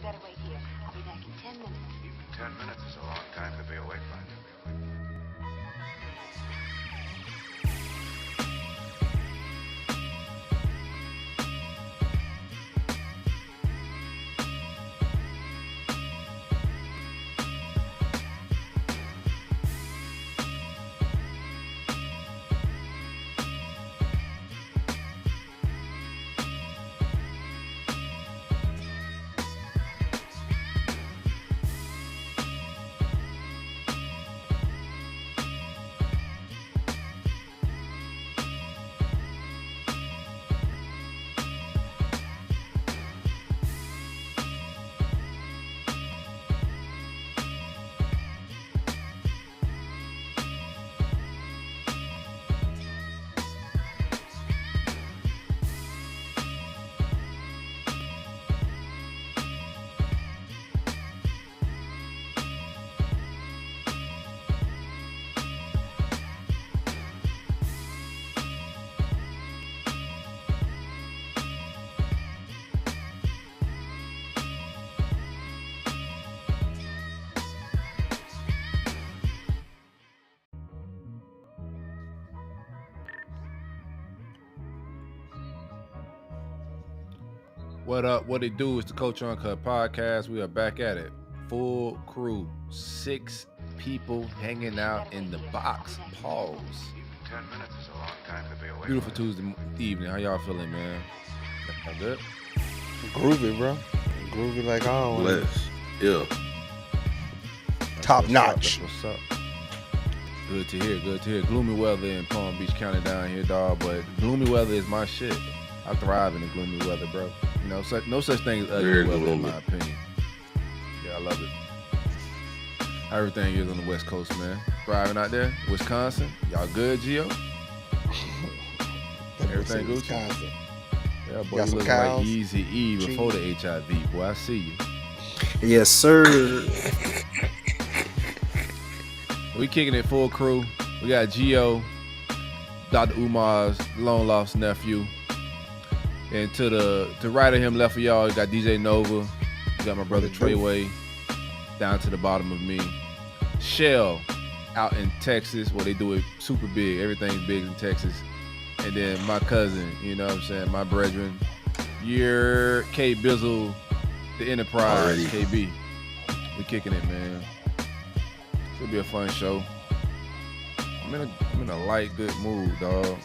better wait here. I'll be back in 10 minutes. Even 10 minutes is a long time to be awake from. What up? What it do? It's the Culture Uncut Podcast. We are back at it. Full crew. 6 people hanging out in the box. Pause. Even 10 minutes is a long time to be awake. Beautiful Tuesday evening. How y'all feeling, man? Y'all good? Groovy, bro. Groovy like always. Bless. Yeah. Top What's notch. Up? What's up? Good to hear. Good to hear. Gloomy weather in Palm Beach County down here, dog. But gloomy weather is my shit. I thrive in the gloomy weather, bro. You know, no such thing as ugly Very weather, in gloomy. my opinion. Yeah, I love it. How everything is on the West Coast, man. Thriving out there. Wisconsin. Y'all good, Gio? Everything Gucci? Wisconsin. Yeah, boy, Got you some look cows, like Easy E before the cheese. HIV. Boy, I see you. Yes, sir. We kicking it full crew. We got Gio, Dr. Umar's long lost nephew. And to the right of him, left of y'all, you got DJ Nova. You got my brother Treyway down to the bottom of me. Shell out in Texas, where they do it super big. Everything's big in Texas. And then my cousin, you know what I'm saying, my brethren. You're K Bizzle, the Enterprise, Already. KB. We kicking it, man. Should be a fun show. I'm in a light, good mood, dog.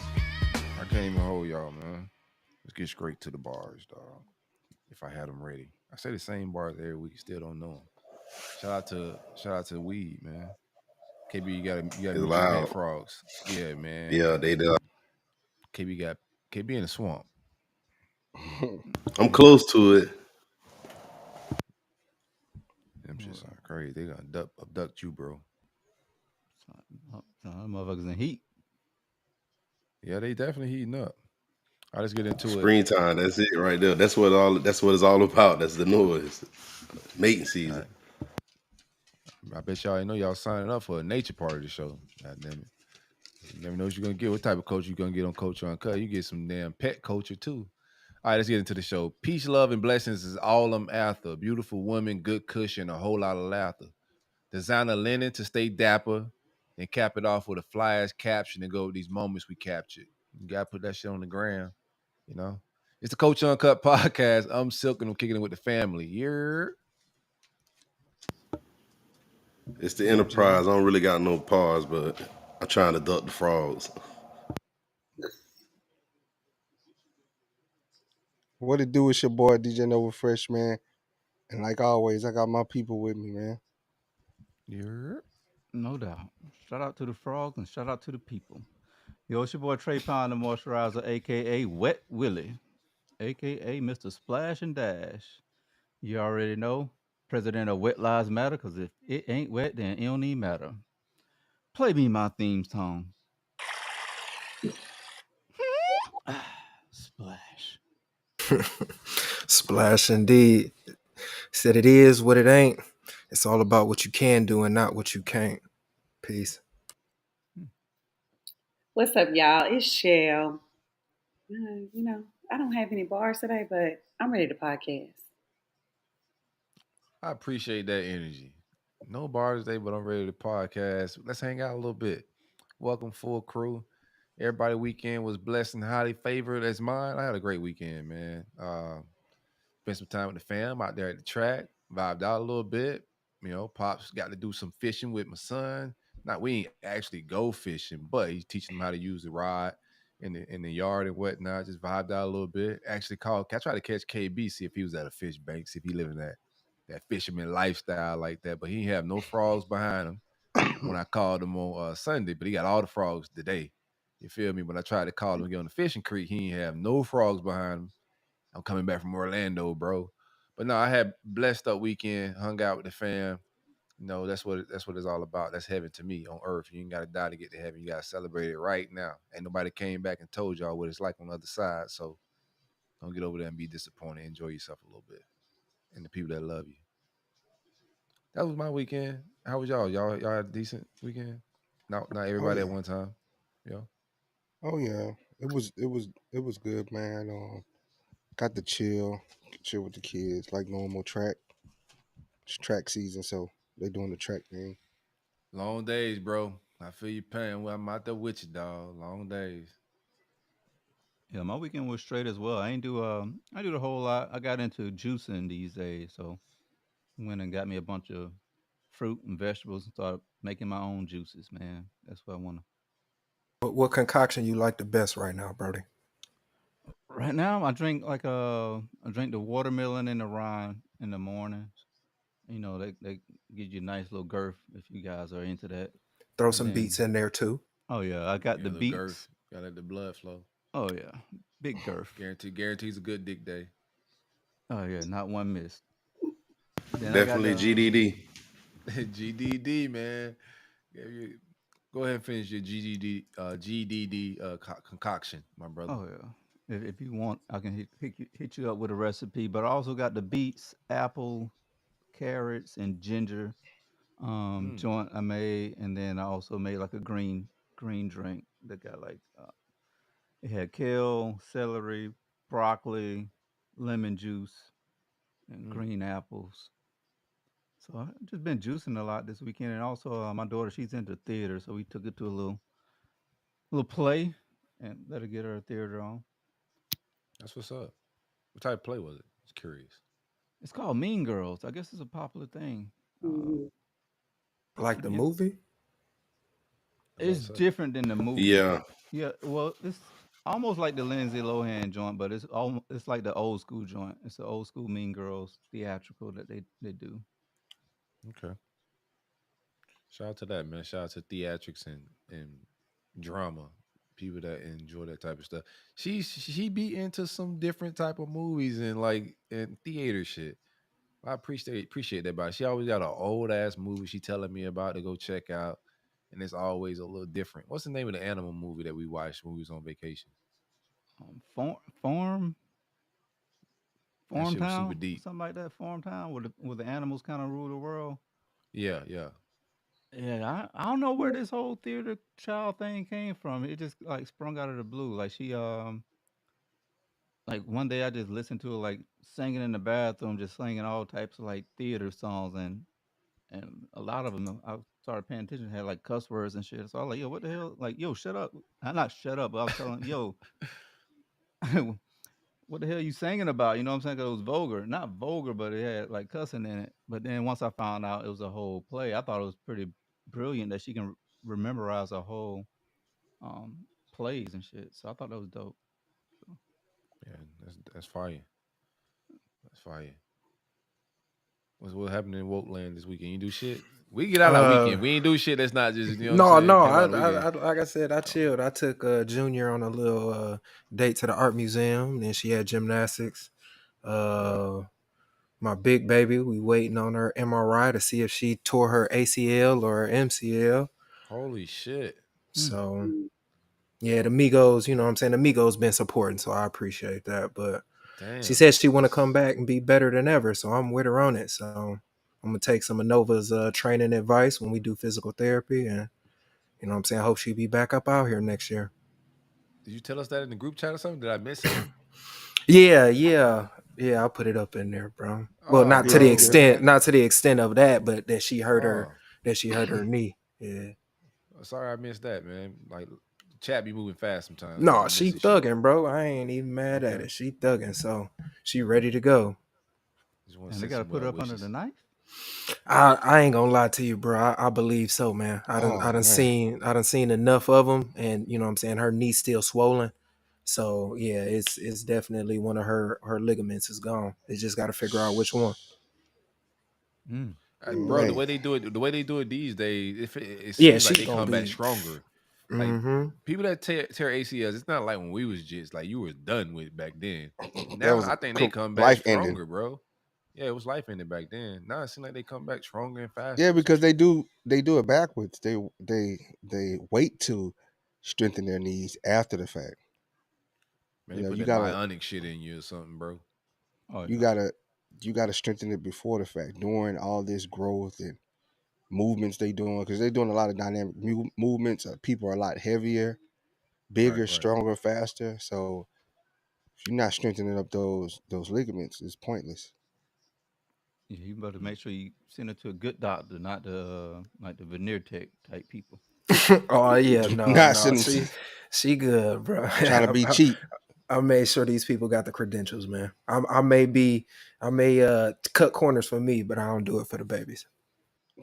I can't even hold y'all, man. Let's get straight to the bars, dog. If I had them ready, I say the same bars every week. Still don't know them. Shout out to Weed, man. KB, you gotta It's meet your loud. pet frogs. Yeah, man. Yeah, they do. KB in the swamp. I'm close to it. Them shit sound crazy. They gonna abduct you, bro. Some motherfuckers in heat. Yeah, they definitely heating up. All right, let's get into it. Springtime, that's it right there. That's what it's all about. That's the noise. Mating season. I bet y'all know y'all signing up for a nature part of the show. God damn it. You never know what you're gonna get. What type of culture you're gonna get on Culture Uncut. You get some damn pet culture too. All right, let's get into the show. Peace, love, and blessings is all I'm after. Beautiful woman, good cushion, a whole lot of laughter. Designer linen to stay dapper, and cap it off with a fly-ass caption and go with these moments we captured. You gotta put that shit on the gram, you know? It's the Culture Uncut Podcast. I'm Silk and I'm kicking it with the family. You're It's the Enterprise. I don't really got no pause, but I'm trying to duck the frogs. What it do? It's your boy DJ Nova Fresh, man. And like always, I got my people with me, man. No doubt. Shout out to the frogs and shout out to the people. Yo, it's your boy Trey Pound, the moisturizer, aka Wet Willie, aka Mr. Splash and Dash. You already know, president of Wet Lives Matter, because if it ain't wet, then it don't even matter. Play me my theme song. Splash. Splash indeed. Said it is what it ain't. It's all about what you can do and not what you can't. Peace. What's up, y'all? It's Shell. I don't have any bars today, but I'm ready to podcast. I appreciate that energy. No bars today, but I'm ready to podcast. Let's hang out a little bit. Welcome, full crew. Everybody weekend was blessed and highly favored as mine. I had a great weekend, man. Spent some time with the fam out there at the track, vibed out a little bit. You know, Pops got to do some fishing with my son. Not we ain't actually go fishing, but he's teaching him how to use the rod in the yard and whatnot. Just vibed out a little bit. Actually called. I tried to catch KB, see if he was at a fish bank, see if he living that fisherman lifestyle like that. But he didn't have no frogs behind him when I called him on Sunday. But he got all the frogs today. You feel me? When I tried to call him get on the fishing creek, he didn't have no frogs behind him. I'm coming back from Orlando, bro. But no, I had blessed up weekend, hung out with the fam. You know, that's what it's all about. That's heaven to me on earth. You ain't gotta die to get to heaven. You gotta celebrate it right now. Ain't nobody came back and told y'all what it's like on the other side. So don't get over there and be disappointed. Enjoy yourself a little bit. And the people that love you. That was my weekend. How was y'all? Y'all had a decent weekend? Not Oh everybody at yeah. one time. Yeah. Oh yeah. It was good, man. Got to chill with the kids like normal track. It's track season, so they doing the track thing. Long days, bro. I feel you pain. Well, I'm out there with you, dog. Long days. Yeah, my weekend was straight as well. I do a whole lot. I got into juicing these days, so went and got me a bunch of fruit and vegetables and started making my own juices, man. That's what I want to. What concoction you like the best right now, Brody? Right now, I drink the watermelon and the rind in the mornings. You know, they give you a nice little girth if you guys are into that. Throw And some then, beats in there too. oh yeah, I got Yeah, the a little girth. beets. Gotta let the blood flow. Oh yeah, big girth. Guarantees a good dick day. Oh yeah, not one missed. Then I got Definitely GDD. GDD, man. Go ahead and finish your GDD concoction, my brother. oh yeah. If you want, I can hit you up with a recipe. But I also got the beets, apple, carrots, and ginger Mm, joint I made, and then I also made like a green drink that got like it had kale, celery, broccoli, lemon juice, and mm. green apples. So I've just been juicing a lot this weekend, and also my daughter she's into theater, so we took it to a little play, and that'll get her theater on. That's what's up. What type of play was it? Just curious. It's called Mean Girls. I guess it's a popular thing. Uh, Mhm. Like the yeah, movie? I was it's about to say. different than the movie. Yeah. Yeah, well, it's almost like the Lindsay Lohan joint, but it's like the old school joint. It's the old school Mean Girls theatrical that they do. Okay. Shout out to that, man. Shout out to theatrics and drama. People that enjoy that type of stuff. She be into some different type of movies and like and theater shit. I appreciate that about it. She always got an old ass movie she telling me about to go check out. And it's always a little different. What's the name of the animal movie that we watched when we was on vacation? Farm That Farm shit was super Town, deep. something like that. Farm Town, where the animals kind of rule the world. Yeah, yeah. Yeah, I don't know where this whole theater child thing came from. It just like sprung out of the blue. Like she like one day I just listened to her like singing in the bathroom, just singing all types of like theater songs, and a lot of them I started paying attention had like cuss words and shit. So I was like, yo, what the hell? Like, yo, shut up. I'm not shut up, but I was telling, yo, what the hell you singing about? You know what I'm saying? 'Cause it was vulgar, not vulgar, but it had like cussing in it. But then once I found out it was a whole play, I thought it was pretty brilliant that she can memorize a whole plays and shit. So I thought that was dope. So, Yeah, that's fire. That's fire. What's what happened in woke land this weekend? You do shit? We get out our Uh weekend. We ain't do shit that's not just, you know what I'm no, saying? no. Came out of the I weekend. like I said, I chilled. I took Junior on a little date to the art museum. Then she had gymnastics. Uh my big baby, we waiting on her MRI to see if she tore her ACL or MCL. Holy shit. mm, So yeah, the Migos, you know what I'm saying? The Migos been supporting, so I appreciate that. But she Damn. said she want to come back and be better than ever, so I'm with her on it. So I'm gonna take some of Nova's training advice when we do physical therapy, and you know what I'm saying. I hope she be back up out here next year. Did you tell us that in the group chat or something? Did I miss it? Yeah, yeah. Yeah, I'll put it up in there, bro. Well, not to Yeah, the you Bro, good. extent, man. not to the extent of that, but that she hurt her, Oh, that she hurt her knee. Yeah. sorry I missed that, man. Like, chat be moving fast sometimes, man. No, I miss she this shit. thugging, bro. I ain't even mad at Okay, it. She thugging, so she ready to go. just want to And they send got to some put well it up under wishes. the knife. I ain't gonna lie to you, bro. I believe so, man. I Oh done man. seen enough of them, and you know what I'm saying. Her knee's still swollen, so yeah, it's definitely one of her ligaments is gone. They just got to figure out which one. Mm. Bro, Man. the way they do it these days, it Yeah, seems like she they gonna come back be. stronger. Like Mm-hmm. people that tear ACLs, it's not like when we was just like you were done with back then. That Now was I think they come back life ending. stronger, bro. Yeah, it was life ending back then. Now it seems like they come back stronger and faster. Yeah, Or some because shit. they do it backwards. They wait to strengthen their knees after the fact. Man, You they know, put you that gotta bionic shit in you or something, bro. Oh you yeah. gotta you gotta strengthen it before the fact. During all this growth and movements they doing, because they're doing a lot of dynamic movements. People are a lot heavier, bigger, Right. stronger, faster. So if you're not strengthening up those ligaments, it's pointless. Yeah, you better make sure you send her to a good doctor, not the like the veneer tech type people. Oh yeah, Do no, not no. send them She good, bro. trying to be cheap. I made sure these people got the credentials, man. I may cut corners for me, but I don't do it for the babies.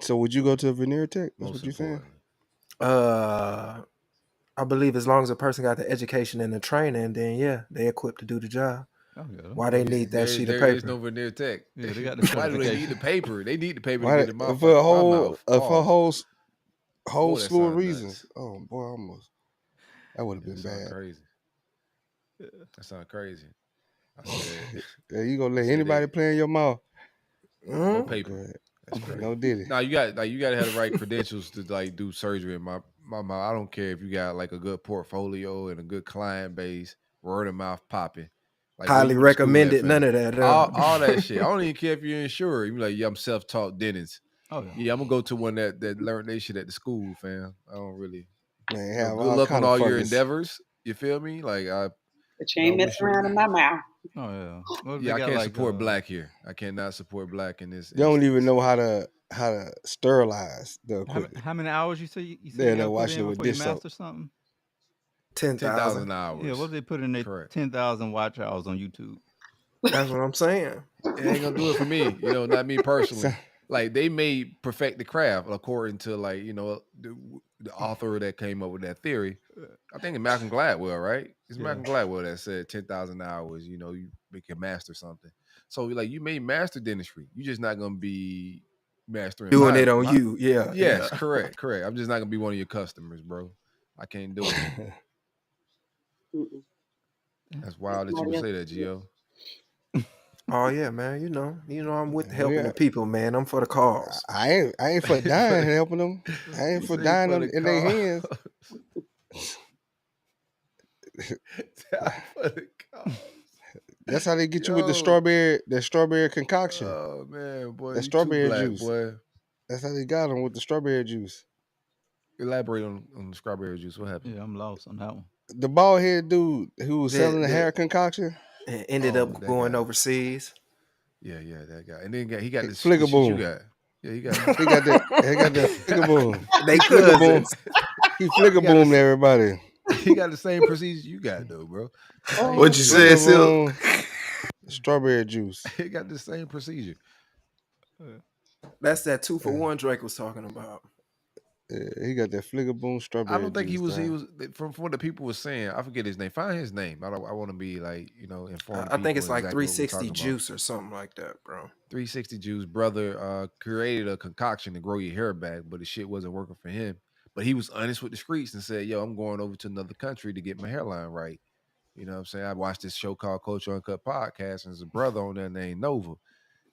So would you go to a veneer tech? That's Most what you're saying? importantly. Uh, I believe as long as a person got the education and the training, then yeah, they equipped to do the job. Oh yeah, them Why they folks. need that sheet of There is paper? no veneer tech. Yeah, they got the Why do they need the certification. paper? They need the paper to Why get in my for a my whole mouth. for a Pause. whole Boy, that slew of sound reasons? nuts. Oh boy, almost that would have That been sound bad. crazy. That sound crazy. I said, Yeah, you gonna I let said anybody they play in your mouth? no Mm? Oh paper. good. That's crazy. No diddy. Now you gotta have the right credentials to like do surgery in my mouth. I don't care if you got like a good portfolio and a good client base, word of mouth popping. Like where Highly you went to school at, recommended. None fam? of that. All that shit. I don't even care if you're insured. You be like, yeah, I'm self-taught dentist. Oh yeah. Yeah, I'm gonna go to one that learned that shit at the school, fam. I don't really Man, you know, have good all luck on kind of all your fungus. endeavors. You feel me? Like But you ain't wish messing you around in my mouth. Oh yeah. What if they yeah, I got can't like support black here. I cannot support black in this They don't even instance. know how to sterilize the equipment. how many hours you say you They're got not to put washing in it with before you dish soap. master something? 10,000. 10,000 Yeah, what hours. if they put in their Correct. 10,000 watch hours on YouTube? That's what I'm saying. It ain't gonna do it for me. You know, not me So, personally. Like they may perfect the craft according to like you know the author that came up with that theory. I think it's Malcolm Gladwell, right? It's Yeah. Malcolm Gladwell that said 10,000 hours. You know, you can master something. So like you may master dentistry. You're just not gonna be mastering Doing it on my. you. Yeah, Yes, yeah. correct. I'm just not gonna be one of your customers, bro. I can't do it. Mm-mm. That's wild that you would Somebody else say that, do it. Gio. Oh yeah, man. You know, I'm with helping yeah, the people, man. I'm for the cause. I ain't for dying helping them. I ain't You for say dying for them the in their cause. hands. For the cause. That's how they get you with Yo. the strawberry concoction, Oh man, boy, that you too strawberry black, juice. boy. That's how they got them with the strawberry juice. Elaborate on the strawberry juice. What happened? Yeah, I'm lost on that one. The bald head dude who was selling the hair That concoction, ended Oh, up that going guy. overseas. Yeah, that guy. And then he got the Fligga shit you Boon. got. Yeah, he got He got that. He got that Fligga Boon. They He Fligga Boon. cousins. He Fligga he got Boon to the everybody. he got the same procedure you got though, bro. Same Oh, What you procedure. said, Fligga Silk? Boon, strawberry juice. He got the same procedure. That's that 2-for-1 Drake was talking about. Yeah, he got that Fligga Boon I strawberry don't think he juice. was Man. from what the people were saying. I forget his name. Find his name. I want to be like inform I think people it's like exactly what we're 360 talking about. juice or something like that, bro. 360 Juice brother created a concoction to grow your hair back, but the shit wasn't working for him. But he was honest with the streets and said, "Yo, I'm going over to another country to get my hairline right." You know what I'm saying? I watched this show called Culture Uncut Podcast, and there's a brother on there named Nova.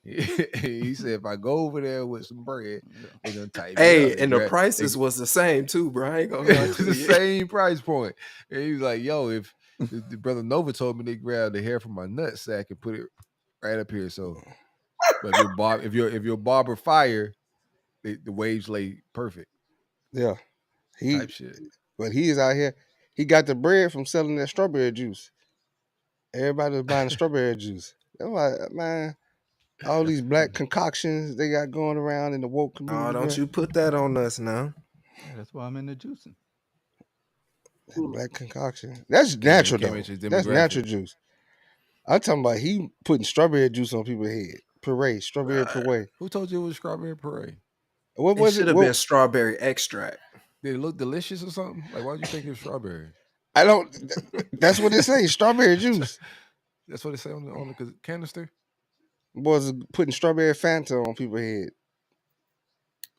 He said, if I go over there with some bread, they're gonna tighten me Hey, up. and the prices was the same too, bro. I ain't gonna lie It's to the you. same price point. And he was like, "Yo, if the brother Nova told me they grabbed the hair from my nut sack and put it right up here, so." But if your barber fire, the waves lay perfect Yeah, type he. shit. But he is out here. He got the bread from selling that strawberry juice. Everybody was buying the strawberry juice. I'm like, man, all these black concoctions they got going around in the woke Oh, community, bro. don't you put that on us now. Yeah, that's why I'm in the juicing. That black concoction. That's Came natural came though. into his That's demographic. natural juice. I'm talking about he putting strawberry juice on people's head. Puree, strawberry puree. Who told you it was strawberry puree? What It was should it? have been strawberry extract. Did it look delicious or something? Like, why'd you think it was strawberry? I don't. That's what it says. Strawberry juice. That's what it say on the canister. Boys putting strawberry Fanta on people's head.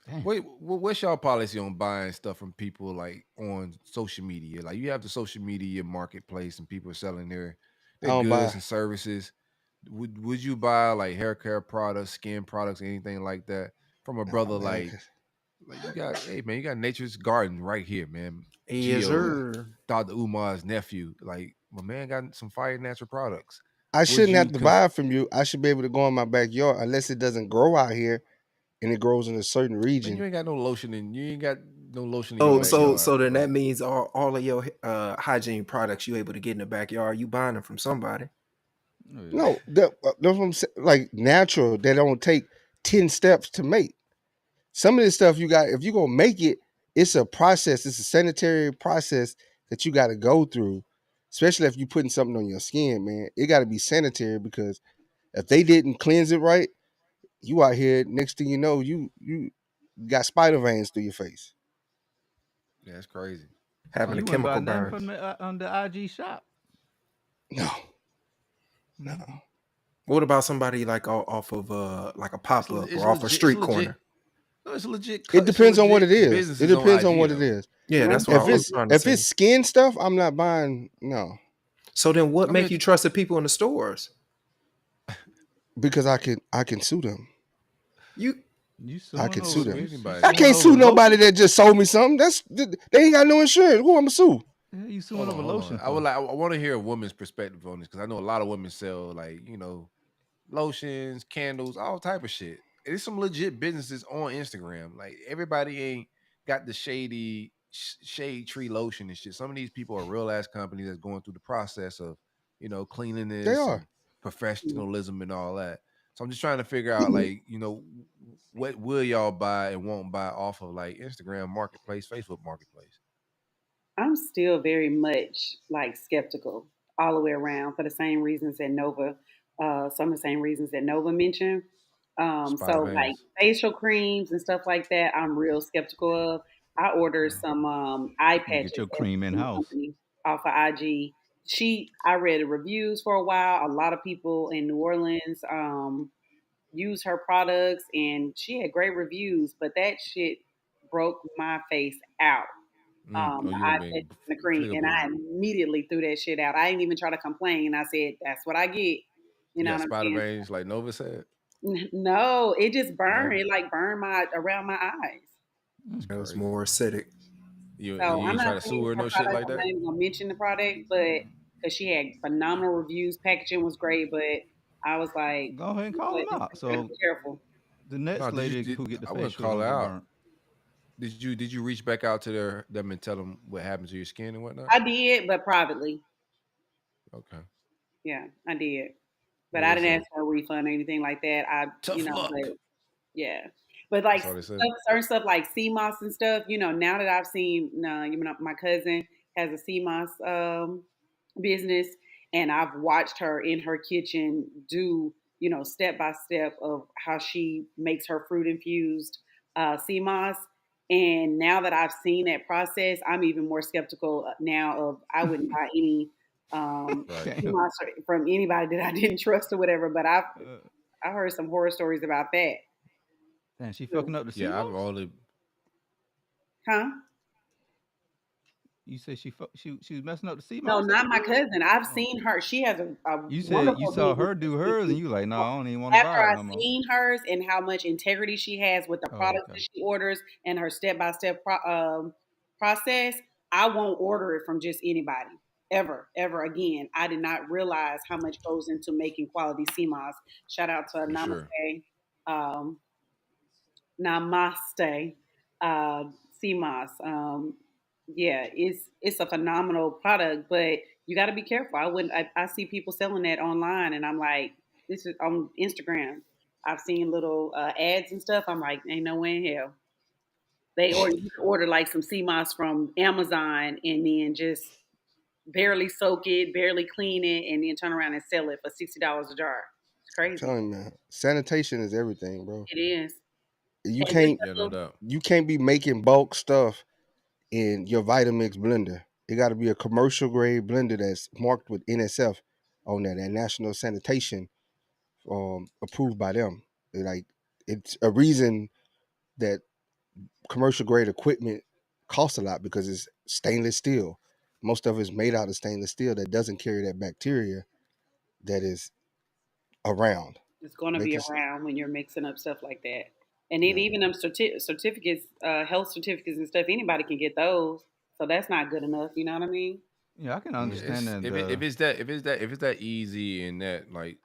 Damn. Wait, what's y'all policy on buying stuff from people like on social media? Like, you have the social media marketplace and people are selling their I don't goods buy. and services. Would you buy like hair care products, skin products, anything like that from a brother man. like you got, hey man, you got Nature's Garden right here, man. Yes, Gio, sir. Dr. Umar's nephew. Like, my man got some fire natural products. I shouldn't you have to buy it from you. I should be able to go in my backyard unless it doesn't grow out here and it grows in a certain Man, region. you ain't got no lotion in your Oh, backyard. so then that means all of your hygiene products you able to get in the backyard, you buying them from somebody. Oh, yeah. No, that's what I'm saying. Like natural, they don't take 10 steps to make. Some of this stuff you got, if you're gonna make it, it's a process, it's a sanitary process that you gotta go through. Especially if you're putting something on your skin, man. It gotta be sanitary because if they didn't cleanse it right, you out here, next thing you know, you got spider veins through your face. Yeah, that's crazy. Having you a wouldn't buy chemical nothing burn. from the IG shop. No. What about somebody like off of like a pop up or off a street corner? No, it's legit. It depends on what it is. It depends on what it is. Yeah, that's what If I'm it's trying to if say. it's skin stuff, I'm not buying. No, So then, what I make mean, you trust the people in the stores? because I can sue them. You You I can sue them. Anybody. I can't sue nobody that just sold me something. They ain't got no insurance. Who I'ma sue? Yeah, you suing Hold over on, hold lotion. on. I want to hear a woman's perspective on this because I know a lot of women sell like lotions, candles, all type of shit. There's some legit businesses on Instagram. Like everybody ain't got the shade tree lotion and shit. Some of these people are real ass companies that's going through the process of cleanliness They are. and professionalism and all that. So I'm just trying to figure out like what will y'all buy and won't buy off of like Instagram Marketplace, Facebook Marketplace. I'm still very much like skeptical all the way around for the same reasons that Nova, some of the same reasons that Nova mentioned. Spider So like veins. facial creams and stuff like that, I'm real skeptical of. I ordered some eye You patches get your from cream in the house. company off of IG. I read the reviews for a while. A lot of people in New Orleans use her products, and she had great reviews. But that shit broke my face out. Oh, you I want said to the cream, Fligga and I Boon. immediately threw that shit out. I didn't even try to complain. I said, "That's what I get." You You know got what I'm spider saying? veins like Nova said? No, it just burned. No, It like burned my around my eyes. that's It was crazy. more acidic. You So you I'm ain't try not to sue saying her her no shit product. like I'm that? not even gonna mention the product, but because she had phenomenal reviews, packaging was great, but I was like, Go ahead and you know call what, them out. you gotta So be careful. the next No, lady who get the I wouldn't facial call don't her get out. burnt. Did you reach back out to them and tell them what happened to your skin and whatnot? I did, but privately. Okay. Yeah, I did. But What I they didn't say? ask for a refund or anything like that. Tough luck. But yeah. But like That's all they said. certain stuff like sea moss and stuff, now that I've seen, my cousin has a sea moss business, and I've watched her in her kitchen do, step by step of how she makes her fruit infused sea moss. And now that I've seen that process, I'm even more skeptical now of I wouldn't buy any Right. sea Damn. moss from anybody that I didn't trust or whatever. But I Uh, heard some horror stories about that. damn, she fucking up the sea Yeah, I've moss? only Huh? You said she was messing up the sea No, moss at the not my crib? cousin. I've Oh. seen her. She has a You said you wonderful saw business. her do hers and you like, no, I don't even want to After buy it I no more. seen hers and how much integrity she has with the Oh, products okay. that she orders and her step by step process, I won't order it from just anybody ever again. I did not realize how much goes into making quality CMOS. Shout out to for sure. um, Namaste, uh, CMOS. Yeah, it's a phenomenal product, but you got to be careful. I wouldn't. I see people selling that online, and I'm like, This is on Instagram. I've seen little ads and stuff. I'm like, ain't no way in hell. You can order like some sea moss from Amazon and then just barely soak it, barely clean it, and then turn around and sell it for $60 a jar. It's I'm crazy. telling you, man, sanitation is everything, bro. It is. You And just can't Yeah, no doubt. you can't be making bulk stuff in your Vitamix blender. It got to be a commercial grade blender that's marked with NSF on that, and National Sanitation approved by them. Like it's a reason that commercial grade equipment costs a lot because it's stainless steel. Most of it's made out of stainless steel that doesn't carry that bacteria that is around. it's going to Make be it, around when you're mixing up stuff like that. And then yeah. even them certificates, health certificates and stuff, anybody can get those. So that's not good enough. You know what I mean? Yeah, I can Yeah, understand that. if it's that easy and that like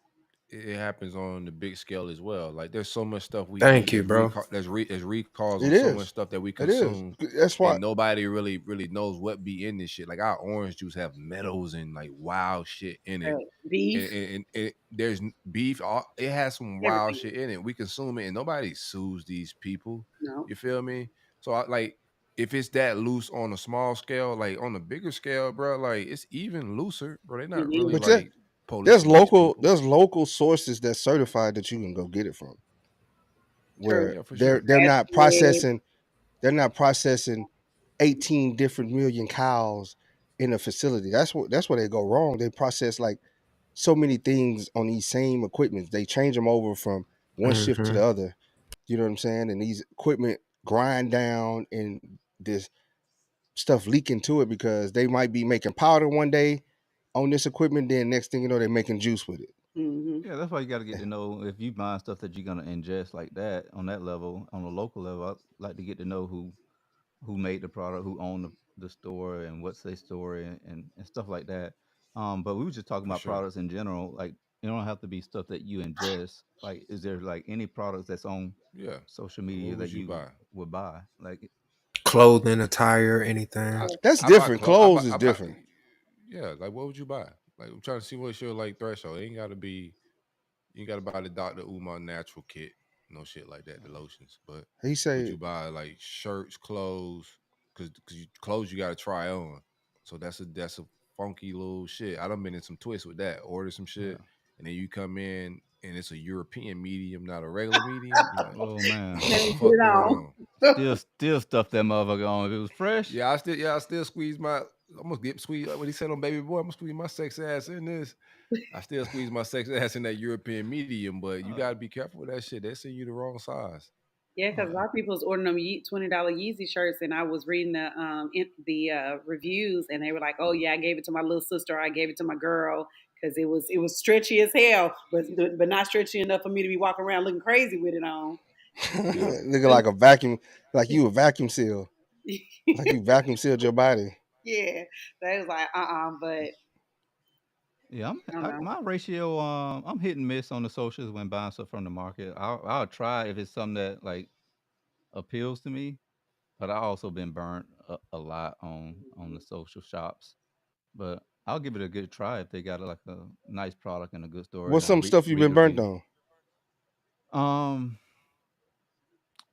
it happens on the big scale as well. Like there's so much stuff we Thank eat. you, bro. There's recalls It on so is. much stuff that we It is. consume, That's why. and nobody really knows what be in this shit. Like our orange juice have metals and like wild shit in it. Beef, And there's beef. It has some wild everything. shit in it. We consume it, and nobody sues these people. No. You feel me? So like, if it's that loose on a small scale, like on a bigger scale, bro, like it's even looser, bro. They're not It really is. But like policing these people. there's local sources that's certified that you can go get it from. True. Where Yeah, for they're sure. they're not That's processing they're not processing 18 different million cows in a facility. That's where they go wrong. They process like so many things on these same equipment. They change them over from one shift to Mm-hmm. the other. You know what I'm saying? And these equipment grind down and this stuff leak into it because they might be making powder one day on this equipment, then next thing you know, they're making juice with it. Mm-hmm. Yeah, that's why you got to get to know if you buying stuff that you're gonna ingest like that on that level, on a local level. I'd like to get to know who made the product, who owned the store, and what's their story and stuff like that. But we were just talking For about sure. products in general. Like it don't have to be stuff that you ingest. Like, is there like any products that's on Yeah. social media What that would you you buy? would buy? Like, Clothing, attire, anything. That's I buy different. clothes. Clothes is I buy. different. Yeah, like what would you buy? Like I'm trying to see what's your like threshold. It ain't got to be. You ain't got to buy the Dr. Umar natural kit, no shit like that. The lotions, but He would say, you buy like shirts, clothes? Because clothes you got to try on. So that's a funky little shit. I done been in some twists with that. Order some yeah. shit, and then you come in and it's a European medium, not a regular medium. You like, Oh man, what the Let me put fuck it going on. on? still stuff that motherfucker on. If it was fresh, I still squeeze my. I'm gonna get squeeze. What he said on Baby Boy, I'm gonna squeeze my sex ass in this. I still squeeze my sex ass in that European medium, but you uh, gotta be careful with that shit. They send you the wrong size. Yeah, because a yeah. lot of people was ordering them $20 Yeezy shirts, and I was reading the reviews, and they were like, "Oh yeah, I gave it to my little sister. I gave it to my girl because it was stretchy as hell, but not stretchy enough for me to be walking around looking crazy with it on." Yeah, looking like a vacuum, like you a vacuum seal, like you vacuum sealed your body. Yeah, they was like, but Yeah, I don't know. my ratio. I'm hit and miss on the socials when buying stuff from the market. I'll try if it's something that like appeals to me, but I also been burnt a lot on the social shops. But I'll give it a good try if they got like a nice product and a good story, What's and I some stuff you've read been the burnt reviews. on?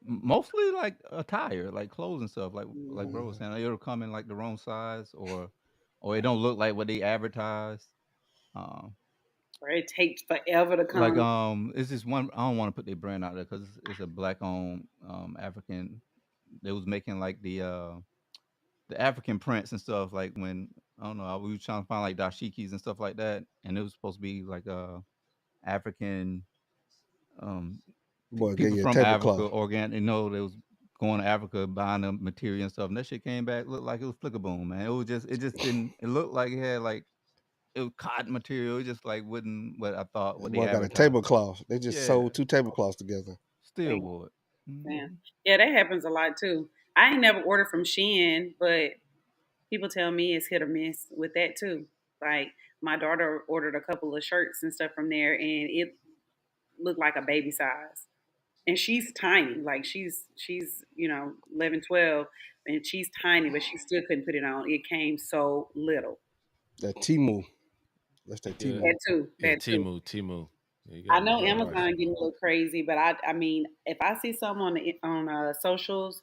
Mostly like attire, like clothes and stuff. Like bro was Mm. saying, it'll come in like the wrong size, or it don't look like what they advertise. Um, Or it takes forever to like come. it's this one. I don't want to put their brand out there because it's a black owned African. They was making like the African prints and stuff. Like when I don't know, we were trying to find like dashikis and stuff like that, and it was supposed to be like African um Boy, get people you a from Africa, tablecloth. organic. You know, they was going to Africa buying the material and stuff, and that shit came back looked like it was Fligga Boon, man. It just didn't. It looked like it had like it was cotton material. It just like wouldn't what I thought what they Boy, got a advertised. tablecloth. They just Yeah, sold two tablecloths together. still Damn, would. damn. Mhm. Yeah, that happens a lot too. I ain't never ordered from Shein, but people tell me it's hit or miss with that too. Like my daughter ordered a couple of shirts and stuff from there, and it looked like a baby size. And she's tiny, like she's 11, 12, and she's tiny, but she still couldn't put it on. It came so little. That Timu. That's that yeah, Timu. That too. yeah. That too. Timu. You I gotta, know you gotta watch Amazon it, getting a bro. little crazy, but I mean, if I see something on socials,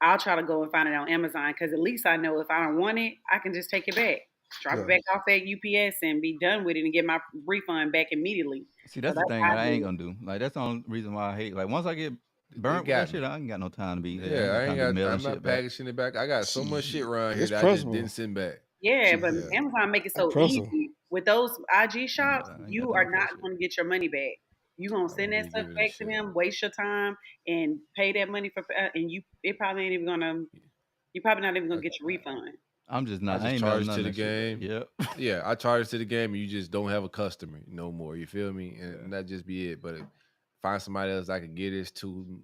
I'll try to go and find it on Amazon because at least I know if I don't want it, I can just take it back, drop it Yeah. back off at UPS, and be done with it and get my refund back immediately. See, So that's the that's thing how that I I ain't do gonna do. Like that's the only reason why I hate. Like once I get It burnt with that got shit, me. I ain't got no time to be. I Yeah, ain't got I time ain't to be got. mailing I'm not shit back. packaging it back. I got so much shit Shit, around here it's that I just principle. didn't send back. it. Yeah, but Yeah. Amazon make it That so principle. easy with those IG I shops. ain't got You time are for that not shit. going to get your money back. You gonna I'm send gonna that be stuff giving back this to shit. them, waste your time, and pay that money for, and it probably ain't even gonna. You probably not even gonna I, get your refund. I'm just I not. I just ain't mailing charge none to of the that shit back. game. Yep. Yeah, I charge to the game, and you just don't have a customer no more. You feel me? Yeah. And that just be it. But find somebody else I can get this to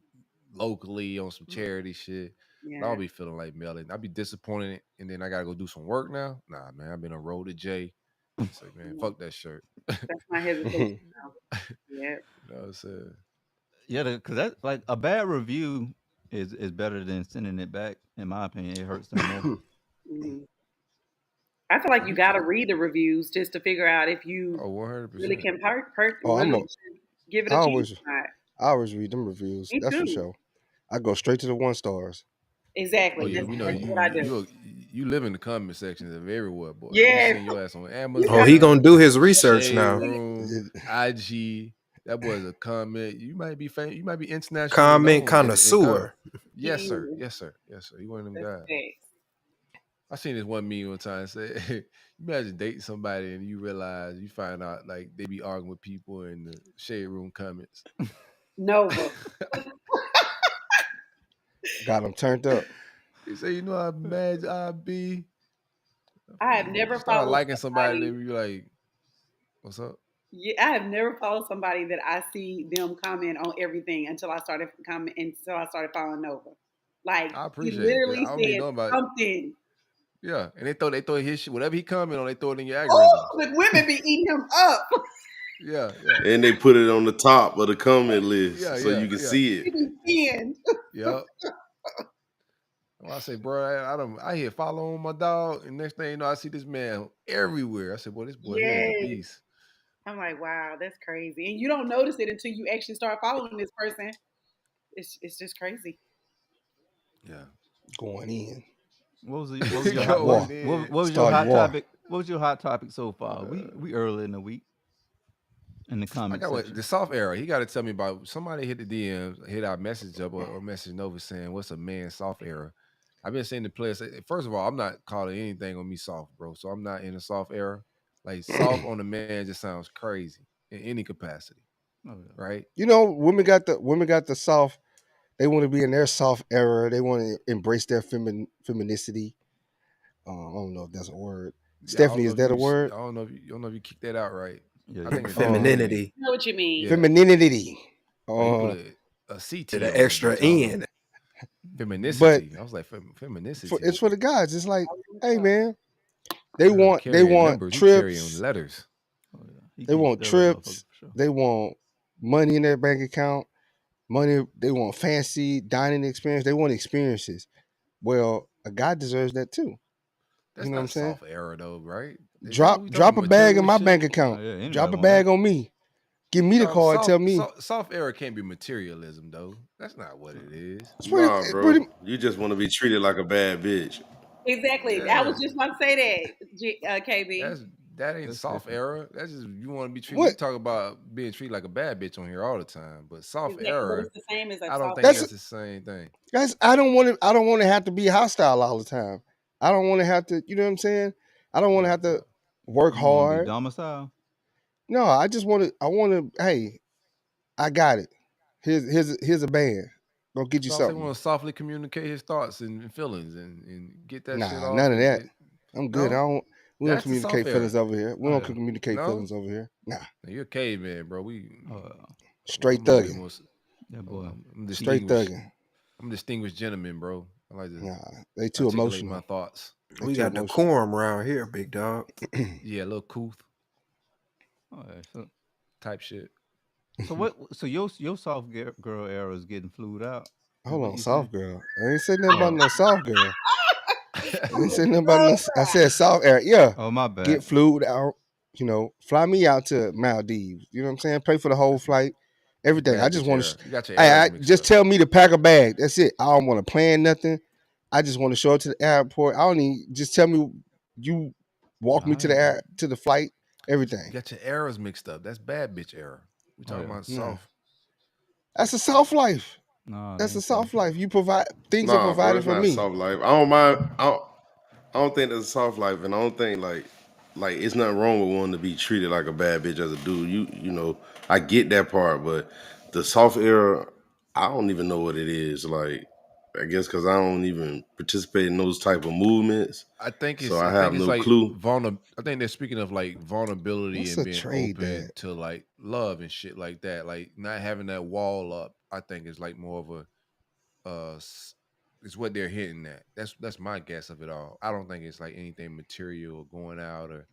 locally on some charity shit. Yeah, I'll be feeling like mailing. I'll be disappointed, and then I gotta go do some work now. Nah, man, I've been on road to J. Say, man, yeah. fuck that shirt. That's my hesitation. Now. Yeah. You know what I'm saying? Yeah, because that's like a bad review is better than sending it back. In my opinion, it hurts them more. Mhm. I feel like you You got to can. read the reviews just to figure out if you Oh, really 100%. can Oh, really should give it I a chance always or not. I always read them reviews. Me That's for too. sure. I go straight to the 1 stars. Oh Exactly. yeah, That's we know exactly what I do. you live in the comment sections of everywhere, boy. We Yes. seen your ass on Oh, he Amazon, gonna do his research Shade now. Room, IG. That boy's a comment. You might be famous. You might be internationally Comment known in connoisseur. Yes, sir. Yeah. Yes, sir. Yes, sir. You one of them That's guys. facts. I seen this one meme one time say, imagine dating somebody and you realize you find out like they be arguing with people in the shade room comments. Nova. Got them turned up. He say, you know how mad I be. I have You never start followed liking somebody, somebody. then you like, what's up? Yeah, I have never followed somebody that I see them comment on everything until I started following Nova. Like I he appreciate it because literally I don't be said knowing about it. something. Yeah, and they throw his shit, whatever he comment on, they throw it in your Oh, algorithms. but women be eating him up. Yeah, yeah, And they put it on the top of the comment list yeah, so yeah, you can yeah, see He it. be seeing. yep. Well, I say, bro, I hear following my dog, and next thing you know, I see this man everywhere. I said, boy, this boy here is a Yes. beast. I'm like, wow, that's crazy. And you don't notice it until you actually start following this person. It's just crazy. Yeah. Going in. What was your hot Going War. in. what was your Starting hot war. topic? What was your hot topic so far? We early in the week in the I comment got section. the soft era. He got to tell me about somebody hit the DMs, hit our message up or message Nova saying, what's a man soft era? I've been seeing the players. First of all, I'm not calling anything on me soft, bro. So I'm not in a soft era. Like soft on the man just sounds crazy in any capacity, Oh, yeah. right? You know, women got the soft. They want to be in their soft era. They want to embrace their femininity. I don't know if that's a word. Yeah, I Stephanie, don't know is if you that a can. word? I don't know if you kicked that out right. Yeah, I you think it's can. femininity. Femininity. I know what you mean. Yeah. Femininity. Oh, you put a CT To the on that extra bitch. I don't know. N. But Feminicity. I was like feminicity. it's for the guys. It's like, hey Yeah. man, they want carrying numbers. He carrying trips. letters. Oh, yeah. He They want that little motherfucker trips. for sure. They want money in their bank account. Money. They want fancy dining experience. They want experiences. Well, a guy deserves that too. That's You know what I'm not saying? soft era though, right? Is that what we Drop talking a bag in material my shit? bank Oh, account. yeah, anybody Drop a want bag that. on me. Give me the No, card. Tell me. soft era can't be materialism though. That's not what it is. It's Nah, pretty. bro. You just want to be treated like a bad bitch. Exactly. I Yeah, was just about to say that, KB. that ain't That's soft different. era. That's just you want to be treated. What? We talk about being treated like a bad bitch on here all the time, but soft Exactly. But era, it's the same as a I don't soft. think That's that's the same thing. guys. I don't want to have to be hostile all the time. I don't want to have to. You know what I'm saying? I don't want to Yeah, have yeah. to work You want to be hard. domicile? No, I just want to. I want to. Hey, I got it. Here's a band. Go get you Soft they something. want to softly communicate his thoughts and feelings and get that shit Nah, off. none of that. And I'm good. I no, don't. We don't that's the soft communicate feelings era. over here. We Oh, don't yeah. communicate No, feelings over here. Nah, you're a caveman, bro. We straight I'm a little bit thugging. more. that boy. I'm Straight distinguished. thugging. I'm a distinguished gentleman, bro. I like to Nah, they too articulate my emotional. thoughts. They We too got emotional. decorum around here, big dog. Yeah, a little couth Oh, yeah. type shit. So what? So your soft girl era is getting flued out. Is Hold what on, you soft saying? girl. I ain't said nothing about Oh, no soft girl. I ain't said nothing about Love no. I said soft era. Yeah, oh, my bad. get flued out. You know, fly me out to Maldives. You know what I'm saying? Pay for the whole flight, everything. I Bad just bitch want era. to. You got your Hey, eras mixed just up. tell me to pack a bag. That's it. I don't want to plan nothing. I just want to show up to the airport. I don't need. Just tell me you walk me Nah, to the flight. you Everything. got your eras mixed up. That's bad bitch era. We Oh, talking yeah. about Nah. soft. That's a soft life. No, That's a ain't soft true. life. You provide things are Nah, bro, provided it's for not me. soft life. I don't mind. I don't think that's a soft life, and I don't think like it's nothing wrong with wanting to be treated like a bad bitch as a dude. You know, I get that part, but the soft era, I don't even know what it is. Like, I guess because I don't even participate in those type of movements, I think so it's I have no like clue. I think they're speaking of like vulnerability What's and a being trade open that? to like love and shit like that. Like not having that wall up. I think is like more of a is what they're hitting at. That's my guess of it all. I don't think it's like anything material or going out or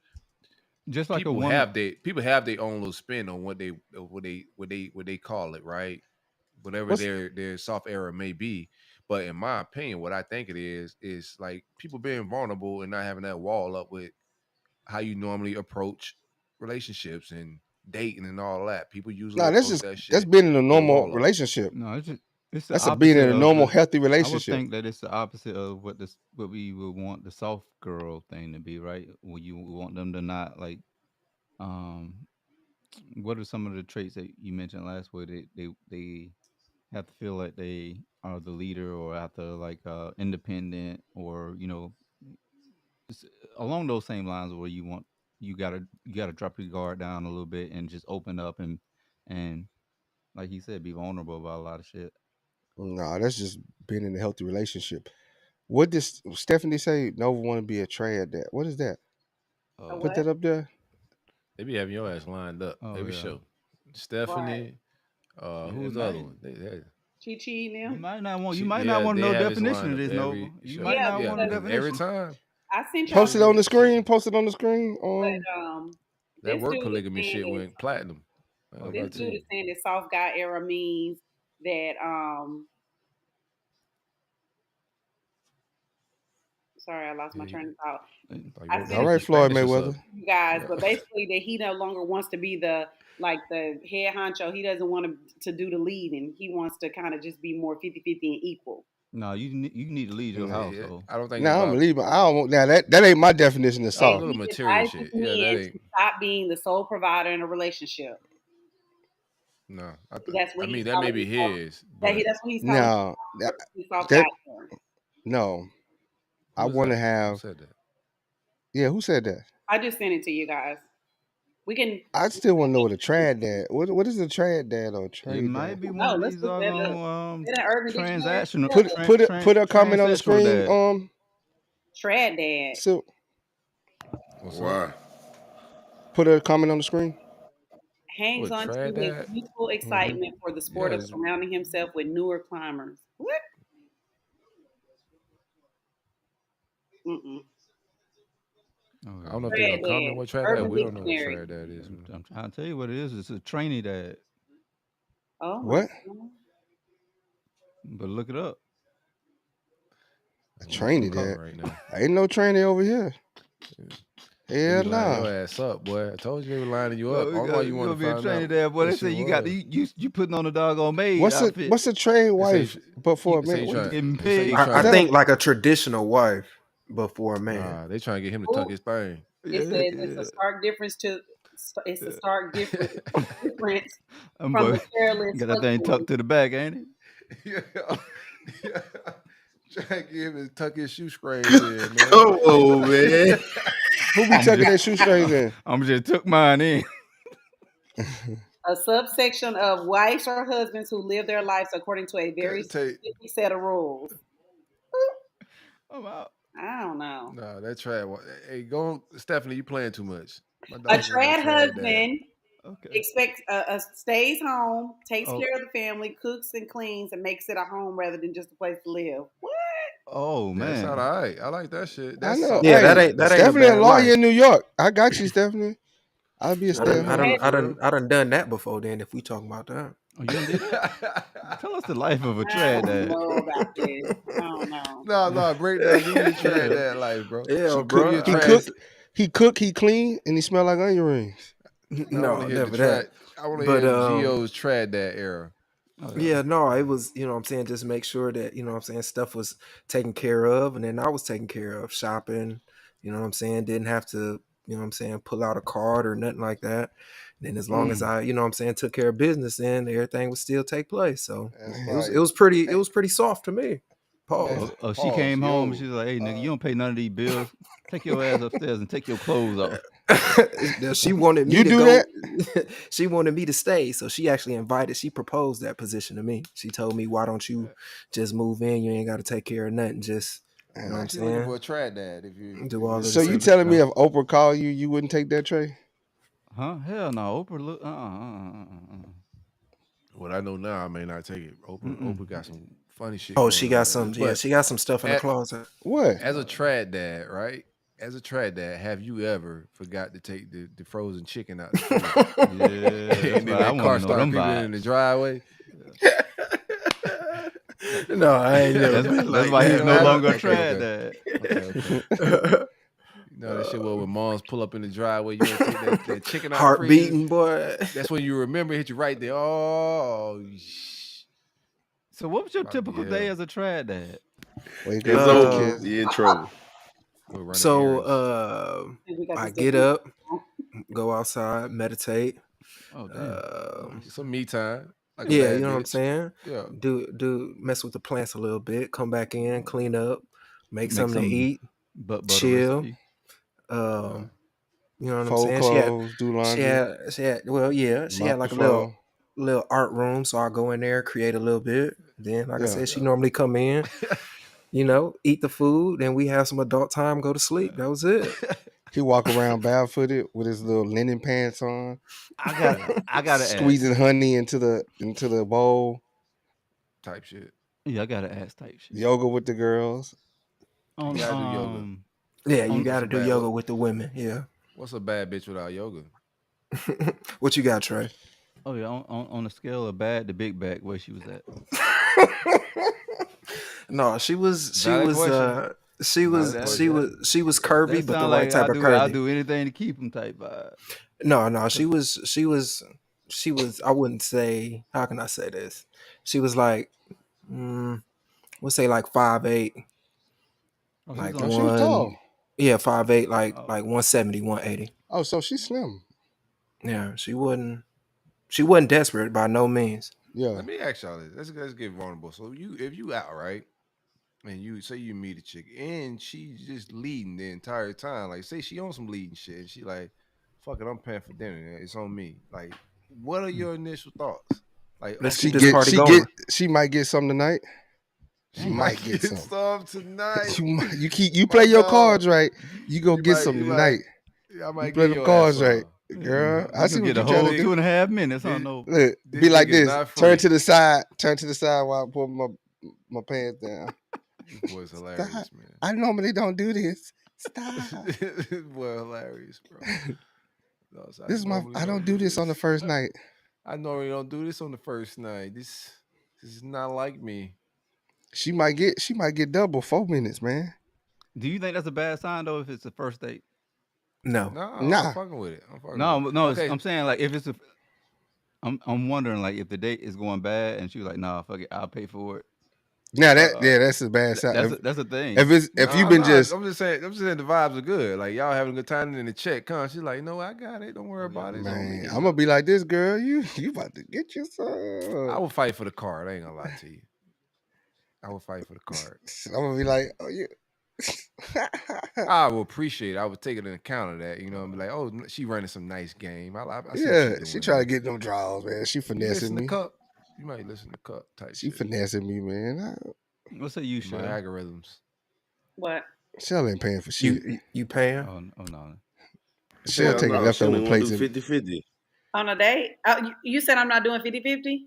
Just like a people woman. have their own little spin on what they call it, right? Whatever What's their soft era may be. But in my opinion, what I think it is like people being vulnerable and not having that wall up with how you normally approach relationships and dating and all that. People usually nah? approach that That's shit being in a with a normal wall up. relationship. No, it's the That's a being in opposite a of normal, the. healthy I would relationship. think that it's the opposite of what we would want the soft girl thing to be, right? When you want them to not like, um, what are some of the traits that you mentioned last week? They have to feel like they are the leader or have to like independent or it's along those same lines where you gotta drop your guard down a little bit and just open up and like he said, be vulnerable about a lot of shit. Nah, that's just being in a healthy relationship. What did Stephanie say? Nova want to be a trad that. What is that? A Put what? that up there. They be having your ass lined up Oh every yeah. show. Right. Stephanie, Yeah, who's the other one? Chi Chi and you them. might not want. You She, might not yeah, want to they know have his definition lined of up this, Nova. every You show. might Yeah, not Yeah, want a because because every definition. time I sent y'all Post the it on the picture, screen. Post it on the screen. but that this work dude is polygamy saying shit that went platinum. I was this about Okay. to tell dude you. is saying that soft guy era means that sorry, I lost my Yeah, train of thought. like I wrote sent All it right, to Floyd Spanish or Mayweather. something. you guys, Yeah. but basically that he no longer wants to be the head honcho. He doesn't want to do the leading. He wants to kind of just be more 50-50 and equal. No, you need to leave your No. house Yeah, though. I don't think it's Now I'm about believing. I don't want now that ain't my definition of a And soft. little he material advises shit. Yeah, that men ain't to stop being the sole provider in a relationship. no. That's what I mean he's that may calling be himself. his, but That's what he's calling Now his soft guy that era. no, I who is want to that? Who have. said that? Yeah, who said that? I just sent it to you guys. We can I still want to know what a trad dad. What is a trad dad or It trade dad? might be one no. of Let's these look that up. Is that an Urban Dictionary? transactional Put a comment on the transsexual screen. dad. Trad dad So What's up? Why? put a comment on the screen. hangs What on to trad his that? youthful Hmm. excitement for the sport Yeah, of surrounding himself with newer climbers. What? Mm-mm. I Okay. don't know if they're gonna Trad comment dad. what trad that. Urban We don't know what Dictionary. trad that is. I'm trying to tell you what it is. It's a trainee dad, Oh my What? god. but look it up. A I'm trainee calling dad. right now. Ain't no trainee over here. They Hell be lining nah. your ass up, boy. I told you they were lining you Well, up. All you you want gonna to be a find trainee out dad, boy. what They the say shit you got was. you putting on a doggone maid outfit. What's a trade wife? But for a Say minute, you trying. Getting They say you paid. I trying to. think like a traditional wife, but for a man. Nah, they trying to get him to tuck Ooh, his thing. it Yeah, says yeah. it's a stark difference I'm from boy. the careless Got that thing husband. tucked to the back, ain't it? Yeah. Yeah. Trying to get him to tuck his shoestrings in, man. Come on, man. who be tucking their shoestrings in? I'm just took mine in. A subsection of wives or husbands who live their lives according to a very Take specific set of rules. I'm out. I don't know. nah, that trad. Hey, go on, Stephanie. You playing too much. My A dog ain't no trad trad dad. husband Okay. expects stays home, takes Oh, care of the family, cooks and cleans, and makes it a home rather than just a place to live. What? oh Yeah, that sound man. all right. I like that shit. I That's know. soft. Yeah, that Hey, ain't a Stephanie, a bad lawyer life. in New York. I got you, Stephanie. I'll be a I stay at done, I home. done, I For done, real. I done done that before. Then, if we talking about that, Oh, you done did that? Tell us the life of a I trad don't dad. know about this. I don't know. No, break down. Give me the trad Yeah. dad life, bro. yeah, Cook me bro. a He trad. cook. He cook, he clean, and he smell like onion rings. I No, want to hear never that. I want to But hear Geo's trad that era. yeah, no, it was, you know what I'm saying, just make sure that, you know what I'm saying, stuff was taken care of, and then I was taken care of, shopping, you know what I'm saying, didn't have to, you know what I'm saying, pull out a card or nothing like that. And then as long as I, you know what I'm saying, took care of business, then everything would still take place. So it was pretty soft to me. Pause. Oh, she came home and yo. she was like, "Hey, nigga, you don't pay none of these bills. Take your ass upstairs and take your clothes off." She wanted me You to do go. that? She wanted me to stay, so she actually she proposed that position to me. She told me, "Why don't you just move in? You ain't got to take care of nothing. Just, you know what I'm Actually looking saying, for a trad dad. If you do all of So this you other telling me stuff." if Oprah called you, you wouldn't take that tray? Huh? Hell no. Oprah look. what I know now, I may not take it. Oprah got some funny shit. Oh, going she on got with some. it. Yeah, But she got some stuff in the at- closet. What? as a trad dad, right? As a trad dad, have you ever forgot to take the frozen chicken out the freezer? Yeah, and then that car started creeping in the driveway? No, I ain't never That's, been that's like why he's that. no Okay, longer a okay, trad okay. dad. You know that shit where when moms pull up in the driveway, you want to take that chicken out Heart the freezer? beating, boy. That's when you remember, hit you right there. Oh, So what was your Might typical be day hell. as a trad dad? Wake It's up, over. kids. You in trouble. we're running So, errands. We got I this get different- up, go outside, meditate. Oh damn. Some me time. Like a Yeah, bad you know what I'm bitch. saying? Yeah. Do mess with the plants a little bit, come back in, clean up, make Make something to some eat, butter chill. recipe. You know what I'm Fold saying? clothes, do laundry. She had well, yeah, she had mop like the a floor. little art room, so I go in there, create a little bit. Then, like I Yeah. said, she normally come in, you know, eat the food, then we have some adult time, go to sleep. That was it. He walk around barefooted with his little linen pants on, I gotta ask. squeezing honey into the bowl. Type shit. Yeah, I gotta ask type shit. Yoga with the girls. On, You gotta do yoga. Yeah, you On- got to some do bad yoga look. with the women. Yeah. What's a bad bitch without yoga? What you got, Trey? Oh yeah, on a scale of bad to big back, where she was at? No, she was Valid question. she was curvy, That but the sound right like type of I'll curvy. do anything to keep him type vibe. No, she was I wouldn't say, how can I say this? She was like we'll say like 5'8", Oh, she's like on- She was tall. 5'8", like Oh. 170, 180. Oh, so she's slim. Yeah, she wasn't desperate by no means. Yeah. Let me ask y'all this. Let's get vulnerable. So if you out, right? And you say you meet a chick and she's just leading the entire time. Like, say she on some leading shit. And she like, fuck it, I'm paying for dinner. It's on me. Like, what are your initial thoughts? Like, Let's okay, keep this party going. She might get some tonight. She you might get some. some tonight. You play your cards right. You go get some tonight. I You might play get them your cards ass right, some. girl. I see You what get you a trying whole to do. 2.5 minutes. Huh? No. Look, This be like nigga's this. not Turn free. to the side. Turn to the side while I pull my pants down. This boy's hilarious, Stop. man. I normally don't do this. Stop. This boy hilarious, bro. No, so This is my. normally I don't do this on the first night. I normally don't do this on the first night. This is not like me. She might get double 4 minutes, man. Do you think that's a bad sign though if it's a first date? No. No, Nah. I'm fucking with it. No, no. Okay. I'm saying like if it's a. I'm wondering like if the date is going bad and she was like, nah, fuck it, I'll pay for it. Now that's a bad sign. That's a thing. If you've been just I'm just saying the vibes are good. Like y'all having a good time, and then the check comes. She's like, no, I got it. Don't worry about it. It's on me. man, I'm gonna be like this, girl. You about to get you some. I will fight for the card. I ain't gonna lie to you. I will fight for the card. I'm gonna be like, oh you. I will appreciate it. I would take it into account of that, you know, and be like, oh, she running some nice game. I see what Yeah, she she doing, trying to man. get them draws, man. She You finessing listen to me. Cup. You might listen to Cup type She shit. finessing me, man. What say you, My Shell? algorithms. What? Shell ain't paying for shit. You paying? Oh no. She'll take no, leftover she only plates. wanna And, do 50-50. On a date? You said I'm not doing 50-50?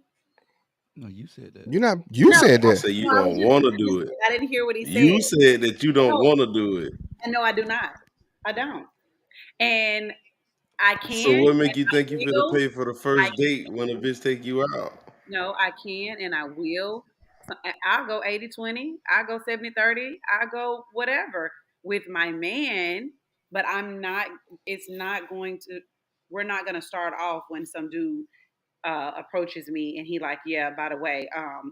No, you said that. you said I that. say you No, don't want to do it. I didn't hear what he said. You said that you don't No. want to do it. And no, I do not. I don't. And I can. So what make you and think I you will. finna pay for the first I- date when a bitch take you out? No, I can and I will. I'll go 80-20. I'll go 70-30. I'll go whatever. With my man, but I'm not. It's not going to. We're not going to start off when some dude approaches me and he like, yeah, by the way,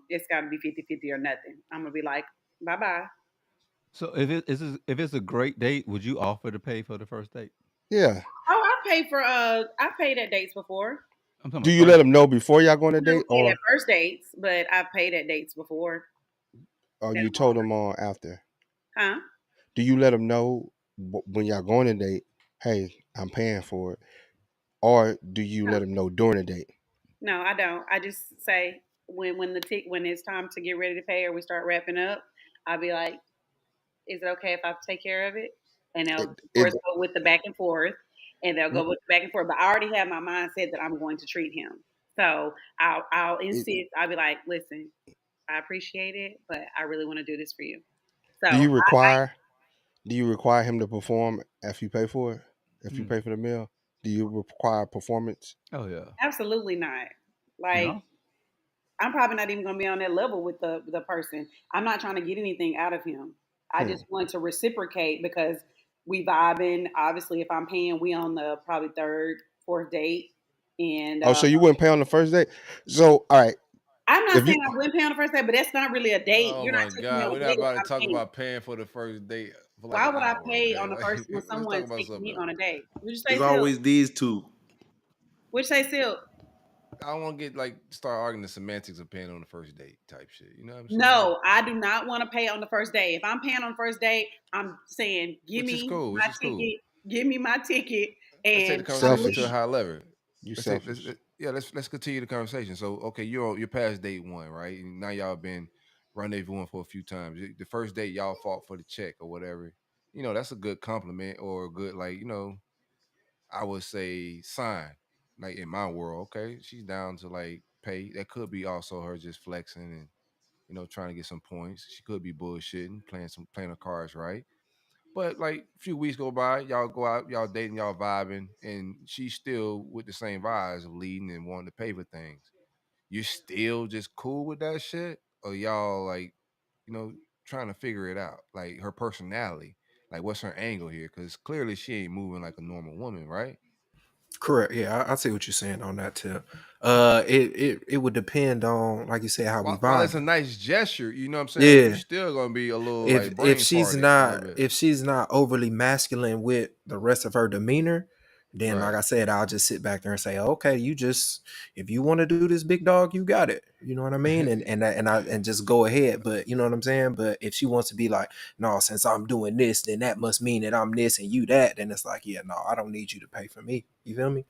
it's got to be 50-50 or nothing. I'm gonna be like, bye bye. So if it's a great date, would you offer to pay for the first date? Yeah. Oh, I paid at dates before. I'm talking Do about you let first. them know before y'all go on I a never date, paid or at first dates, but I've paid at dates before. you told them on after? Huh? Do you let them know when y'all going on a date? Hey, I'm paying for it, or do you let them know during the date? No, I don't. I just say when it's time to get ready to pay or we start wrapping up, I'll be like, is it okay if I take care of it? And they'll It, of it, course go with the back and forth, and they'll go with the back and forth. But I already have my mindset that I'm going to treat him. So I'll it, insist. I'll be like, listen, I appreciate it, but I really want to do this for you. So do you require him to perform if you pay for it? If you Mm. pay for the meal, do you require performance? Oh yeah. absolutely not. Like No. I'm probably not even going to be on that level with the person. I'm not trying to get anything out of him. I Hmm. just want to reciprocate because we vibing. Obviously, if I'm paying, we on the probably third, fourth date, and Oh, so you wouldn't pay on the first date? So, all right, I'm not if you saying I wouldn't pay on the first date, but that's not really a date. Oh You're not my taking me God, on we're a not date if about to I'm talk paying. about paying for the first date for like Why an would I hour. pay Okay, on the first like when let's talk someone's about taking something me else. on a date? Would you say It's Silk? always these two. Would you say Silk? I don't want to get like start arguing the semantics of paying on the first date type shit. You know what I'm saying? No, I do not want to pay on the first day. If I'm paying on the first date, I'm saying, Which is cool. Which is cool. give me my ticket, Let's take the and I'm conversation to a leaving. selfish, high level. you Let's take selfish. let's continue the conversation. So okay, you're past date one, right? And now y'all been rendezvousing for a few times. The first date y'all fought for the check or whatever. You know, that's a good compliment or a good like, I would say sign. Like in my world, okay, she's down to like pay. That could be also her just flexing and trying to get some points. She could be bullshitting, playing her cards right. But like a few weeks go by, y'all go out, y'all dating, y'all vibing, and she's still with the same vibes of leading and wanting to pay for things. You still just cool with that shit, or y'all like, you know, trying to figure it out, like her personality, like what's her angle here? Because clearly she ain't moving like a normal woman, right? Correct. Yeah, I see what you're saying on that tip. It would depend on, like you said, how we While it's a vibe. nice gesture, you know what I'm saying? You Yeah. still gonna be a little if like if brain she's farted a little not bit, if she's not overly masculine with the rest of her demeanor, then like right? I said, I'll just sit back there and say, okay, you just, if you want to do this, big dog, you got it. You know what I mean? And just go ahead. But you know what I'm saying? But if she wants to be like, no, since I'm doing this, then that must mean that I'm this and you that, then it's like, yeah, no, I don't need you to pay for me. You feel me?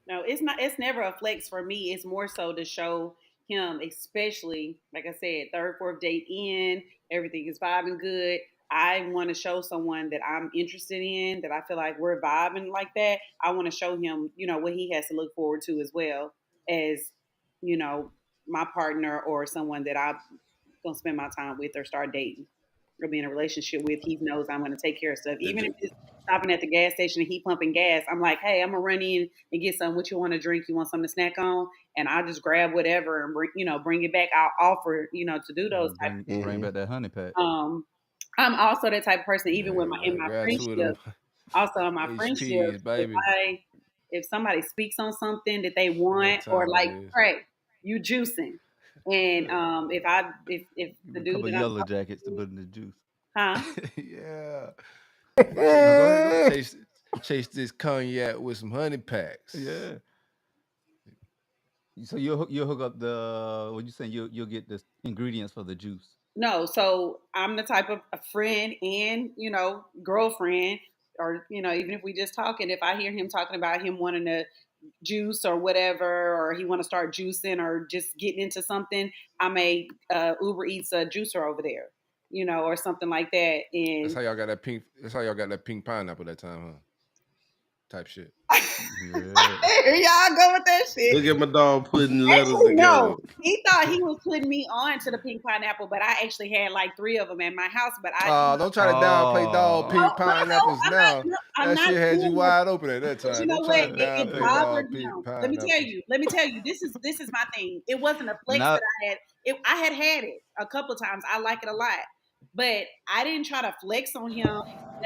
No, it's not. It's never a flex for me. It's more so to show him, especially like I said, third, fourth date in, everything is vibing good. I want to show someone that I'm interested in, that I feel like we're vibing like that. I want to show him, what he has to look forward to as well as, you know, my partner or someone that I'm gonna spend my time with or start dating or be in a relationship with. He knows I'm gonna take care of stuff. The, Even if the, it's stopping at the gas station and he pumping gas, I'm like, hey, I'm gonna run in and get something. What you want to drink? You want something to snack on? And I'll just grab whatever and bring it back. I'll offer, to do those type of things. Bring Hmm. back that honey pack. I'm also that type of person, even with Yeah, my in my grab two of them friendship. Also in my HPs, friendships, if baby. somebody speaks on something that they What want, or time it like, is? Trey, you juicing. And if Give the me a dude couple that I'm yellow jackets to put in the juice. huh? Yeah. No, go ahead, go ahead. Chase this cognac with some honey packs. Yeah. So you'll hook up the what you saying you'll get the ingredients for the juice. No, so I'm the type of a friend and girlfriend, or even if we just talking, if I hear him talking about him wanting to juice or whatever, or he want to start juicing or just getting into something, I may Uber Eats a juicer over there, or something like that. That's And how y'all got that pink. That's how y'all got that pink pineapple that time, huh? Type shit. Yeah. here y'all go with that shit. look at my dog putting letters Actually, together. no. He thought he was putting me on to the pink pineapple, but I actually had like three of them at my house. But I, Don't try to downplay dog Oh. pink no, pineapples I'm not. now. No, I'm That not shit had you doing that. wide open at that But you time. know Don't try what? to It downplay bothered dog pink him. Let me tell pineapples. you. Let me tell you. This is my thing. It wasn't a flex Now that I had. I had it a couple of times. I like it a lot, but I didn't try to flex on him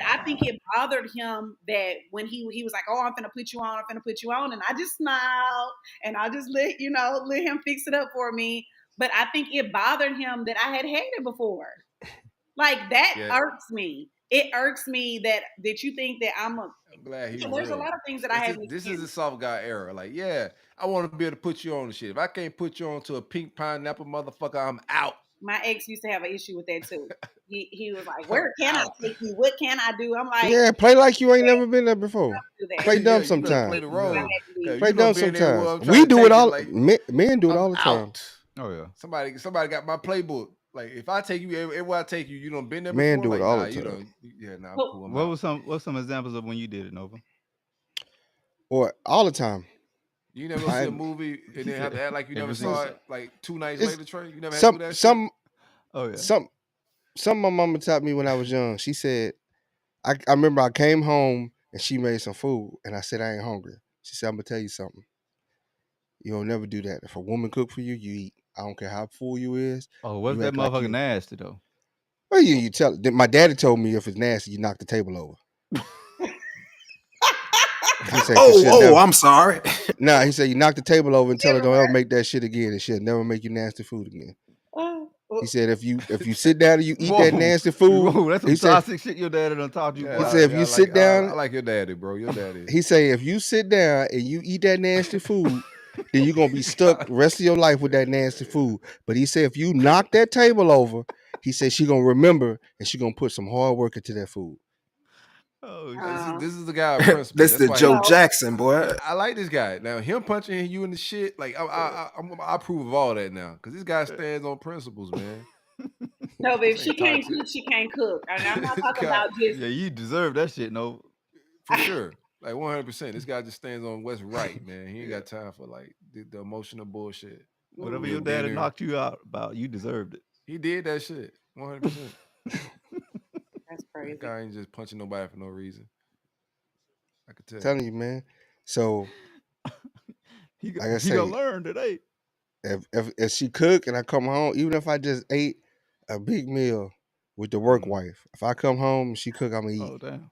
I think it bothered him that when he was like, "Oh, I'm finna put you on, I'm finna put you on," and I just smiled and I just let him fix it up for me. But I think it bothered him that I had hated before. Like that Yeah. irks me. It irks me that you think that I'm glad he there's a real. lot of things that I haven't This is a experienced. soft guy era. Like, yeah, I want to be able to put you on the shit. If I can't put you on to a pink pineapple motherfucker, I'm out. My ex used to have an issue with that too. He was like, "Where can I take you? What can I do?" I'm like, Yeah, play like you ain't never been there before. do that. Play dumb Yeah, you better play sometimes. the I role. had to be. 'Cause Play you gonna dumb be in there where I'm sometimes. trying We to do take it all. like, Men do it I'm all the time. Oh yeah. Somebody got my playbook. Like, if I take you everywhere I take you, you done been there before. Men do like, it all nah, the you time. know, yeah, nah, I'm Well, cool. I'm out. What's some examples of when you did it, Nova? Or all the time. You never go see I- a movie and then have to act like you never Every saw single- it like 2 nights It's later, Trey? You never had to do that shit? Oh yeah. Some my mama taught me when I was young. She said, I remember I came home and she made some food and I said I ain't hungry. She said, I'm gonna tell you something. You don't never do that. If a woman cook for you, you eat. I don't care how full you is. Oh, what's You that act like motherfucker you- nasty though? Well, you tell. My daddy told me if it's nasty, you knock the table over. He said, I'm sorry. Nah, he said you knock the table over and tell her Never don't ever make that shit again, and she'll never make you nasty food again. well, He said if you sit down and you eat Whoa. that nasty food, Whoa, that's some he said toxic shit your daddy done taught you. Yeah, boy. He said if you sit down- I like your daddy, bro. Your daddy. he say if you sit down and you eat that nasty food, then you're gonna be stuck the rest of your life with that nasty food. But he said if you knock that table over, he said she gonna remember and she gonna put some hard work into that food. Oh, This is the guy of principle. That's That's the why Joe No. Jackson, boy. I like this guy. Now him punching you in the shit, like I approve of all that now, because this guy stands on principles, man. no, but if This she ain't can't toxic. cook, she can't cook. And I'm not This talking guy- about just yeah, you deserve that shit, Nova. For sure, like 100%. This guy just stands on what's right, man. He ain't got time for like the emotional bullshit. Whatever Your your daddy dinner. knocked you out about, you deserved it. He did that shit 100%. that's crazy. That guy ain't just punching nobody for no reason. I could tell. telling you, man. So He Like I he gonna say- learn today. if she cook and I come home, even if I just ate a big meal with the work wife, if I come home and she cook, I'm gonna eat. Oh damn.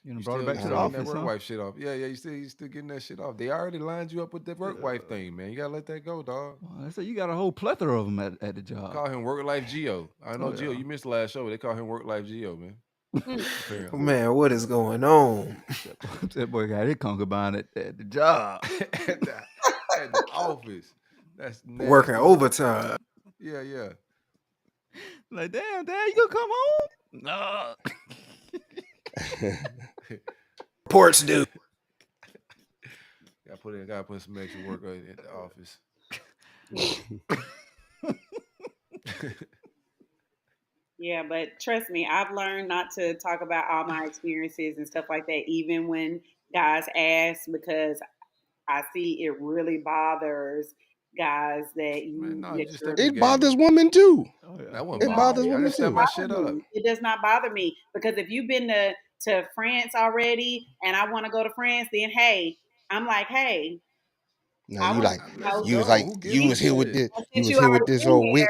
You done You brought it still- back you to the still getting office, that work huh? wife shit off. Yeah, you still getting that shit off. They already lined you up with that work wife thing, man. You gotta let that go, dog. Well, I said you got a whole plethora of them at the job. Call him work life Geo. I know Oh, Geo. yeah. You missed the last show. They call him work life Geo, man. Apparently. Man, what is going on? That boy got his concubine at the job. at the office. That's nasty. Working overtime. Yeah. Like, damn, Dad, you gonna come home? No. Reports due. Gotta put some extra work at the office. Yeah, but trust me, I've learned not to talk about all my experiences and stuff like that, even when guys ask, because I see it really bothers guys that you. Man, no, that you just you're- step It bothers women too. Oh, yeah. That wouldn't It bother bothers me. I women just step too. my shit up. It does not bother me, because if you've been to France already and I want to go to France, then hey, I'm like, hey, Now you was- like let's you was go. like Who gives you a was here with shit? this Since you was you here with already this been old there, witch.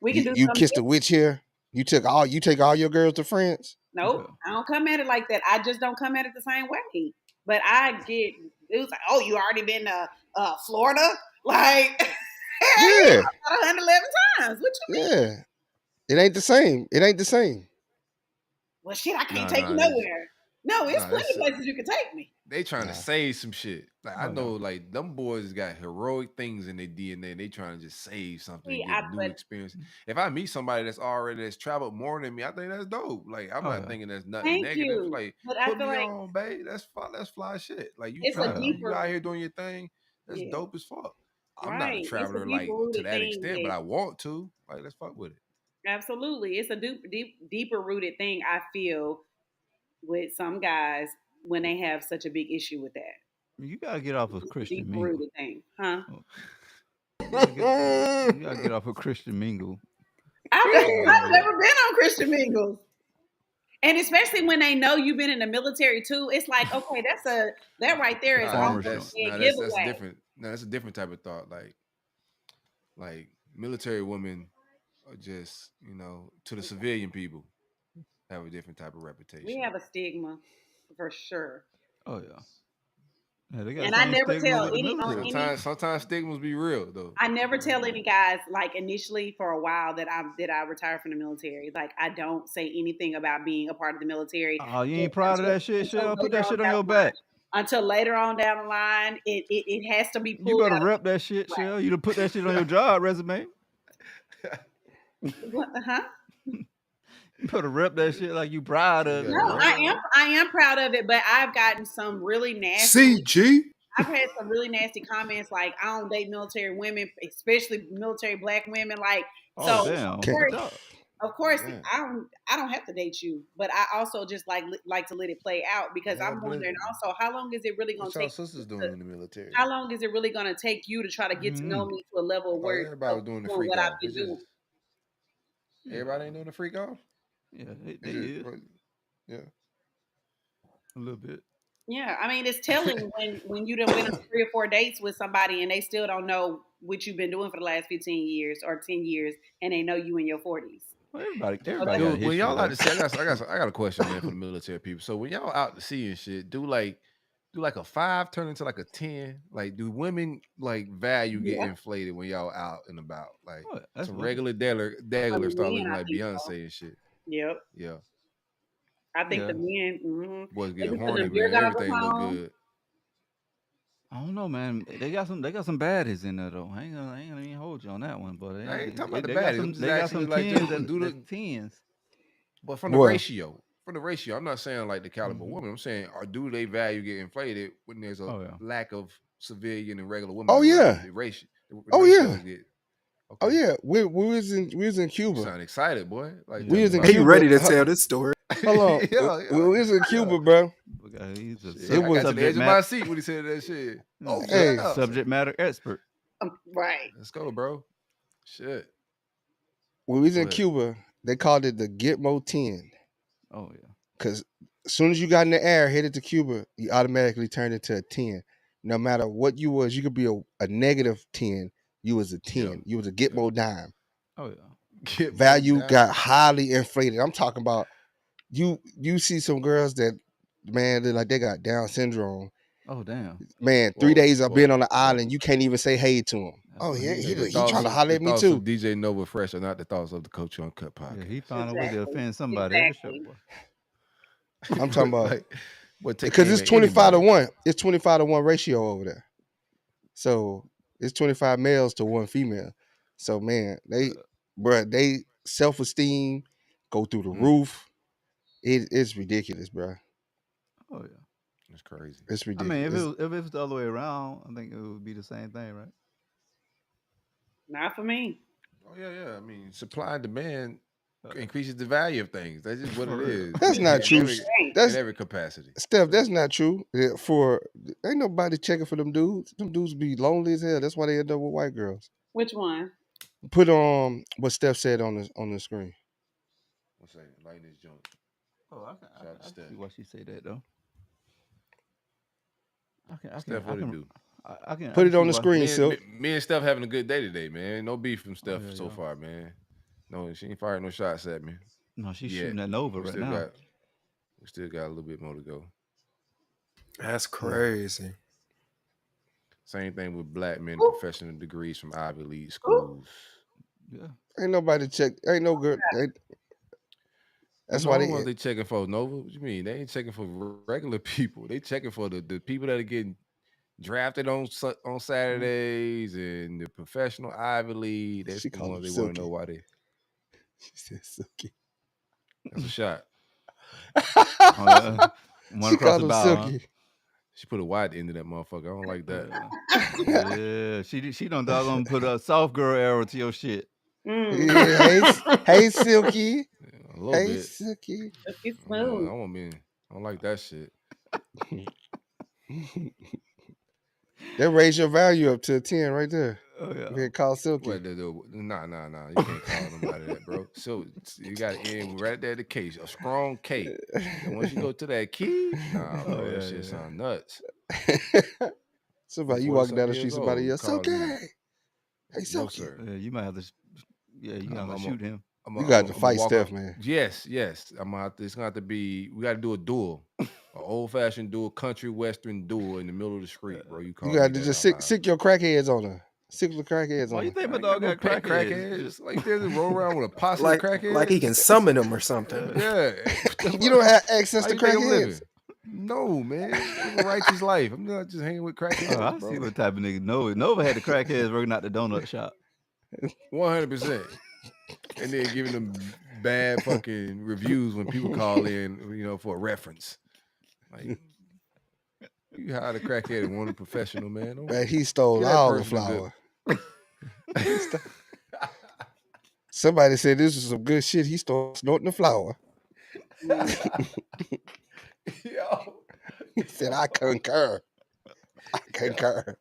we can do You something. kissed a witch here. You take all your girls to France. Nope, I don't come at it like that. I just don't come at it the same way. But I get it was like, oh, you already been to Florida, like Yeah, 111 times. What you mean? yeah. It ain't the same. It ain't the same. Well, shit, I can't Nah, take nah, you that's- nowhere. No, it's nah, plenty that's- places you can take me. They trying Nah. to save some shit. Like I Oh, know, like them boys got heroic things in their DNA. They trying to just save something, See, and get new but- experience. If I meet somebody that's traveled more than me, I think that's dope. Like I'm Oh, not yeah. thinking that's nothing Thank negative. you. Like But I put me feel like on, babe. That's fly shit. Like you It's a traveling, you deeper- out here doing your thing. That's Yeah. dope as fuck. I'm not Right. a It's a traveler like to deeper-rooted that thing extent, but that- I want to. Like let's fuck with it. absolutely, it's a deeper rooted thing. I feel with some guys when they have such a big issue with that. You gotta get off of Christian Deeper Mingle. rooted thing, huh? You gotta get off of Christian Mingle. I've never been on Christian Mingles. And especially when they know you've been in the military too, it's like, okay, that right there is Farmer's almost joint. a That's giveaway. different. No, that's a different type of thought. Like military women are just, to the civilian people. have a different type of reputation. We have a stigma for sure. Oh yeah. Yeah, they got And the I same never stigma tell with the any on military. any. Sometimes stigmas be real though. I never tell any guys like initially for a while that I retired from the military. Like I don't say anything about being a part of the military. Oh, you ain't proud of that shit, Until Shell? Put later that shit on down your the line. back. Until later on down the line, it has to be pulled. You better out rep that shit, Shell. You done put that shit on your job resume. Huh? You better rep that shit like you proud of it. No, I am proud of it, but I've gotten some really nasty. CG. I've had some really nasty comments like I don't date military women, especially military black women. Like, Oh so damn. of course, Damn. I don't have to date you, but I also just like to let it play out because Yeah, I'm wondering also how long is it really going What to y'all take? sisters doing in the military? How long is it really going to take you to try to get to know me to a level where Everybody was doing the freak what I've off. been It's just doing? everybody ain't doing the freak off. Yeah, they Is it- is. Yeah. A little bit. Yeah, I mean it's telling when you done went on 3 or 4 dates with somebody and they still don't know what you've been doing for the last 15 years or 10 years and they know you in your 40s. Well, everybody got a Dude, history, when y'all though. out to see, I got a question, man, for the military people. So when y'all out to see and shit, do like a 5 turn into like a 10? Like, do women like value get inflated when y'all out and about? Like, That's some what- regular daggler start looking I like think Beyonce so. and shit. Yep. Yeah, I think Yeah. the men. boys They get be putting horny, them beer man. goggles Everything look on. good. I don't know, man. They got some baddies in there though. I ain't gonna even hold you on that one, but I ain't talking about the they got baddies. some, I'm just they got asking some you, like, tens just that do the- tens. But from the Boy. ratio, I'm not saying like the caliber Mhm. woman. I'm saying, or do they value get inflated when there's a Oh, yeah. lack of civilian and regular women? Oh, around? yeah. The ratio. The Oh, ratios yeah. Get, Oh okay. yeah, we was in You Cuba. sound excited, boy. Like Yeah. We was in He Cuba. ready to tell this story. Hold on, we was in Cuba, bro. He's a Shit, I got to the edge of my seat when he said that shit. Oh, Hey. shut up. subject matter expert. Right. Let's go, bro. Shit. When we was in What? Cuba, they called it the Gitmo 10. Oh yeah. Because as soon as you got in the air, headed to Cuba, you automatically turned into a 10. No matter what you was, you could be a negative 10. You was a 10. Yeah. You was a Gitmo dime. Oh yeah. Get Value down. got highly inflated. I'm talking about you see some girls that, man, they're like they got Down syndrome. Oh damn. Man, 3 Whoa, days of whoa, being on the whoa. island, you can't even say hey to him. That's Oh, what yeah, he he, did. he trying to holler at me thoughts too. of DJ Nova Fresh are not the thoughts of the Culture Uncut Podcast. Yeah, he found a way to Exactly. offend somebody every show. Exactly. Boy. I'm talking about what because it's 25 to 1. It's 25 to 1 ratio over there. So it's 25 males to 1 female. So man, they self-esteem go through the roof. It's ridiculous, bro. Oh yeah. It's crazy. It's I mean, ridiculous. if it was the other way around, I think it would be the same thing, right? Not for me. Oh yeah. I mean, supply and demand increases the value of things. That's just what it is. That's not true. That's in every capacity. Steph, that's not true. Yeah, ain't nobody checking for them dudes. Them dudes be lonely as hell. That's why they end up with white girls. Which one? Put what Steph said on the screen. What's that? Lighting this joint. Oh, I Shout out to can Steph. see why she say that though. Steph, what it do? I can Put it see on the why- screen, Me, Silk. me and Steph having a good day today, man. No beef from Steph yeah, so yeah. far, man. No, she ain't firing no shots at me. No, she's Yeah. shooting at Nova right now. We still got a little bit more to go. That's crazy. Same thing with black men with professional degrees from Ivy League schools. Yeah. Ain't nobody check. Ain't no good. That's why what they checking for, Nova. What you mean? They ain't checking for regular people. They checking for the people that are getting drafted on Saturdays and the professional Ivy League. That's She the called ones him they want to Silky. know why they. She said Silky. That's a shot. One She across called the him bow. Silky. She put a Y at the end of that motherfucker. I don't like that. Yeah, she done doggone put a soft girl arrow to your shit. Yeah, hey Silky. A little Hey bit. Silky. It's I smooth. don't like that shit. That raise your value up to a 10 right there. Oh yeah. You can call Silky. What, nah. You can't call nobody that, bro. So you got to end right there. The case, a strong K. And once you go to that key, nah, bro, that shit sound nuts. Somebody you Before walking down the 7 street, years somebody old, yells, call Silky. me. Hey No, Silky. sir. Yeah, you might have to. Yeah, you gotta I'm shoot him. I'm You got to I'ma fight walk Steph, up. man. Yes. It's gonna have to be. We got to do a duel, an old fashioned duel, country western duel in the middle of the street, bro. You You call got me to that just out loud. sick your crackheads on her. Sick the crackheads Why on you her. think I my ain't got dog no got pet crackheads? crackheads. Like there's a roll around with a posse of Like crackheads. he can summon them or something. Yeah. You don't have access How to you think I'm living? crackheads. No, man. Live a righteous life. I'm not just hanging with crackheads, Oh, I bro. see what type of nigga Nova. Nova had the crackheads working out the donut shop. 100%. And then giving them bad fucking reviews when people call in, for a reference. Like, you hired a crackhead and want a professional, man. Don't Man, he stole get that all the person a good- flour. Somebody said this was some good shit. He started snorting the flour. Yo. He said, I concur. I concur.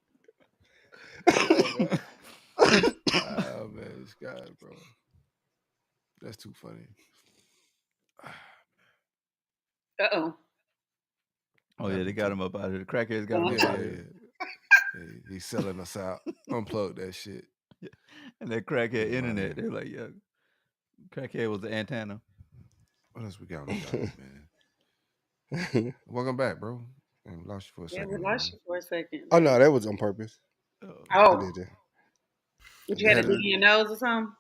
Oh, man, this guy, bro. That's too funny. Uh-oh. Oh yeah, they got him up out of here. The crackheads got him up Yeah, out of yeah, here. yeah. He's selling us out. Unplug that shit. And that crackhead Yeah, internet, man. they're like, yeah, crackhead was the antenna. What else we got on the docket, man? Welcome back, bro. And we lost you for a Yeah, second. we lost you for a second. Oh, no, that was on purpose. I Oh, did that. but you had to Had dig a- in your nose or something?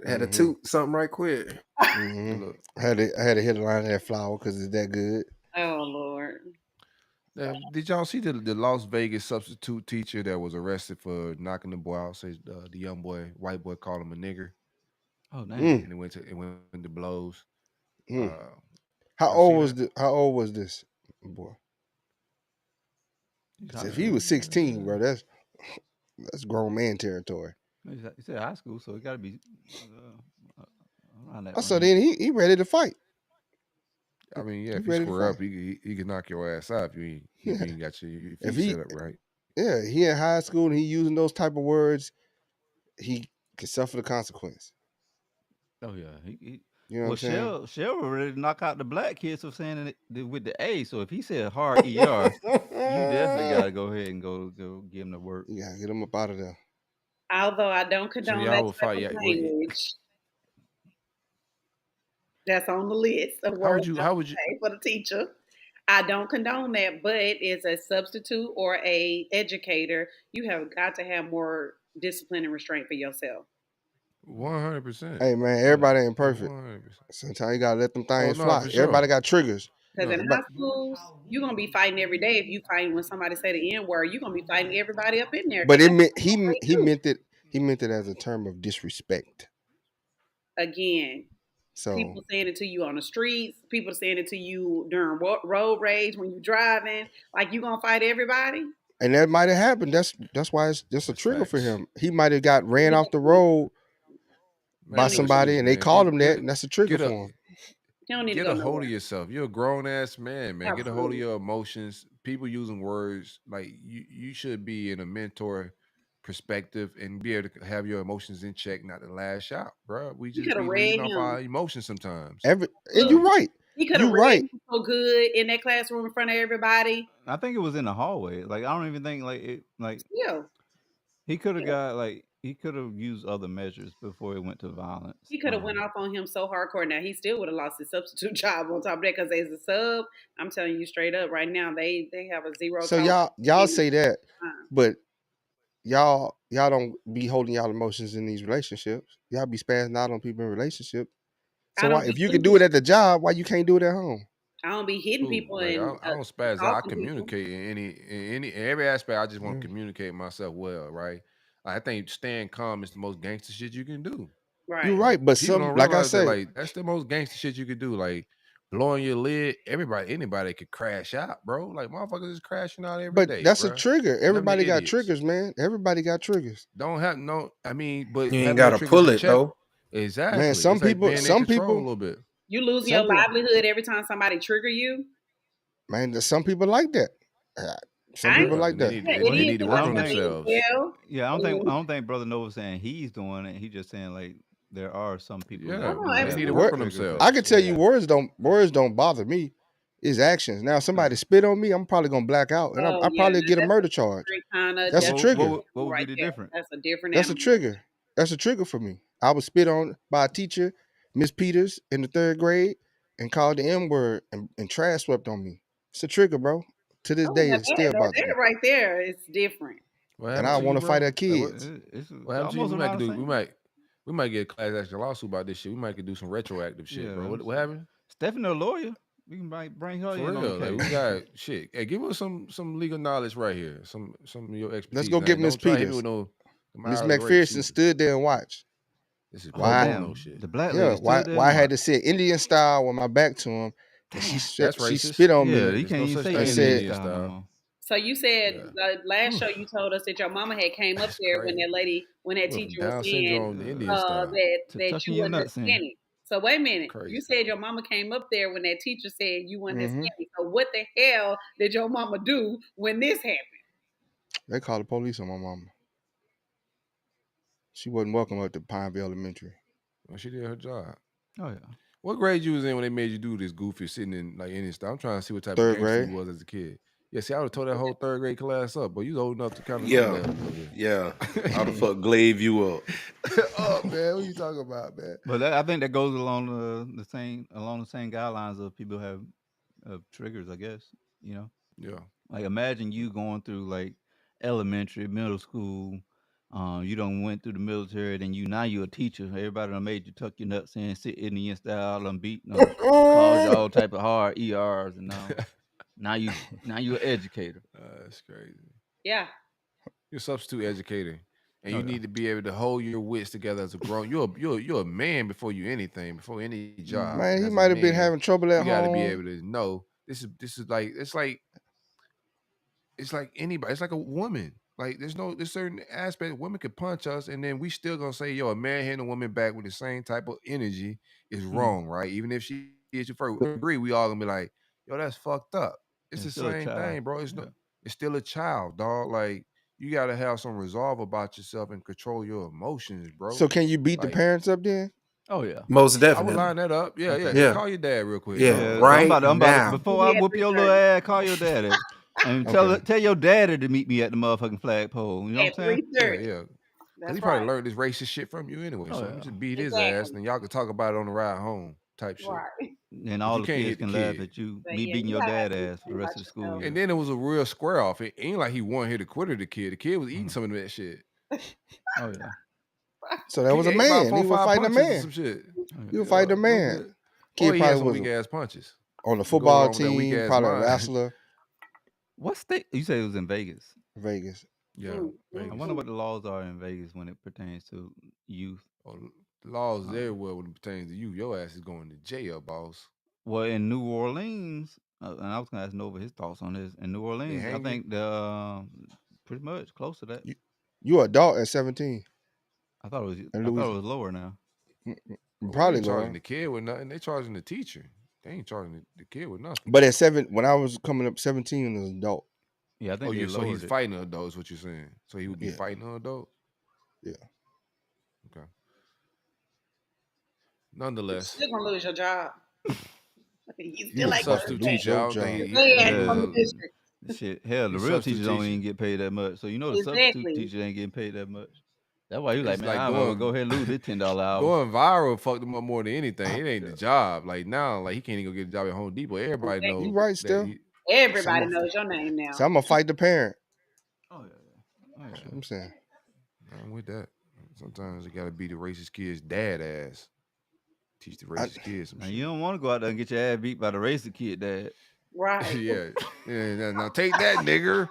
Had to toot something right quick. Look, I had to hit a line of that flour because it's that good. Oh, Lord. Now, did y'all see the Las Vegas substitute teacher that was arrested for knocking the boy out? Say the young boy, white boy, called him a nigger, Oh, damn. and it went to blows. How y'all old see was How old was this boy? 'Cause if he was 16, bro, that's grown man territory. He said high school, so it got to be around that So range. then he ready to fight. I mean, yeah, He if you ready to square fight. up, he can knock your ass out if you ain't got your If feet he- set up right. Yeah, he in high school and he using those type of words, he can suffer the consequence. Oh yeah, he You know well, what I'm saying? Shell was ready to knock out the black kids for saying it with the A. So if he said hard ER, you definitely gotta go ahead and go give him the work. You gotta get him up out of there. Although I don't So condone y'all that would type fight. of Yeah, language. That's on the list of words how would you? say for the teacher. I don't condone that, but as a substitute or a educator, you have got to have more discipline and restraint for yourself. 100%. Hey man, everybody ain't perfect. 100%. Sometimes you gotta let them things no, fly. for sure. Everybody got triggers. Because in No, high schools, you're gonna be fighting every day. If you fighting when somebody say the N word, you're gonna be fighting everybody up in there. But 'cause it meant that's what they do. he meant it as a term of disrespect. Again, So people saying it to you on the streets, people saying it to you during road rage when you're driving. Like you gonna fight everybody? and that might have happened. That's why it's just a That's trigger for facts. him. He might have got ran off the road by Man, somebody listen, and they man, called him get that, a- and that's a trigger get a- for him. You don't need Get to a go hold nowhere. of yourself. You're a grown ass man, man. Get a hold of Absolutely. your emotions. People using words like you should be in a mentor perspective and be able to have your emotions in check, not to lash out, bro. We just coulda be read leading off him. our emotions sometimes. And Look, you're right. He could have You're read right. him so good in that classroom in front of everybody. I think it was in the hallway. Like I don't even think Yeah, he could have he could have used other measures before it went to violence. he could have went off on him so hardcore. Now he still would have lost his substitute job on top of that because as a sub, I'm telling you straight up right now, they have a zero. So tolerance y'all in say that, time. but y'all don't be holding y'all emotions in these relationships. Y'all be spazzing out on people in relationships. I So don't why, if be you can hitting do it at the job, why you can't do it at home? I don't be hitting Ooh, people like, and I don't spaz out. I assaulting people. communicate in every aspect. I just want Yeah. to communicate myself well, right? I think staying calm is the most gangster shit you can do. Right. You're right, but People some, don't like I realize that, say, like that's the most gangster shit you could do. Like blowing your lid, anybody could crash out, bro. Like motherfuckers is crashing out every but day. that's a bruh. trigger. Them the Everybody got idiots. triggers, man. Everybody got triggers. Don't have no. I mean, but You ain't having gotta your triggers pull in it check. though. Exactly. Man, some It's like people- being in some control people- a little bit. You losing Some your people- livelihood every time somebody trigger you. Man, there's some people like that. Some I people ain't- like They that. need, Yeah, they it need is, to but work I'm on telling you, themselves. well, Yeah, I don't think Brother Nova saying he's doing it. He's just saying like there are some people. Yeah, that Oh, do they have need to those work on triggers themselves. that- I can tell you yeah. words don't bother me. It's actions. Now, if somebody spit on me, I'm probably gonna black out, and I probably get a murder charge. That's a trigger. What would be the difference? That's a different. That's a animal. trigger. That's a trigger for me. I was spit on by a teacher, Miss Peters in the 3rd grade and called the M word and trash swept on me. It's a trigger, bro. To this Oh, day, now it still bothers me. that right there is different. What And happened I to want you, to fight bro? her kids. It's What happened to you? almost We might around could the do. We same. might get a class action lawsuit about this shit. We might could do some retroactive shit, Yeah, bro. let me What happened? Stephanie, a lawyer. We can bring her For in on the real, like case. we got shit. Hey, give us some legal knowledge right here. Some of your expertise. Let's go Now, get Miss don't try to hit me Peters. with no Miss hourly rate. McPherson stood there and watched. This is Oh Why? pro bono damn, shit. the black Yeah, lady why? stood there. Why I and had to watched. sit Indian style with my back to him, and That's she racist. spit on Yeah, me. he There's can't no even such say thing as said- Indian Indian style no style. more. So you said Yeah. last show you told us that your mama had came up That's there when crazy. that Went from teacher was Down saying syndrome to Indian style. To that tucking you your wasn't nuts in. Hispanic. So wait a minute. Crazy. You said your mama came up there when that teacher said you weren't Mhm. Hispanic. So what the hell did your mama do when this happened? They called the police on my mama. She wasn't welcome up to Pineville Elementary. Well, she did her job. Oh yeah. What grade you was in when they made you do this goofy sitting in like Indian style? I'm trying to see what type 3rd of gangster grade. you was as a kid. Yeah, see, I would have tore that whole 3rd grade class up, but you old enough to kind of Yeah, know that a little bit. yeah. How the fuck glaive you up? Oh man, what you talking about, man? But I think that goes along the same guidelines of people have triggers. I guess you know. Yeah. Like imagine you going through like elementary, middle school. You done went through the military, then you're a teacher. Everybody done made you tuck your nuts in, sit Indian style, and beat, caused you all type of hard ERs, and now you're an educator. That's crazy. Yeah. You're a substitute educator, and Oh, you yeah. need to be able to hold your wits together as a grown. You're a man before you anything, before any job. Man, And he as a might have been man, having trouble you at got to be home. able to know this is like it's like anybody. It's like a woman. Like there's certain aspect women could punch us, and then we still gonna say, yo, a man hitting a woman back with the same type of energy is wrong, right? Even if she hits you first, we agree. We all gonna be like, yo, that's fucked up. It's the still a same child. thing, bro. It's Yeah. it's still a child, dog. Like you gotta have some resolve about yourself and control your emotions, bro. So can you beat the Like, parents up then? Oh yeah. Most I would definitely. line that up. Yeah, Okay. Yeah. Call your dad real quick. Yeah, dog. right I'm about now. to, before I Yeah, whoop your 3:30. little ass, call your daddy and Okay. tell your daddy to meet me at the motherfucking flagpole. You know At what I'm saying? 3:30. Yeah. Cause That's he probably right. learned this racist shit from you anyway. Oh, So I'm yeah. just beat his Exactly. ass, and y'all can talk about it on the ride home, type shit. Right. And But all you the can't kids hit the can laugh kid. at you, But me yeah, beating you your gotta dad be ass for the rest of the school yourself. year. And then it was a real square off. It ain't like he one hit a quitter the kid. The kid was eating some of that shit. Oh yeah. So that was a Kid ate about man. 4 He or was 5 fighting a punches or man. some shit. He was fighting a no man. good. Or Kid he had probably some was weak ass punches. on the To go football along with that weak team, ass probably a mind. wrestler. What state? You said it was in Vegas. Vegas. Yeah. Mm, Vegas. I wonder what the laws are in Vegas when it pertains to youth. Oh, the laws everywhere when it pertains to you. Your ass is going to jail, boss. Well, in New Orleans, and I was gonna ask Nova his thoughts on this. In New Orleans, I hang think the pretty much close to that. You adult at 17. I thought it was. In I thought it Louisiana. was lower now. Well, they Probably ain't charging lower. the kid with nothing. They charging the teacher. They ain't charging the kid with nothing. But at 7, when I was coming up 17 as an adult. Yeah, I think Oh, they yeah. So lowered he's it. fighting an adult, is what you're saying. So he would be Yeah. fighting an adult? Yeah. Okay. Nonetheless, Still gonna lose your job. You you still a like substitute teacher. I don't Your think Yeah, Yeah. from the district. Shit, hell, the You real substitute teachers don't teacher. even get paid that much. So you know the substitute Exactly. teacher ain't getting paid that much. That's why you like, It's man, like I'm gonna go ahead and lose this $10 hour. Going viral fucked him up more than anything. It ain't the job. Like now, like he can't even go get a job at Home Depot. Everybody knows. You right, that still. Everybody Some- knows your name now. So I'm gonna fight the parent. Oh yeah. That's what I'm saying. I'm with that. Sometimes you gotta be the racist kid's dad ass. Teach the racist kids some Now shit. you don't want to go out there and get your ass beat by the racist kid, Dad. Right. yeah. Now take that, nigger.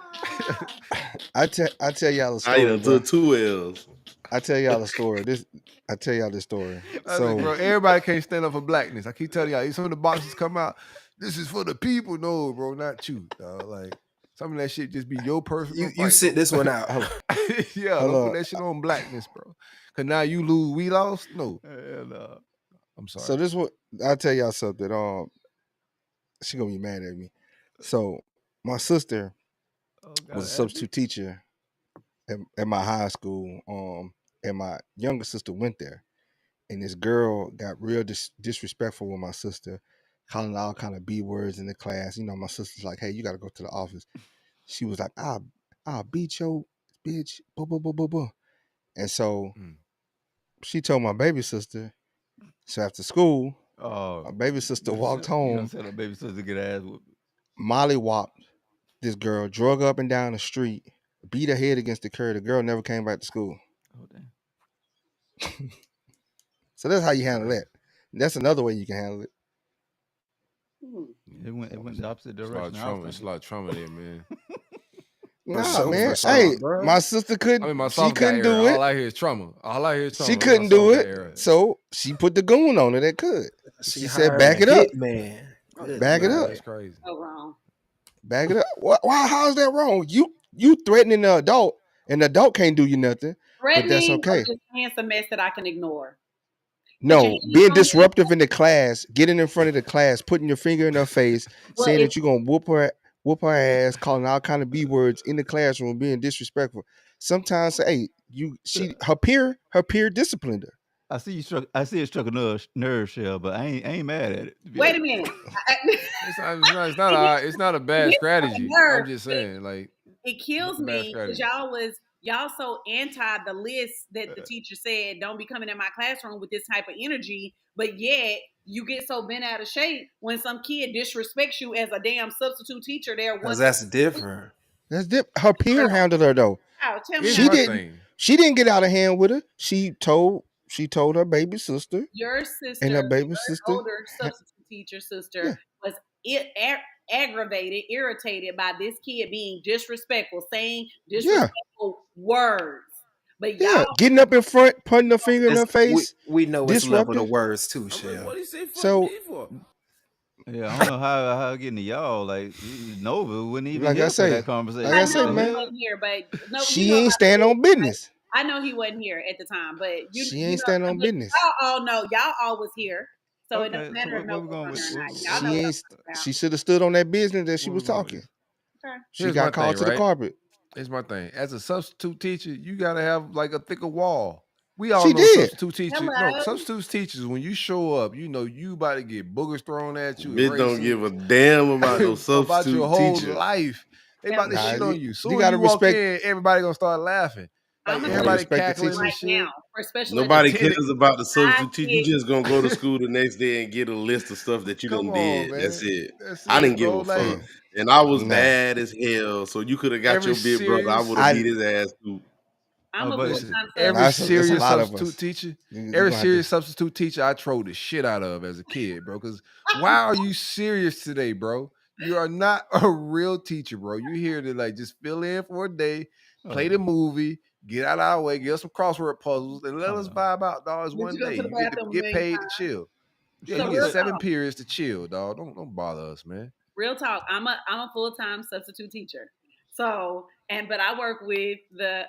I tell y'all a I story. done Bro. took 2 L's. I tell y'all a story. I tell y'all this story. I So said, bro, everybody can't stand up for blackness. I keep telling y'all, some of the boxes come out. This is for the people. No, bro, not you. Dog. Like some of that shit just be your personal. You fight, sit bro. this one out. Yeah, Hold don't on. put that shit on blackness, bro. Cause now you lose, we lost. No, Hell no. I'm sorry. So this what I'll tell y'all something. She gonna be mad at me. So my sister Oh, was a substitute teacher at my high school. And my younger sister went there, and this girl got real disrespectful with my sister, calling all kind of B words in the class. You know, my sister's like, "Hey, you got to go to the office." She was like, "I'll beat your bitch." Blah, blah, blah, blah, blah. And so she told my baby sister, So after school, Oh, my baby sister walked You don't home, tell her baby sister to get ass whooped. Molly whopped this girl, drug her up and down the street, beat her head against the curb. The girl never came back to school. Oh damn. So that's how you handle that. That's another way you can handle it. It went the opposite It's a lot direction. of I trauma. was It's a thinking. lot of trauma there, man. Nah, sure, man. for sure, Hey, bro. my sister couldn't. I mean, my She soft guy couldn't era. do it. All I hear is trauma. All I hear is trauma. She That's my couldn't do soft guy it. era. So she put the goon on her that could. She said, hired back a it up. hitman. Good Back it Lord. up. That's crazy. So wrong. Back it up. Why? How's that wrong? You threatening the adult, and the adult can't do you nothing. But that's Threatening or okay. just saying some mess that I can ignore. No, being disruptive in the class, getting in front of the class, putting your finger in her face, Well, saying if- that you're gonna whoop her ass, calling all kind of B words in the classroom, being disrespectful. Sometimes, hey, her peer disciplined her. I see it struck a nerve shell, but I ain't mad at it. Wait a minute. It's not a bad strategy. I'm just saying, like, It kills Bad me because strategy. y'all so anti the list that the teacher said don't be coming in my classroom with this type of energy, but yet you get so bent out of shape when some kid disrespects you as a damn substitute teacher. Because that's different. That's her peer handled her though. Oh, tell me here's She my didn't. thing. She didn't get out of hand with her. She told her baby sister your sister, and her baby your sister. older substitute teacher sister Yeah. was aggravated, irritated by this kid being disrespectful, saying disrespectful words. But y'all Getting up in front, putting her finger in her face. We know it's level disruptive. of words too, What Shell. he say? Fuck So- me for? Yeah, I don't know how getting to y'all. Like Nova wouldn't even Like I hear for say- that conversation. like I I say, know he man, wasn't here, but no, She you know ain't about stand this. on business. I know he wasn't here at the time, but She ain't stand on business. Y'all all know, y'all all was here, so it Okay, doesn't matter so if where no we going was with- or not. what- Y'all She know what I'm ain't. talking about. She should have stood on that business that she Where was we going with talking. this? Okay. She Here's got my called thing, to the right? carpet. Here's my thing. As a substitute teacher, you gotta have like a thicker wall. We all She know did. substitute teachers. Hello. No, substitute teachers. When you show up, you know you about to get boogers thrown at you. Bitch don't erasers, give a damn about no substitute about your whole teacher. life. They about to Nah, shit you- on you. you Soon gotta as you walk respect- in, everybody gonna start laughing. Like I'm gonna everybody respect the cackling teacher. and right shit. now for special Nobody Attendant- cares about the substitute teacher. You get- just gonna go to school the next day and get a list of stuff that you Come done on, did. man. That's it. That's I it, didn't give bro. a fuck. Like, And I was Nah. bad as hell. So you could have got Every your big brother. I serious- would have beat his ass too. I'm a but full listen, time every That's a serious lot of substitute us. teacher, You every gonna have serious to- substitute teacher I trolled the shit out of as a kid, bro. Because why are you serious today, bro? You are not a real teacher, bro. You here to like just fill in for a day, play the movie, get out of our way, get us some crossword puzzles, and let us vibe out, dog. It's Did one you go day. to the You get to bathroom a get million paid to times? chill. Yeah, So you real get 7 talk. periods to chill, dog. Don't bother us, man. Real talk. I'm a full time substitute teacher. So but I work with the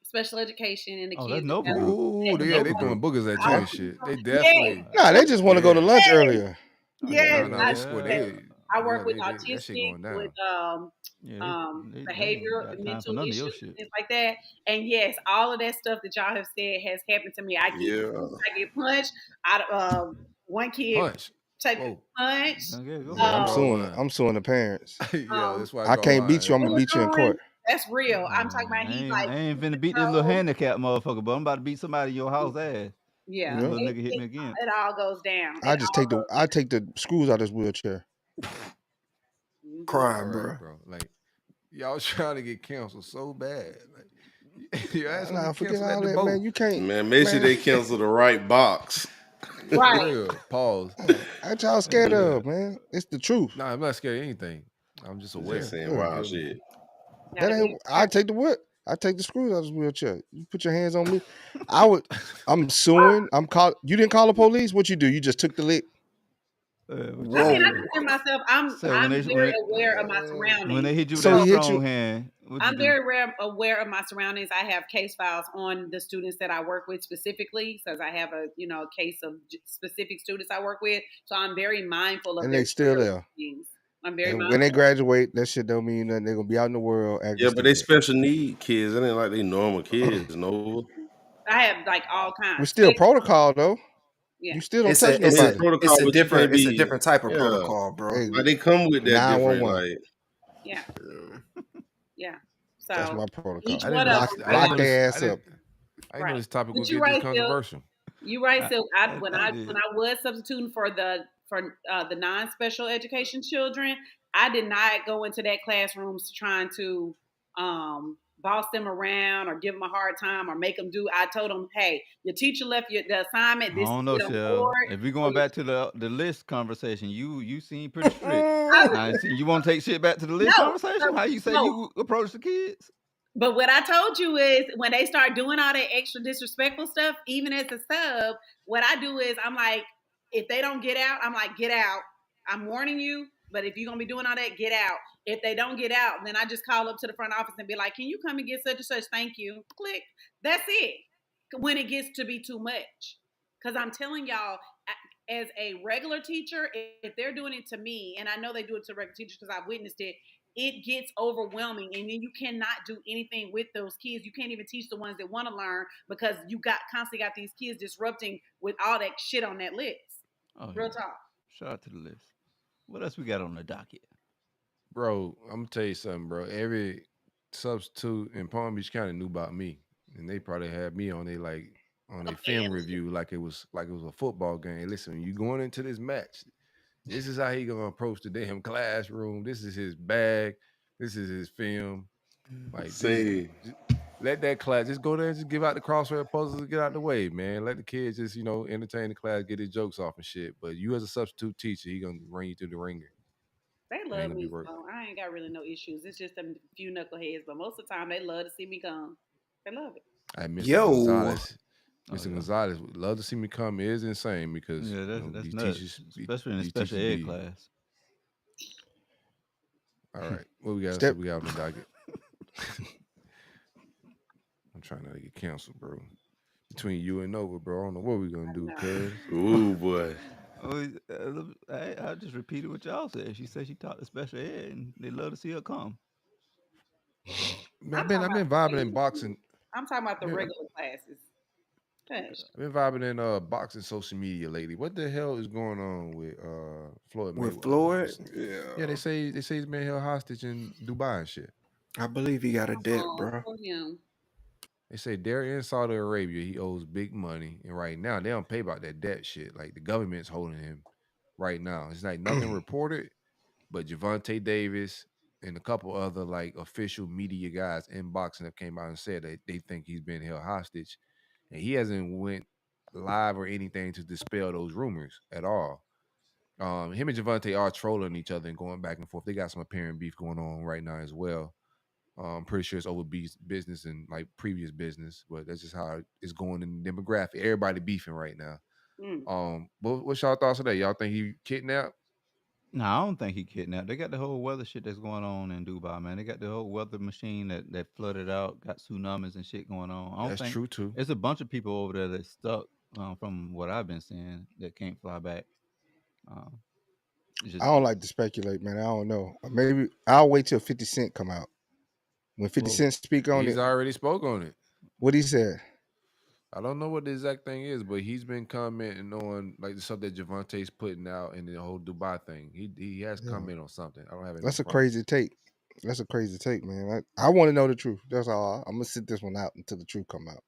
special education and the Oh, kids. that's noble. that have- Ooh, that's yeah, they noble. throwing boogers at you and shit. They Yeah. definitely. Nah, they just want to go to Yeah. lunch earlier. Yes, Nah, I they score. I work with that shit autistic, going down. with They behavior, ain't got time for mental none of your issues, shit. things like that. And yes, all of that stuff that y'all have said has happened to me. I get punched. One kid Punch. take Whoa. punch. Okay, go Yeah, ahead. I'm suing the parents. Yeah, that's why I can't beat you. I'm gonna beat you in court. That's real. I'm talking about he's like, I ain't finna beat this little handicap motherfucker, but I'm about to beat somebody in your house ass. yeah, Little nigga hit me again. it all goes down. I just take the screws out of this wheelchair. Crying, All bro. right, bro. Like y'all trying to get canceled so bad. Like your ass Nah, gonna forget cancel at all the that, boat. man. You can't. Man, make sure they cancel the right box. Right. Real. Pause. That's y'all scared of, man. It's the truth. Nah, I'm not scared of anything. I'm just aware. Just saying Yeah. wild shit. That ain't. I take the what? I take the screws out of this wheelchair. You put your hands on me. I'm suing. You didn't call the police. What you do? You just took the lick. I mean, I consider myself. I'm very aware of my surroundings. When they hit you with So that he hit strong you- hand, I'm very aware of my surroundings. I have case files on the students that I work with specifically, because I have a case of specific students I work with. So I'm very mindful of. And they still there. Things. I'm very And mindful. when they graduate, that shit don't mean nothing. They're gonna be out in the world. Yeah, but they special need kids. It ain't like they normal kids, no. I have like all kinds. We're still protocol though. Yeah. You still don't It's touch a nobody. protocol, it's a but you different can't it's a be- different type of yeah. protocol, bro. Hey, Like they come with that different, 911. like Yeah. Yeah. So That's my protocol. each I one didn't know of this- them. I didn't Lock know their this- ass I up. didn't know this topic But would you get this right, Phil. controversial. You're right. So when I did. was substituting for the non-special education children, I did not go into that classrooms trying to boss them around or give them a hard time or make them do. I told them, hey, your teacher left you the assignment. I This is don't know, it on Shell. board. If we're Or going your back to the list conversation, you seem pretty strict. I Now, was, you want to take shit back to the list no, conversation? How you say no. you approach the kids? But what I told you is when they start doing all that extra disrespectful stuff, even as a sub, what I do is I'm like, if they don't get out, I'm like, get out. I'm warning you, but if you're going to be doing all that, get out. If they don't get out, then I just call up to the front office and be like, can you come and get such and such? Thank you. Click. That's it. When it gets to be too much. Because I'm telling y'all, as a regular teacher, if they're doing it to me, and I know they do it to regular teachers because I've witnessed it, it gets overwhelming, and then you cannot do anything with those kids. You can't even teach the ones that want to learn because you constantly got these kids disrupting with all that shit on that list. Oh, Real yeah. talk. Shout out to the list. What else we got on the docket? Bro, I'm gonna tell you something, bro. Every substitute in Palm Beach County knew about me, and they probably had me on their film review like it was a football game. Listen, you going into this match, this is how he gonna approach the damn classroom. This is his bag. This is his film. Like, See, let that class just go there and just give out the crossword puzzles and get out the way, man. Let the kids just entertain the class, get his jokes off and shit. But you as a substitute teacher, he gonna bring you through the ringer. They Ain't love gonna be me, work. so I ain't got really no issues. It's just a few knuckleheads, but most of the time they love to see me come. They love it. Mr. Yo. Gonzalez. Oh, Mr. yeah. Gonzalez would love to see me come. It is insane because Yeah, that's these nuts, teachers, especially in the these special teachers ed be- class. All right, what we got? Step- We got on the docket. I'm trying not to get canceled, bro. Between you and Nova, bro, I don't know what we gonna do, cuz. ooh boy. Oh, I just repeated what y'all said. She said she taught the special ed, and they love to see her come. Man, I've been vibing in boxing. I'm talking about the Man, regular classes. Hush. I've been vibing in boxing social media lately. What the hell is going on with Floyd Mayweather? With Floyd, Yeah, they say he's been held hostage in Dubai and shit. I believe he got a debt, bro. For him. They say there in Saudi Arabia he owes big money, and right now they don't pay about that debt shit. Like the government's holding him right now. It's like nothing reported, but Javante Davis and a couple other like official media guys in boxing have came out and said that they think he's been held hostage, and he hasn't went live or anything to dispel those rumors at all. Him and Javante are trolling each other and going back and forth. They got some apparent beef going on right now as well. I'm pretty sure it's over business and like previous business, but that's just how it's going in the demographic. Everybody beefing right now. What's y'all thoughts of that? Y'all think he kidnapped? No, I don't think he kidnapped. They got the whole weather shit that's going on in Dubai, man. They got the whole weather machine that flooded out, got tsunamis and shit going on. I don't That's think true too. There's a bunch of people over there that's stuck, from what I've been seeing, that can't fly back. I don't like to speculate, man. I don't know. Maybe I'll wait till 50 Cent come out. When 50 Well, Cent speak on He's it, already spoke on it. what he said. I don't know what the exact thing is, but he's been commenting on like the stuff that Javante's putting out and the whole Dubai thing. He has Yeah. commented on something. I don't have it. That's a crazy take. That's a crazy take, man. I want to know the truth. That's all. I'm gonna sit this one out until the truth come out.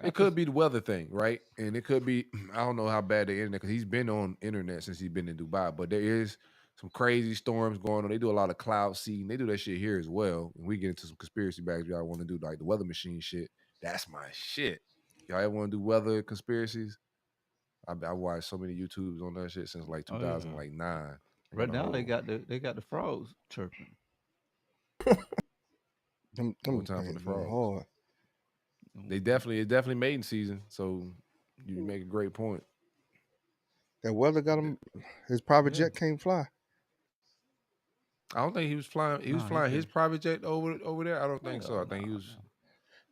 It could be the weather thing, right? And it could be I don't know how bad the internet because he's been on internet since he's been in Dubai, but there is some crazy storms going on. They do a lot of cloud seeding. They do that shit here as well. And we get into some conspiracy bags y'all want to do, like the weather machine shit. That's my shit. Y'all ever want to do weather conspiracies? I watched so many YouTubes on that shit since like 2009. Right now they got the frogs chirping. Them One time for things the going frogs. hard. It's definitely mating season. So you make a great point. That weather got him. His private Yeah. jet can't fly. I don't think he was flying. He was flying his private jet over there. I don't think so. I think he was.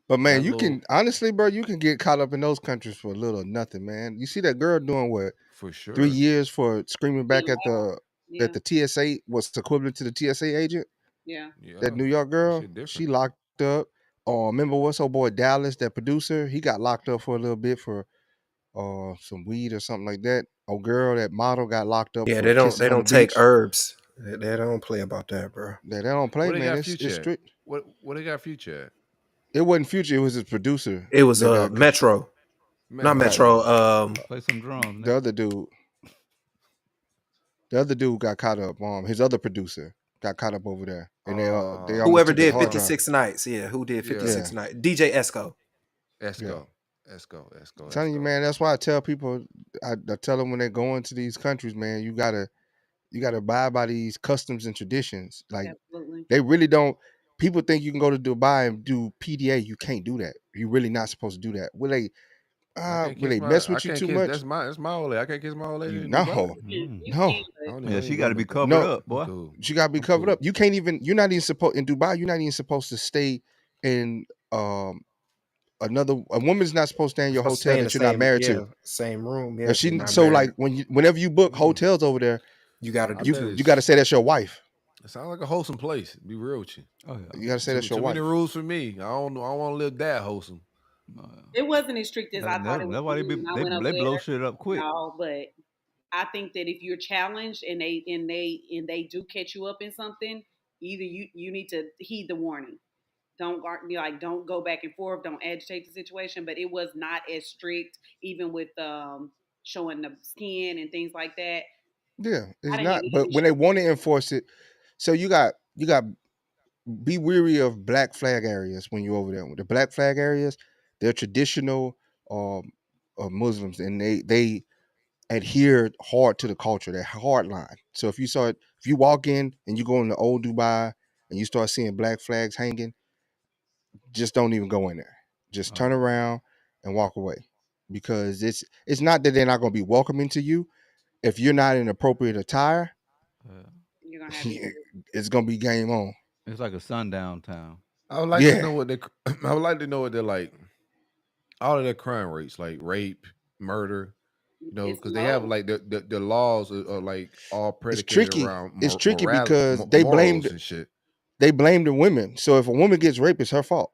But man, That you little- can honestly, bro, you can get caught up in those countries for a little or nothing, man. You see that girl doing what? For sure. 3 years for screaming back at the Yeah. that the TSA was equivalent to the TSA agent. Yeah. Yeah. That New York girl, shit different. she locked up. Remember what's her boy Dallas, that producer? He got locked up for a little bit for some weed or something like that. A girl, that model, got locked up. Yeah, for they don't kissing on the take beach. herbs. They don't play about that, bro. They don't play, What they man. got It's Future at? strict. What they got Future at? It wasn't Future. It was his producer. It was that got- Metro. Not Right. Metro. Play some drums. The Nigga. other dude got caught up. His other producer got caught up over there, and they almost Whoever took his did hard drive. 56 Nights. Yeah, who did 56 Yeah. Nights? DJ Esco. Esco. I'm telling you, man. That's why I tell people. I tell them when they go into these countries, man, you gotta abide by these customs and traditions. Like Absolutely. they really don't. People think you can go to Dubai and do PDA. You can't do that. You're really not supposed to do that. Will they? Mess with you too much? That's my old lady. I can't kiss my old lady. You in know. Dubai. You No. can, but I don't Yeah, even she ain't got to doing be no covered No. up, boy. Cool. She gotta be I'm covered cool. up. You can't even. You're not even supposed in Dubai. You're not even supposed to stay in a woman's not supposed to stay in your Supposed to hotel stay in that the you're not same, married yeah, to. same room. Yeah, If she's she not so married. like whenever you book hotels over there, You got to I do bet too. it's- you got to say that's your wife. It sounds like a wholesome place. Be real with you. Oh yeah. You got to say that's your Too wife. many rules for me. I don't want to live that wholesome. it wasn't as strict as I thought it was. That's why when I went over they blow there. shit up quick. No, but I think that if you're challenged and they do catch you up in something, either you need to heed the warning. Don't be like, don't go back and forth. Don't agitate the situation. But it was not as strict, even with showing the skin and things like that. Yeah, I it's didn't not. have any But when they issue. want to enforce it, so you got be weary of black flag areas when you're over there. The black flag areas, they're traditional Muslims, and they adhere hard to the culture. They're hard line. So if you walk in and you go into old Dubai and you start seeing black flags hanging, just don't even go in there. Just turn around and walk away, because it's not that they're not going to be welcoming to you. If you're not in appropriate attire, You're gonna have issues. it's going to be game on. It's like a sundown town. I would like to Yeah. know what they. I would like to know what they're like. All of their crime rates, like rape, murder. You know, It's because they have low. like the laws are like all It's predicated tricky. around It's tricky because morals and shit. they blame the women. So if a woman gets raped, it's her fault.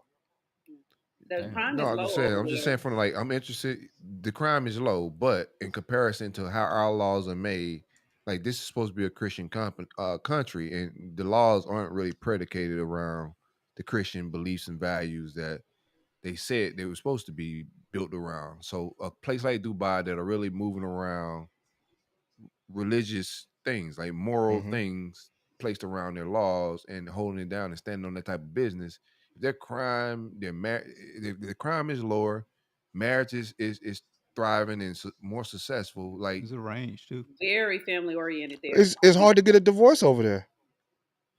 The crime No, is I'm low just saying. over I'm just there. saying from like I'm interested. The crime is low, but in comparison to how our laws are made, like this is supposed to be a Christian country, and the laws aren't really predicated around the Christian beliefs and values that they said they were supposed to be built around. So a place like Dubai that are really moving around religious things, like moral Mhm. things placed around their laws and holding it down and standing on that type of business. If their crime, the crime is lower, marriage is thriving and more successful. Like It's arranged too. Very family oriented there. It's hard to get a divorce over there.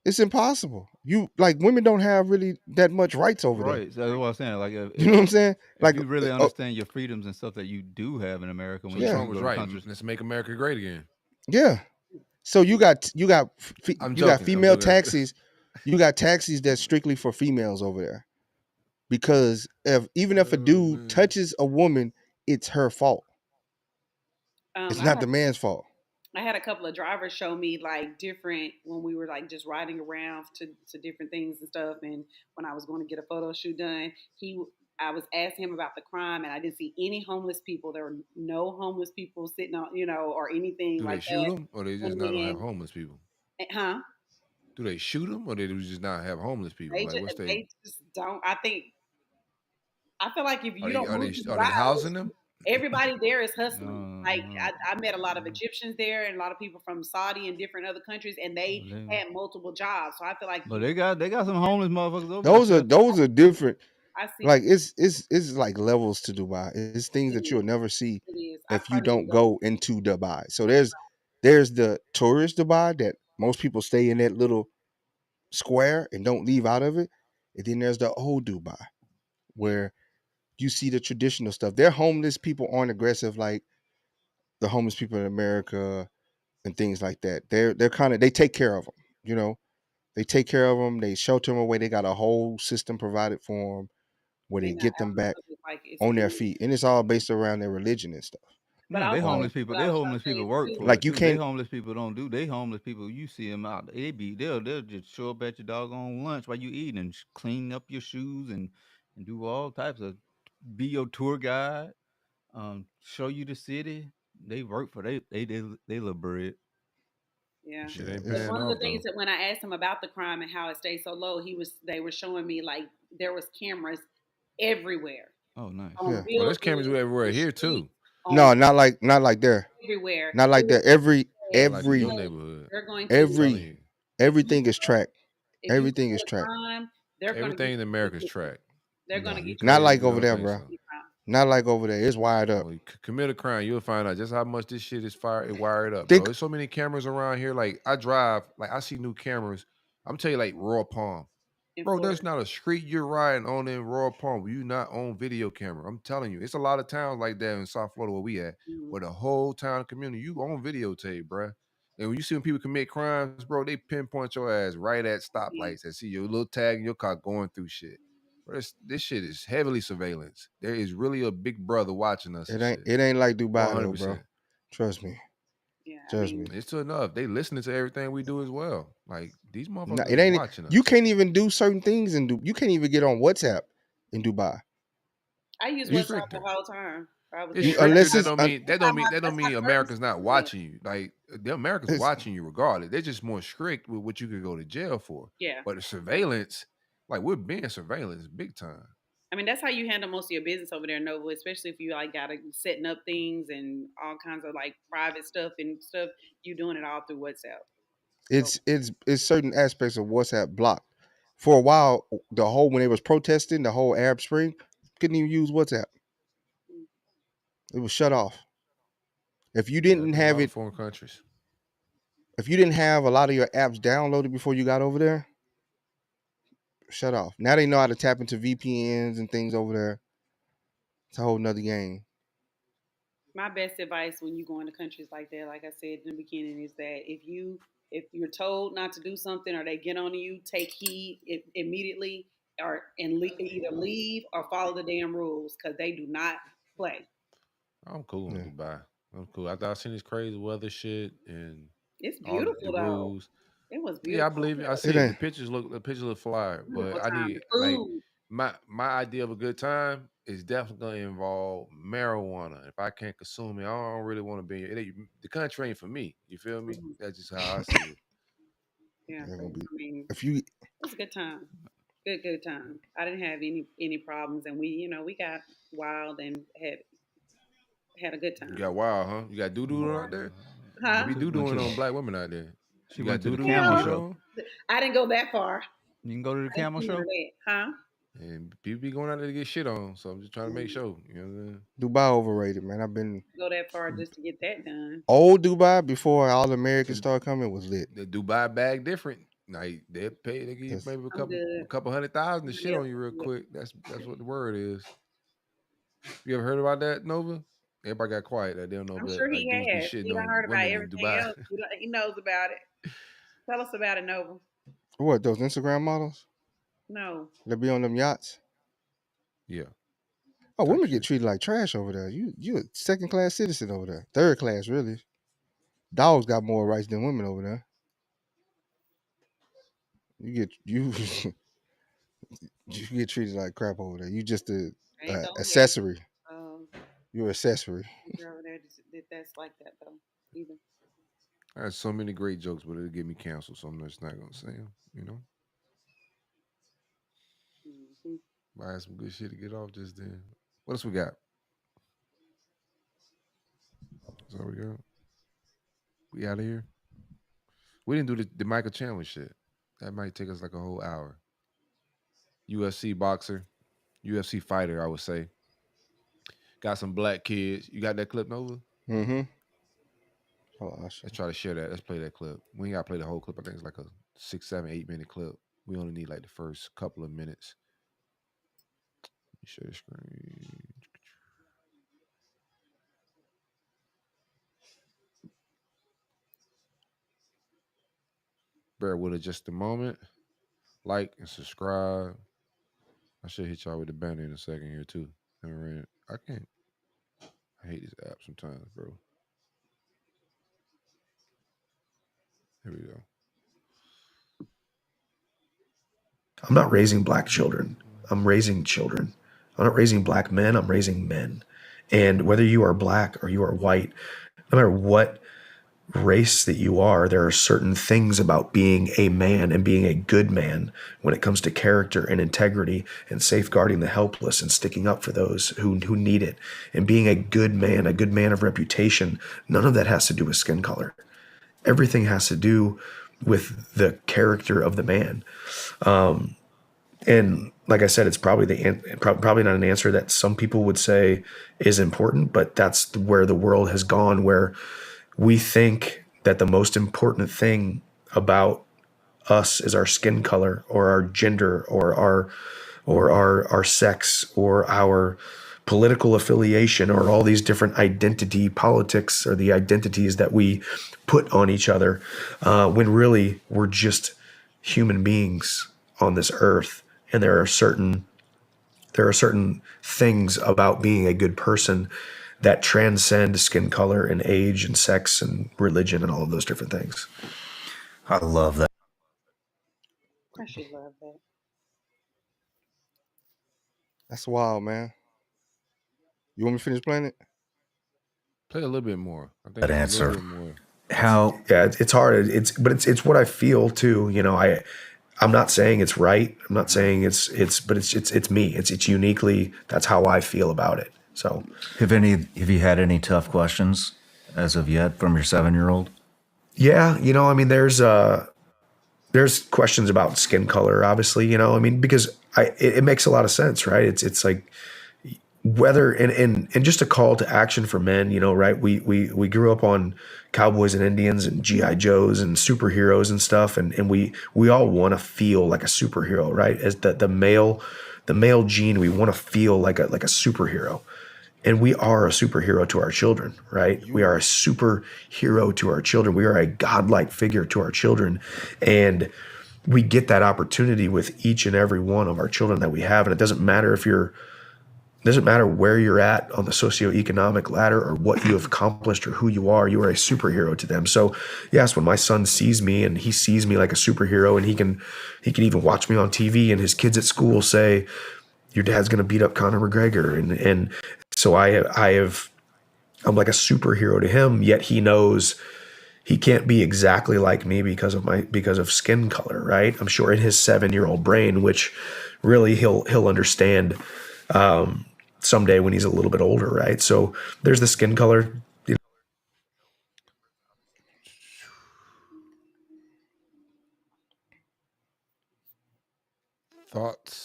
It's impossible. You like women don't have really that much rights over there. Right. So that's what I'm saying. Like You know what I'm saying? if Like you really understand your freedoms and stuff that you do have in America when so you Trump go was to right. countries. Let's make America great again. yeah. So you got I'm got joking, female I'm joking. taxis. You got taxis that's strictly for females over there. Because even if a dude man. touches a woman, it's her fault. It's I not the man's fault. had a couple of drivers show me like different when we were like just riding around to different things and stuff. And when I was going to get a photo shoot done, I was asking him about the crime, and I didn't see any homeless people. There were no homeless people sitting on, or anything Do they like shoot that. them, or they just And not don't have then, homeless people? huh? Do they shoot them, or they do just not have homeless people? Like what's They just don't. I feel like if are you they don't are move they to are they Dubai, housing them? everybody there is hustling. No, Like no. I met a lot of Egyptians there and a lot of people from Saudi and different other countries, and they had multiple jobs. So I feel like But they got some homeless motherfuckers over Those there. are different. I see Like it's like levels to Dubai. It's things it that you'll is. never see It is. I if you personally don't go into Dubai. So there's the tourist Dubai that most people stay in that little square and don't leave out of it. And then there's the old Dubai where you see the traditional stuff. Their homeless people aren't aggressive like the homeless people in America and things like that. They're kind of they take care of them. You know, they take care of them. They shelter them away. They got a whole system provided for them where they and get them back like it's on their good. feet, and it's all based around their religion and stuff. But Yeah, they also, homeless people. what They I was trying homeless to say people is work too, for it Like you too. They can't. homeless people don't do. They homeless people. You see them out. They'll just show up at your doggone lunch while you eating and clean up your shoes and do all types of be your tour guide. Show you the city. They work for they little bread. yeah. Shit Yeah, ain't But it's paying one of the off things though. that when I asked him about the crime and how it stayed so low, they were showing me like there was cameras everywhere. Oh, nice. on Yeah. Oh, there's cameras buildings, everywhere on here streets, too. on No, not like there. everywhere. Not like that. Like in Every your neighborhood. They're going to I'm telling every you, everything is tracked. if you Everything is commit a tracked. crime, they're going to everything in America is tracked. They're going Nah, to you get you. Not crazy like if you over don't there, think bro. so. Not like over there. It's wired up. Well, you commit a crime, you'll find out just how much this shit is wired up, Think- bro. There's so many cameras around here. Like I drive, like I see new cameras. I'm telling you, like Royal Palm, in bro. Florida. There's not a street you're riding on in Royal Palm where you not on video camera. I'm telling you, it's a lot of towns like that in South Florida where we at, Mhm. where the whole town community you on videotape, bro. And when you see when people commit crimes, bro, they pinpoint your ass right at stoplights and see your little tag in your car going through shit. Bro, this shit is heavily surveillance. There is really a big brother watching us. It and ain't shit. it ain't like Dubai though, 100%. bro. Trust me. Yeah, I Trust mean, me. It's enough. They listening to everything we do as well. Like these No, motherfuckers it ain't. watching us. You can't even do certain things in Dubai. You can't even get on WhatsApp in Dubai. I use It's WhatsApp stricter. the whole time. I was It's there. stricter. Unless That it's don't mean that don't mean that don't That's mean my Americans not first- watching you. Like the Americans It's- watching you regardless. They're just more strict with what you could go to jail for. Yeah. But the surveillance, like we're being surveillance big time. I mean, that's how you handle most of your business over there, Nova, especially if you like gotta setting up things and all kinds of like private stuff and stuff. You doing it all through WhatsApp. It's certain aspects of WhatsApp blocked. For a while, when they was protesting, the whole Arab Spring, couldn't even use WhatsApp. It was shut off. If you didn't Yeah, a have lot of it, foreign countries. if you didn't have a lot of your apps downloaded before you got over there, shut off. Now they know how to tap into VPNs and things over there. It's a whole nother game. My best advice when you go into countries like that, like I said in the beginning, is that if you're told not to do something or they get on you, take heed immediately and either leave or follow the damn rules because they do not play. I'm cool in Yeah. Dubai. I'm cool. I seen this crazy weather shit and It's all the beautiful though. rules. It was beautiful. Yeah, I believe it. I see It it. ain't. The pictures look flyer, Beautiful but I time. need The like food. my idea of a good time is definitely going to involve marijuana. If I can't consume it, I don't really want to be. The country ain't for me. You feel me? Mhm. That's just how I see it. Yeah, They're gonna be- I mean, If you it was a good time. Good time. I didn't have any problems, and we got wild and had a good time. You got wild, huh? You got doo-doo out there? Huh? They be doo-dooing on black women out there. She You went got to the doo-doo camel on? show. I didn't go that far. You can go to the I camel ain't show. seen that. Huh? And people be going out there to get shit on. So I'm just trying to make sure. You know what I'm saying? Dubai overrated, man. I've been Go that far just to get that done. old Dubai before all the Americans started coming was lit. The Dubai bag different. Like they give you Yes. maybe a good. couple $100,000 to shit Yeah. on you real quick. That's what the word is. You ever heard about that, Nova? Everybody got quiet. That they don't know. I'm about, sure he like, dudes be has. shitting He done on heard about women in everything Dubai. else. He knows about it. Tell us about it, Nova. What, those Instagram models? No. That be on them yachts? Yeah. Oh, Type women get shit. treated like trash over there. You a second class citizen over there. Third class, really. Dogs got more rights than women over there. You get treated like crap over there. You just a Ain't no accessory. Um, You're accessory. girl over there that's like that though. Either. I had so many great jokes, but it'll get me canceled, so I'm just not gonna say them. You know, Mm-hmm. I had some good shit to get off just then. What else we got? So we go. We out of here. We didn't do the Michael Chandler shit. That might take us like a whole hour. UFC boxer, UFC fighter, I would say. Got some black kids. You got that clip, Nova? Mm-hmm. Oh, Let's try to share that. Let's play that clip. We ain't got to play the whole clip. I think it's like a 6, 7, 8 minute clip. We only need like the first couple of minutes. Let me share the screen. Bear with it just a moment. Like and subscribe. I should hit y'all with the banner in a second here too. I can't. I hate this app sometimes, bro. Here we go. I'm not raising black children. I'm raising children. I'm not raising black men. I'm raising men. And whether you are black or you are white, no matter what race that you are, there are certain things about being a man and being a good man when it comes to character and integrity and safeguarding the helpless and sticking up for those who need it and being a good man of reputation. None of that has to do with skin color. Everything has to do with the character of the man. And like I said, it's probably probably not an answer that some people would say is important, but that's where the world has gone, where we think that the most important thing about us is our skin color or our gender or our sex or our political affiliation or all these different identity politics or the identities that we put on each other, when really we're just human beings on this earth. And there are certain things about being a good person that transcend skin color and age and sex and religion and all of those different things. I love that. I should love that. That's wild, man. You want me to finish playing it? Play a little bit more. I think That a answer. little bit more. How Yeah, it's hard. It's what I feel too. You know, I'm not saying it's right. I'm not saying it's me. It's uniquely, that's how I feel about it. So have you had any tough questions as of yet from your 7-year-old? yeah, you know, I mean, there's questions about skin color, obviously, you know, I mean, because it makes a lot of sense, right? It's like whether and just a call to action for men, you know, right? We grew up on cowboys and Indians and GI Joes and superheroes and stuff, and we all want to feel like a superhero, right? As the male gene, we want to feel like a superhero. And we are a superhero to our children, right? We are a superhero to our children. We are a godlike figure to our children. And we get that opportunity with each and every one of our children that we have. And it doesn't matter where you're at on the socioeconomic ladder or what you have accomplished or who you are a superhero to them. So yes, when my son sees me and he sees me like a superhero, and he can even watch me on TV, and his kids at school say, your dad's going to beat up Conor McGregor. And so I'm like a superhero to him, yet he knows he can't be exactly like me because of skin color, right? I'm sure in his 7-year-old brain, which really he'll understand someday when he's a little bit older, right? So there's the skin color. Thoughts.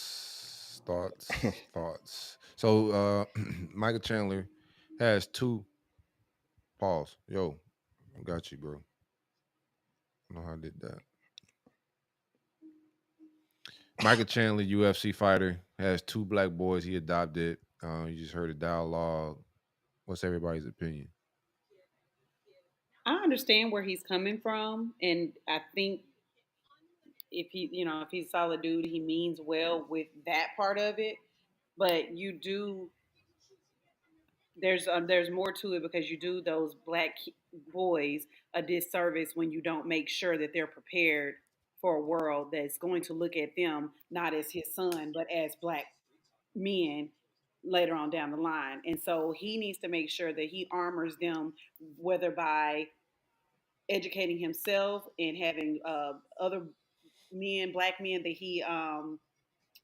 So Michael Chandler has 2 pause. Yo, I got you, bro. I know how I did that. Michael Chandler, UFC fighter, has 2 black boys he adopted. You just heard a dialogue. What's everybody's opinion? I understand where he's coming from, and I think if he's a solid dude, he means well with that part of it. But you do there's more to it, because you do those boys a disservice when you don't make sure that they're prepared for a world that's going to look at them not as his son but as black men later on down the line. And so he needs to make sure that he armors them, whether by educating himself and having other black men that he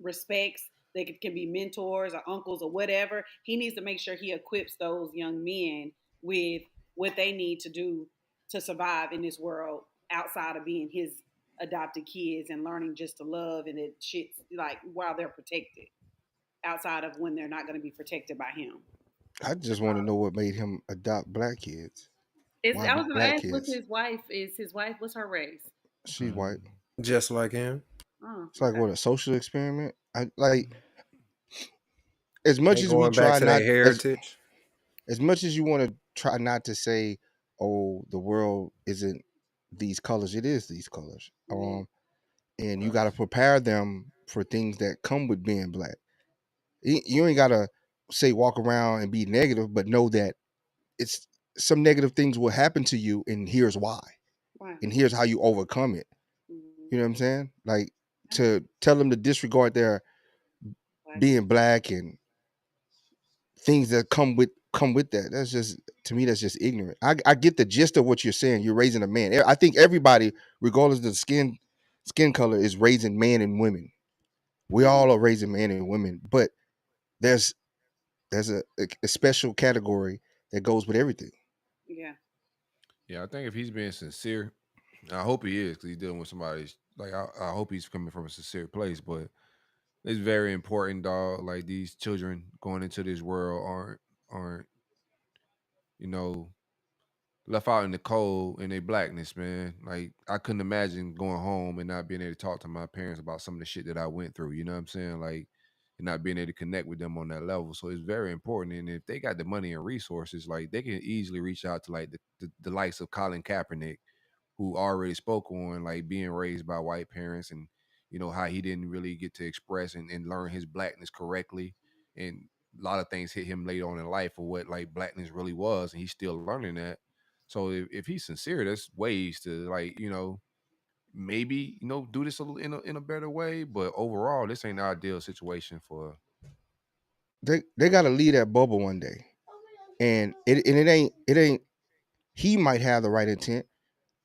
respects. They can be mentors or uncles or whatever. He needs to make sure he equips those young men with what they need to do to survive in this world outside of being his adopted kids and learning just to love and it shit, like, while they're protected, outside of when they're not going to be protected by him. I just want to know what made him adopt black kids. I was going to black ask, what's kids? his wife, what's her race? She's white. Just like him. Oh, It's like okay. what, a social experiment? I like, as much They as we going try back to not their heritage. as much as you want to try not to say, oh, the world isn't these colors, it is these colors. And you got to prepare them for things that come with being black. You ain't got to say walk around and be negative, but know that it's some negative things will happen to you, and here's why. Right. And here's how you overcome it. Mhm. You know what I'm saying? Like, to tell them to disregard their Right. being black and things that come come with that. That's just, to me, that's just ignorant. I get the gist of what you're saying. You're raising a man. I think everybody, regardless of the skin color, is raising men and women. We all are raising men and women, but there's a special category that goes with everything. Yeah. Yeah, I think if he's being sincere, I hope he is, because he's dealing with somebody. Like, I hope he's coming from a sincere place, but it's very important, dog. Like, these children going into this world aren't you know left out in the cold in their blackness, man. Like, I couldn't imagine going home and not being able to talk to my parents about some of the shit that I went through. You know what I'm saying? Like, and not being able to connect with them on that level. So it's very important. And if they got the money and resources, like, they can easily reach out to like the likes of Colin Kaepernick, who already spoke on like being raised by white parents, and how he didn't really get to express and learn his blackness correctly, and a lot of things hit him later on in life of what like blackness really was, and he's still learning that. So if he's sincere, there's ways to like maybe do this in a better way. But overall, this ain't the ideal situation for. They got to leave that bubble one day, and it ain't. He might have the right intent,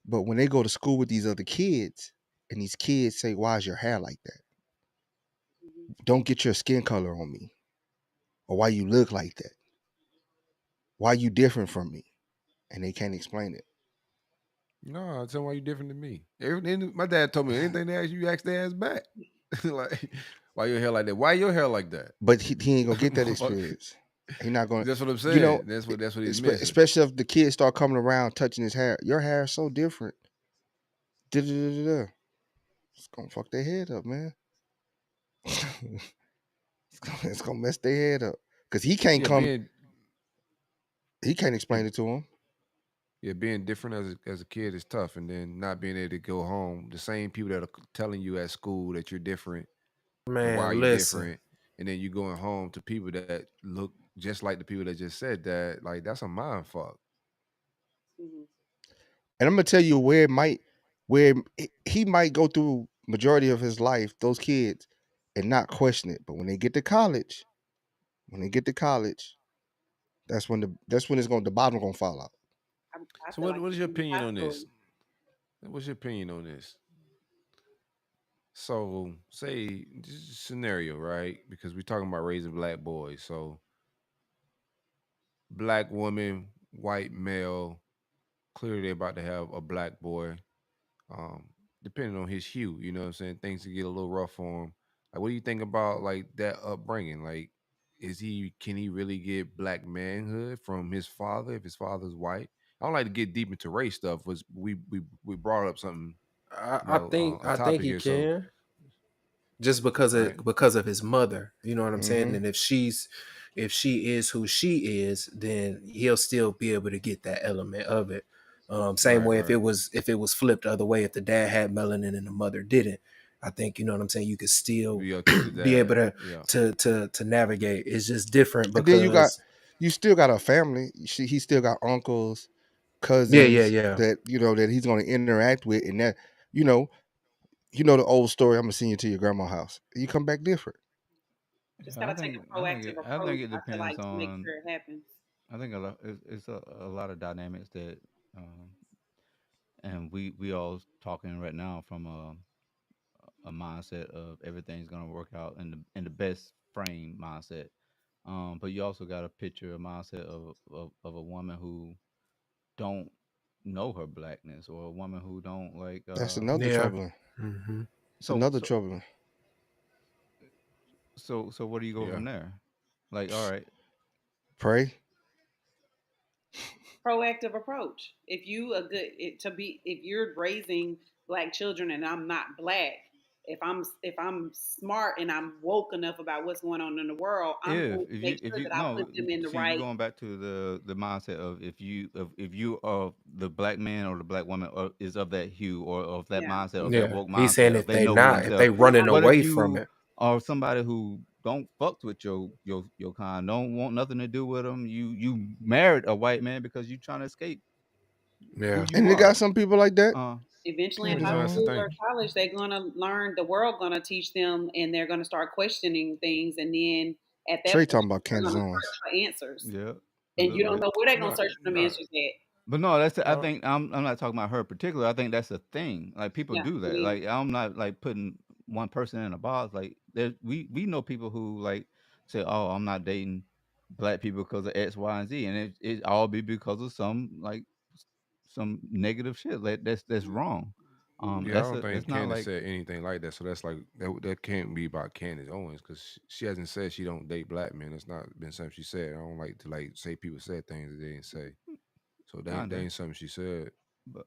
but when they go to school with these other kids, and these kids say, "Why is your hair like that? Don't get your skin color on me," or "Why you look like that? Why you different from me?" And they can't explain it. No, tell them why you different than me. My dad told me anything they ask you ask their ass back. Like, why your hair like that? Why your hair like that? But he ain't gonna get that experience. He not gonna. That's what I'm saying. That's what he's missing. Especially if the kids start coming around touching his hair. Your hair is so different. Da-da-da-da-da. It's gonna fuck their head up, man. It's gonna mess their head up because he can't he can't explain it to them. Yeah, being different as a kid is tough, and then not being able to go home. The same people that are telling you at school that you're different, Man, why you're listen. different, and then you going home to people that look just like the people that just said that. Like, that's a mind fuck. Mhm. And I'm gonna tell you where he might go through majority of his life, those kids, and not question it. But when they get to college, that's when the bottom gonna fall out. I So feel like what is your even in opinion high on school. this? What's your opinion on this? So, say just scenario, right? Because we're talking about raising black boys. So, black woman, white male, clearly they're about to have a black boy. Um, Depending on his hue, you know what I'm saying? Things can get a little rough for him. Like, what do you think about like that upbringing? Like, can he really get black manhood from his father if his father's white? I don't like to get deep into race stuff. Was we brought up something, I think a I think topic he here. So, can, just because right, of his mother. You know what I'm saying? Mhm. And if she is who she is, then he'll still be able to get that element of it. Same way if right. it was flipped the other way, if the dad had melanin and the mother didn't, I think, you know what I'm saying, you could still Be up to the be able dad. Yeah. to navigate. It's just different And then because you still got a family. He still got uncles, cousins yeah. that that he's gonna interact with, and that you know the old story. I'm gonna send you to your grandma's house. You come back different. Just I gotta take think a I think proactive it I think approach. it I feel depends like to make on. sure it happens. I think it's a lot of dynamics that, um, and we all talking right now from a mindset of everything's gonna work out in the best frame mindset. But you also got to picture a mindset of a woman who don't know her blackness, or a woman who don't like. That's another yeah. troubling. Hmm. It's So another so troubling. so where do you go Yeah. from there? Like, all right, Pray. Proactive approach. If you if you're raising black children and I'm not black, if I'm smart and I'm woke enough about what's going on in the world, I'm going to make if sure you that I no, put them in the see, you right. going back to the mindset of if you are the black man or the black woman is of that hue or of that Yeah. mindset, of that Yeah. woke He's saying mindset, of if they they know who not, if they themselves. running What if away from you it. are somebody who don't fuck with your kind, don't want nothing to do with them? You married a white man because you trying to escape who Yeah. you And they got are. some people like that. Uh, Eventually in Yeah, high so that's the school thing. or college, they're going to learn, the world going to teach them, and they're going to start questioning things. And then at Trey that point, talking about they're Candace going to Owens. search for answers. yeah. A And little you don't bit. know where they're gonna No, search for them no, answers at. But no, that's I no. think I'm not talking about her in particular. I think that's a thing. Like people Yeah, do it that. is. Like I'm not like putting one person in a box. Like we know people who like say, "Oh, I'm not dating black people because of X, Y, and Z," and it all be because of some negative shit. Like that's wrong. Yeah, I don't That's think not Candace like said anything like that. So that's like that can't be about Candace Owens because she hasn't said she don't date black men. It's not been something she said. I don't like to like say people said things that they didn't say. So that kinda, ain't something she said. but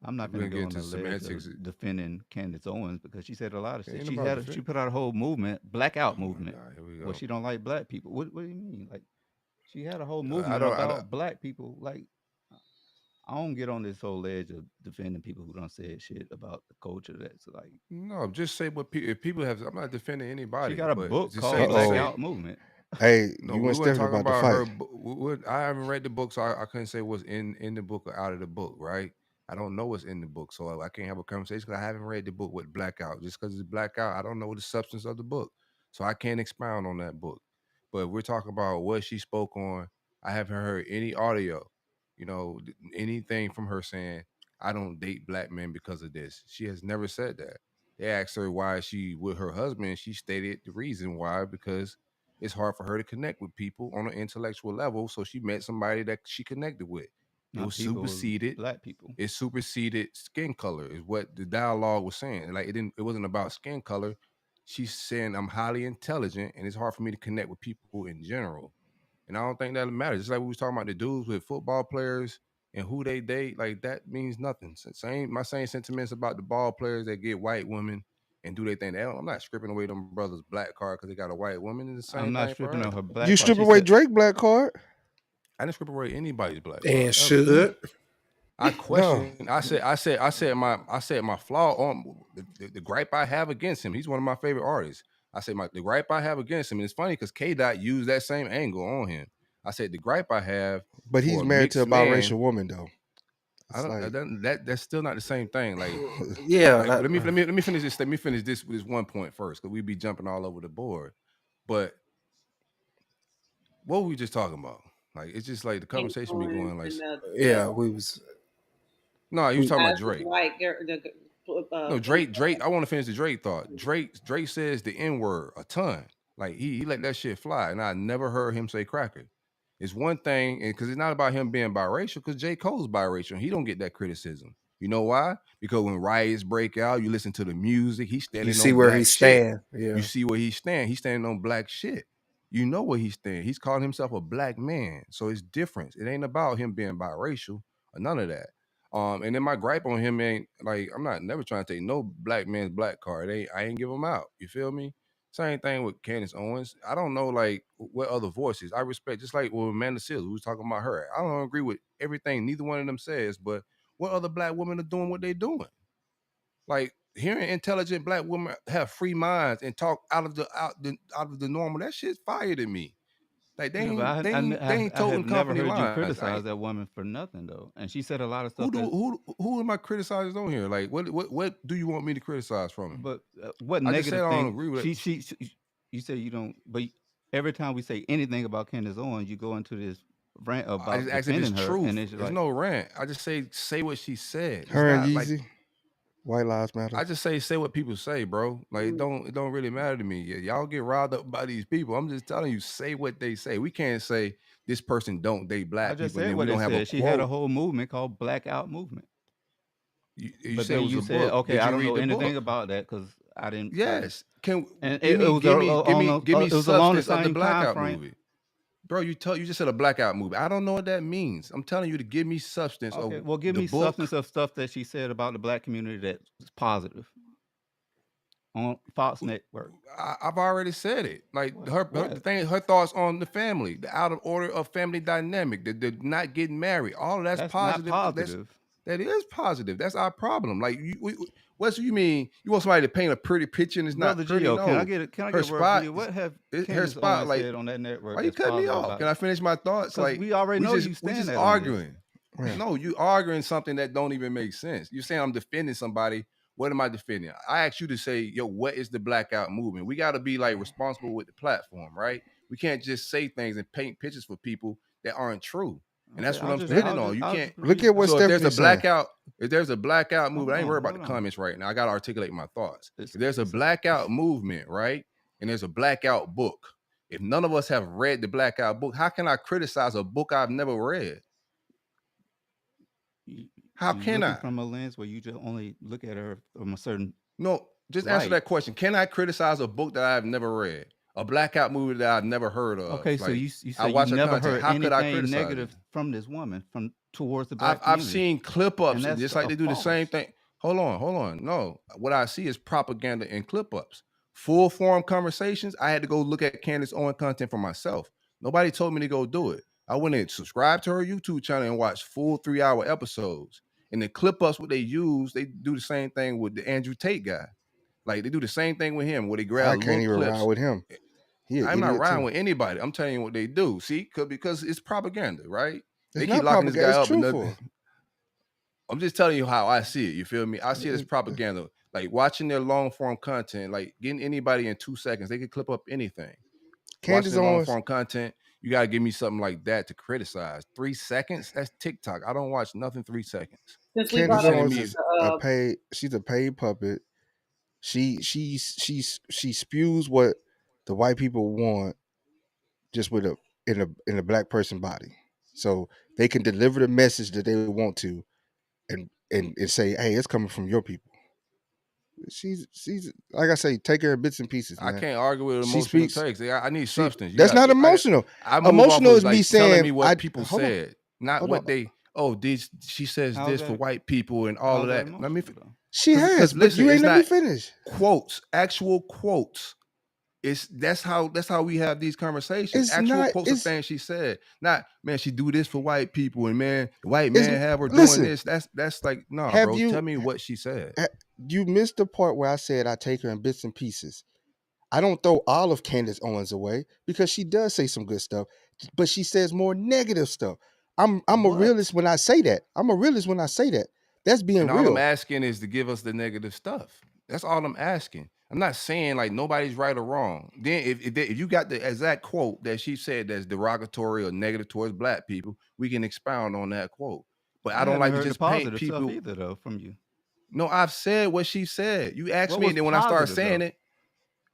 I'm not If we're gonna gonna get go on into the ledge semantics, of defending Candace Owens because she said a lot of it shit. ain't about She defense. put out a whole movement, blackout Oh my movement, god, here we where go. she don't like black people. What do you mean? Like she had a whole I movement don't. about black people. Like I don't get on this whole ledge of defending people who don't say shit about the culture. That's like No, just say what people. If people have, I'm not defending she anybody, got a but book just called say, just say. Blackout Movement. Hey, No, you we and weren't Stephanie talking about to about fight. her. I haven't read the book, so I couldn't say what's in the book or out of the book. Right? I don't know what's in the book, so I can't have a conversation because I haven't read the book with blackout. Just because it's blackout, I don't know the substance of the book, so I can't expound on that book. But if we're talking about what she spoke on, I haven't heard any audio, anything from her saying I don't date black men because of this. She has never said that. They asked her why she with her husband. She stated the reason why because it's hard for her to connect with people on an intellectual level. So she met somebody that she connected with. It Not was people, superseded. black people. It superseded skin color, is what the dialogue was saying. Like it wasn't about skin color. She's saying I'm highly intelligent and it's hard for me to connect with people in general. And I don't think that matters. Just like we was talking about the dudes with football players and who they date, like that means nothing. My same sentiments about the ball players that get white women and do their thing. I'm not stripping away them brothers' black card because they got a white woman. It's the I'm same not thing for stripping her. of her black You card. strip She away said Drake black card? I didn't strip away anybody's black card And ever. should. I No. questioned. I said my flaw on the gripe I have against him. He's one of my favorite artists. I said the gripe I have against him. And it's funny because K Dot used that same angle on him. I said the gripe I have But he's for a married to a mixed man. biracial woman though. I It's don't like that's still not the same thing. Like Yeah. let me finish this. Let me finish this with this one point first, because we be jumping all over the board. But what were we just talking about? Like it's just like the conversation be going like, Yeah, we was. no, you was talking about Guys was Drake. like No, Drake. I want to finish the Drake thought. Drake says the N word a ton. Like he let that shit fly, and I never heard him say cracker. It's one thing, and because it's not about him being biracial, because J. Cole's biracial, and he don't get that criticism. You know why? Because when riots break out, you listen to the music. He's You standing see on where he black shit. stand. Yeah. You see where he stand. He's standing on black shit. You know where he's standing. He's calling himself a black man, so it's different. It ain't about him being biracial or none of that. And then my gripe on him ain't like I'm not never trying to take no black man's black card. I ain't give him out. You feel me? Same thing with Candace Owens. I don't know like what other voices. I respect just like with Amanda Seals, who was talking about her. I don't agree with everything neither one of them says, but what other black women are doing what they doing? Like hearing intelligent black women have free minds and talk out of the normal, that shit's fire to me. Like they yeah, but ain't they ain't they ain't I have toting never company heard you lines. criticize that woman for nothing though. And she said a lot of Who stuff that. who am I criticizing on here? Like what do you want me to criticize from him? But what I just said negative I don't thing? agree with it. You say you don't. But every time we say anything about Candace Owens, you go into this rant I about just asked if defending it's her, truth. and it's There's like no rant. I just say what she said. It's her and not like Yeezy. White Lives Matter. I just say what people say, bro. Like it don't really matter to me. Y'all get riled up by these people. I'm just telling you, say what they say. We can't say this person don't date I black just people, and said then what we they don't have a said. She had a quote. whole movement called Blackout Movement. You But said it then was you a said, book. okay, Did I you don't read know the anything book? about that because I didn't. Yes. Can And give it me was give me give me give me it was along the substance of the same time blackout frame. movie. Bro, you just said a blackout movie. I don't know what that means. I'm telling you to give me substance Okay, of well, give the me book. substance of stuff that she said about the black community that's positive on Fox Network. I've already said it. Like her What? her thoughts on the family, the out of order of family dynamic, the not getting married. All of that's That's not positive. positive. That is positive. That's our problem. Like what you mean? You want somebody to paint a pretty picture and it's Brother not pretty? Gio, can I No. get Her a word for spot, you? What have her Candace spot, Owens like, said on that network why you that's cut me positive off? about Can it? I finish my thoughts? Because Like we already know you we stand just that on this. arguing. Yeah. No, you arguing something that don't even make sense. You're saying I'm defending somebody. What am I defending? I asked you to say, yo, what is the blackout movement? We got to be like responsible with the platform, right? We can't just say things and paint pictures for people that aren't true. And that's Okay, what I'll I'm just- standing I'll on. just- You I'll can't. just Look read- at what So if there's a Stephanie's saying. blackout movement, I ain't worried about the Hold on. comments right now. I gotta articulate my thoughts. It's- If there's a blackout movement, right, and there's a blackout book, if none of us have read the blackout book, how can I criticize a book I've never read? How you can looking I? from a lens where you just only look at her from a certain No, just answer Right. that question. Can I criticize a book that I've never read? A blackout movie that I've never heard of? Okay, so Like, you I say watch you her never content. heard How could I anything criticize negative it? from this woman from towards the black I've community. seen clip ups, And that's just like they do the same false. thing. Hold on. No, what I see is propaganda and clip ups. Full form conversations. I had to go look at Candace Owens content for myself. Nobody told me to go do it. I went and subscribed to her YouTube channel and watched full 3-hour episodes. And the clip ups, what they use, they do the same thing with the Andrew Tate guy. Like they do the same thing with him, where they grab I little can't even clips. ride with him. He an I'm not idiot, riding too. with anybody. I'm telling you what they do. See, because it's propaganda, right? They It's keep not locking this propaganda, guy it's up. And truthful. nothing. I'm just telling you how I see it. You feel me? I see it as propaganda. Like watching their long form content, like getting anybody in 2 seconds, they can clip up anything. Candace Watching their long Owens, form content, you gotta give me something like that to criticize. 3 seconds? That's TikTok. I don't watch nothing 3 seconds. Since we Candace brought up sending Owens me- is the, she's a paid puppet. She spews what the white people want just with in a black person body. So they can deliver the message that they want to and say, hey, it's coming from your people. She's like I say, take her in bits and pieces, man. I can't argue with She emotional speaks- takes. I need substance. You That's got- not emotional. I move Emotional off of, is me like, telling saying, me what people hold on. said, not Hold what on. they. She says How's this for that- white people and all how's of that. Let me. emotional, though? She 'Cause- has, 'cause but listen, you ain't it's let me not- finish. Quotes, actual quotes. That's how we have these conversations. It's Actual not- quotes of it's- things she said. Not, man, she do this for white people, and man, the white It's- man have her listen, doing this. That's like, no, have bro. you- Tell me what she said. You missed the part where I said I take her in bits and pieces. I don't throw all of Candace Owens away because she does say some good stuff, but she says more negative stuff. I'm a What? realist when I say that. I'm a realist when I say that. That's being And all real. I'm asking is to give us the negative stuff. That's all I'm asking. I'm not saying like nobody's right or wrong. Then if you got the exact quote that she said that's derogatory or negative towards black people, we can expound on that quote. But I don't haven't like to heard the just paint positive people. stuff either, though, from you. No, I've said what she said. You asked What me, was and then when I start positive, saying though, it,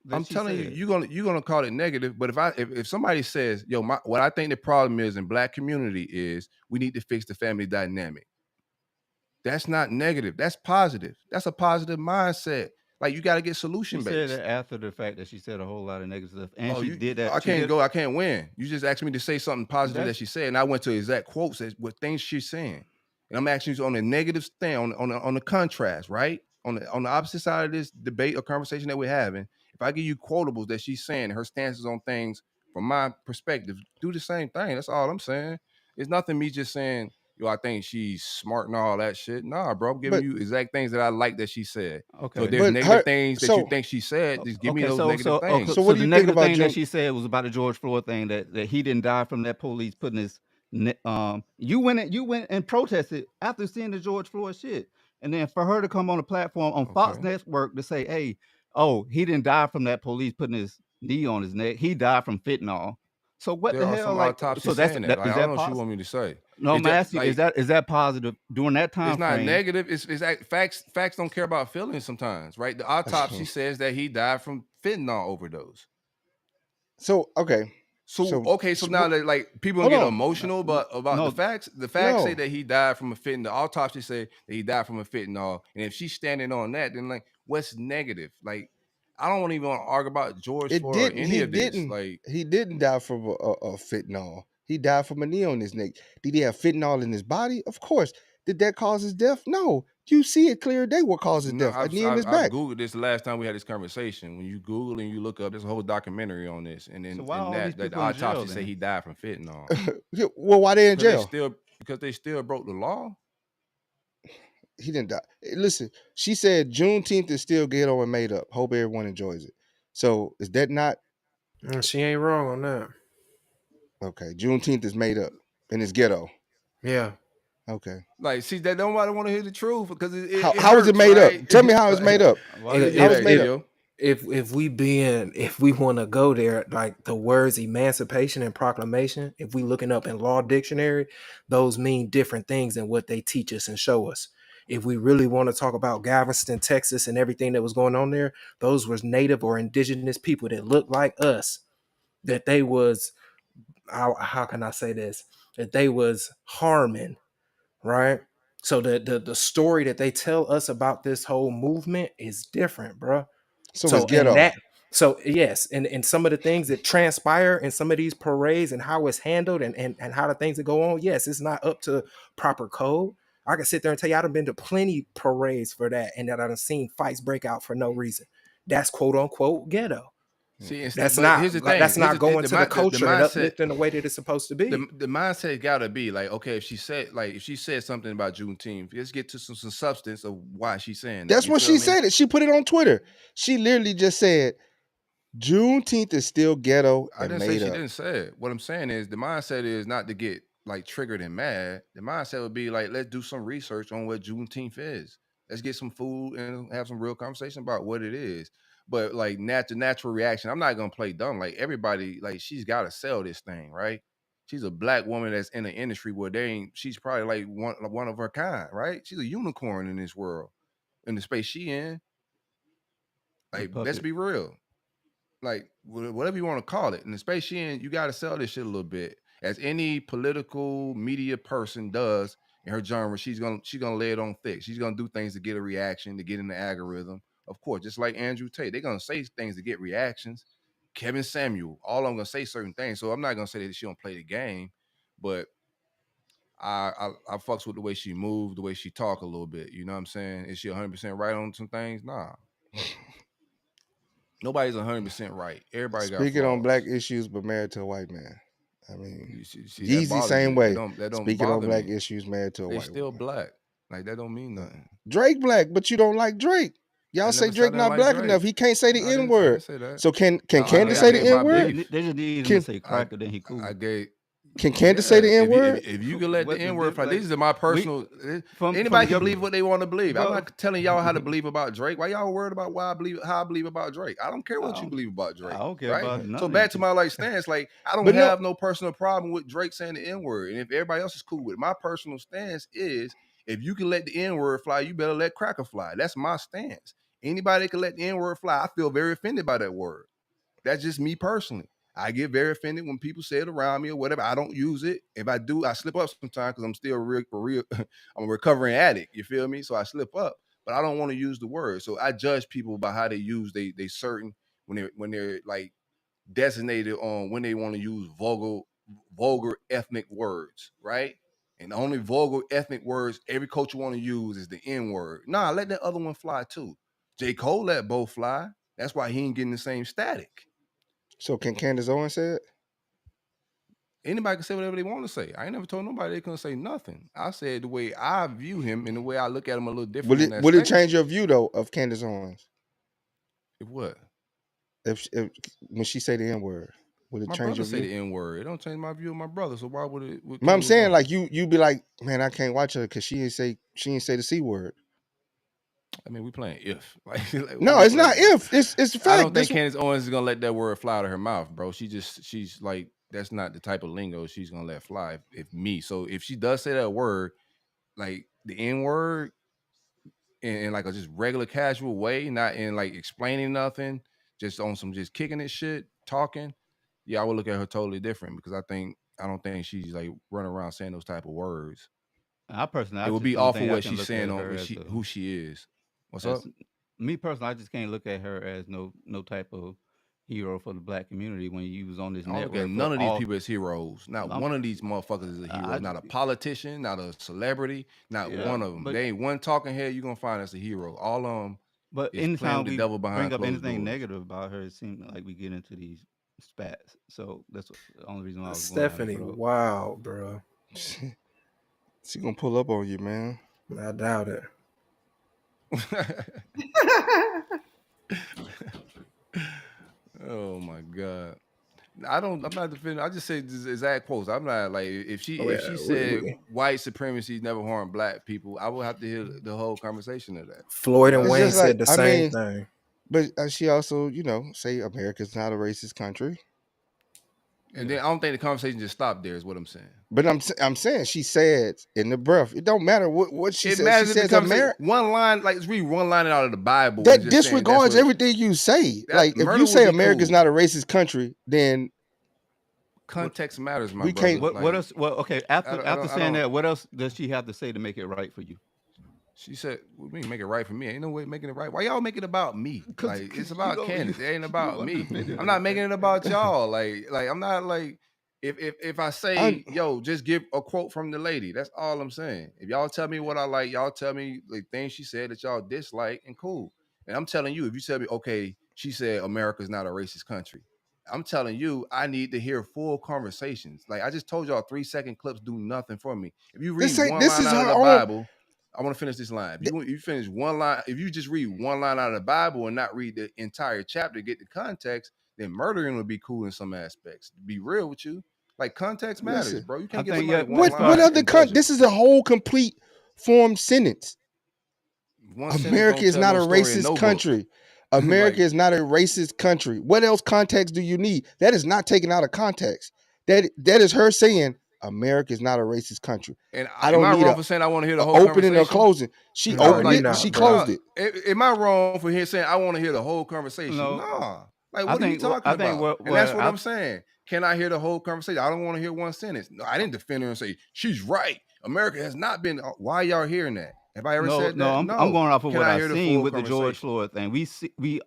that I'm she telling said? you, you're gonna call it negative. But if somebody says, yo, what I think the problem is in black community is we need to fix the family dynamic. That's not negative. That's positive. That's a positive mindset. Like you got to get She solution said based. that after the fact that she said a whole lot of negative stuff, and Oh, she did that. I she can't did- go. I can't win. You just asked me to say something positive that That's- she said, and I went to exact quotes with things she's saying. And I'm asking you on the negative thing, on the contrast, right? On the opposite side of this debate or conversation that we're having. If I give you quotables that she's saying, her stances on things from my perspective, do the same thing. That's all I'm saying. It's nothing me just saying, yo, I think she's smart and all that shit. Nah, bro, I'm giving But- you exact things that I like that she said. Okay. So if there's But negative her- things that so- you think she said, just give me Okay, those so- negative so- things. okay, So what do the you think negative about thing that June- she said was about the George Floyd thing that he didn't die from that police putting his you went and protested after seeing the George Floyd shit, and then for her to come on a platform on Fox Okay. Network to say, hey, he didn't die from that police putting his knee on his neck, he died from fentanyl. So what There the are hell? some Like, autopsies so that's saying that, that. Like, is I that don't know what you positive? want me to say. No, Is I'm that, asking, like, is that positive during that time It's not frame? negative. It's facts don't care about feelings sometimes, right? The autopsy says that he died from fentanyl overdose. So okay. So now that like people Hold get on. emotional about No. the facts. The facts say No. that he died from a fentanyl. The autopsy say that he died from a fentanyl. And if she's standing on that, then like what's negative? Like I don't even want to argue about George It Floyd or didn't. any He of this. didn't. Like He didn't die from a fentanyl. He died from a knee on his neck. Did he have fentanyl in his body? Of course. Did that cause his death? No. You see it clear day what causes no, death. A I've, knee in his I've back. Googled this the last time we had this conversation. When you Google and you look up, there's a whole documentary on this, and then So why all these that the people in jail, autopsy say then? he died from fentanyl. Yeah, well, why they in jail? Because they still broke the law. He didn't die. Listen, she said Juneteenth is still ghetto and made up. Hope everyone enjoys it. So is that not She ain't wrong on that. okay? Juneteenth is made up and it's ghetto. Yeah. Okay. Like, see, that nobody want to hear the truth because How is it made up? Tell me how it's made up. Why It- is how it- it's made up? if we want to go there, like the words emancipation and proclamation, if we looking up in law dictionary, those mean different things than what they teach us and show us. If we really want to talk about Galveston, Texas, and everything that was going on there, those was native or indigenous people that looked like us. That they was, how can I say this? That they was harming, right? So the story that they tell us about this whole movement is different, bro. So it's So and ghetto. that so yes, and some of the things that transpire in some of these parades and how it's handled and how the things that go on, yes, it's not up to proper code. I can sit there and tell you I've been to plenty parades for that, and that I've seen fights break out for no reason. That's quote unquote ghetto. See, That's but not here's the thing. that's Here's not going to the the culture and mindset. uplifting the way that it's supposed to be. The mindset gotta be like, okay, if she said something about Juneteenth, let's get to some substance of why she's saying that. That's You what feel she me? said. It. She put it on Twitter. She literally just said, Juneteenth is still ghetto I and didn't say made she up. didn't say it. What I'm saying is the mindset is not to get like triggered and mad. The mindset would be like, let's do some research on what Juneteenth is. Let's get some food and have some real conversation about what it is. But like natural reaction, I'm not gonna play dumb. Like everybody, like she's gotta sell this thing, right? She's a black woman that's in an industry where she's probably like one of her kind, right? She's a unicorn in this world, in the space she in. Like, let's be real. Like whatever you want to call it, in the space she in, you got to sell this shit a little bit. As any political media person does in her genre, she's gonna lay it on thick. She's gonna do things to get a reaction, to get in the algorithm. Of course, just like Andrew Tate, they're gonna say things to get reactions. Kevin Samuel, all of them gonna say certain things. So I'm not gonna say that she don't play the game, but I fucks with the way she moved, the way she talk a little bit. You know what I'm saying? Is she 100% right on some things? Nah. Nobody's 100% right. Everybody got Speaking flaws. on black issues, but married to a white man. I mean, See, Yeezy same way. That don't Speaking on bother black me. issues, married to a They white still woman. black. Like that don't mean nothing. Drake black, but you don't like Drake. Y'all say never said I Drake didn't not like black Drake. enough. He can't say the No, I N word. didn't say that. So can No, Candace I say the gave my N word? big- They just need him to say cracker, then he cool. I gave. Can Candace say the N If word? you can let What the the N word diff- fly, like, these are my personal. from Anybody can your- believe what they want to believe. I'm Bro. not telling y'all how to believe about Drake. Why y'all worried about how I believe about Drake? I don't care what you don't- believe about Drake. I don't care right? about none So of back it. to my like stance, like I don't But no- have no personal problem with Drake saying the N word, and if everybody else is cool with it, my personal stance is if you can let the N word fly, you better let cracker fly. That's my stance. Anybody that can let the N word fly, I feel very offended by that word. That's just me personally. I get very offended when people say it around me or whatever. I don't use it. If I do, I slip up sometimes because I'm still I'm a recovering addict. You feel me? So I slip up, but I don't want to use the word. So I judge people by how they use they certain when they're like designated on when they want to use vulgar ethnic words, right? And the only vulgar ethnic words every culture want to use is the N word. Nah, let that other one fly too. J. Cole let both fly. That's why he ain't getting the same static. So can Candace Owens say it? Anybody can say whatever they want to say. I ain't never told nobody they couldn't say nothing. I said the way I view him and the way I look at him a little different. Would it change your view though of Candace Owens? If what? If when she say the N word, would it My change brother your say view? the N word. It don't change my view of my brother. So why would it? But I'm saying like you be like, man, I can't watch her because she ain't say the C word. I mean, we playing if. Like, no, it's not if. It's a fact. I don't think Candace Owens is gonna let that word fly out of her mouth, bro. She's like, that's not the type of lingo she's gonna let fly. If me, so if she does say that word, like the N word, in like a just regular casual way, not in like explaining nothing, just on some just kicking it shit, talking, yeah, I would look at her totally different because I don't think she's like running around saying those type of words. I personally, It would just be don't awful think I what can she's look saying at on her as who she is. What's as- up? Me personally, I just can't look at her as no type of hero for the black community when you was on this I don't network. look at for none of these all- people as heroes. Not one of these motherfuckers is a hero. Not a politician, not a celebrity, not Yeah, one of them. but- They ain't one talking head you're gonna find as a hero. All of them But is playing anytime with the we devil behind bring up closed anything doors. negative about her, it seems like we get into these spats. So that's the only reason why I was Stephanie, going down that road. wow, bro. She gonna pull up on you, man. I doubt it. Oh my god. I'm not defending. I just say this exact quotes. I'm not like if she said white supremacy never harmed black people, I would have to hear the whole conversation of that. Floyd and It's Wayne just like, said the I same mean, thing. But she also, say America's not a racist country. And then I don't think the conversation just stopped there. Is what I'm saying. But I'm saying she said in the breath. It don't matter what she It says. matters She if the says conversation America. one line, like let's read one line out of the Bible. That and just saying that's disregards what- everything you say. that- Like if murder you would say be America's cool. not a racist country, then Context matters, my we brother. can't- What Like, else? Well, okay. After I saying don't- that, what else does she have to say to make it right for you? She said, "We can make it right for me. Ain't no way making it right. Why y'all make it about me? 'Cause- Like 'cause it's you about don't- Candace. It ain't you about want me. to make it I'm not right. making it about y'all. Like I'm not like if I say yo, just give a quote from the lady. That's all I'm saying. If y'all tell me what I like, y'all tell me like things she said that y'all dislike and cool. And I'm telling you, if you tell me okay, she said America's not a racist country. I'm telling you, I need to hear full conversations. Like I just told y'all, 3-second clips do nothing for me. If you read This ain't- one this line is out of her the own- Bible, I want to finish this line. If you finish one line, if you just read one line out of the Bible and not read the entire chapter, get the context, then murdering would be cool in some aspects. To be real with you, like context matters, Listen, bro. You can't I get think, somebody yeah, one what line other and country? judge it. This is a whole complete formed sentence. One sentence America don't is tell not no a story in racist no book. country. America Like- is not a racist country. What else context do you need? That is not taken out of context. That is her saying America is not a racist country. And I don't am I need wrong a- for saying I want to hear the A whole opening or conversation? closing. She No, opened you it. not, She bro. closed it. Am I wrong for here saying I want to hear the whole conversation? No. Nah. Like, I what are you think- talking I think about? what- And that's what what I- I'm saying. Can I hear the whole conversation? I don't want to hear one sentence. No, I didn't defend her and say she's right. America has not been. Why y'all hearing that? Have I ever said that? No, I'm going off of Can what I I've hear the seen full with the George conversation? Floyd thing.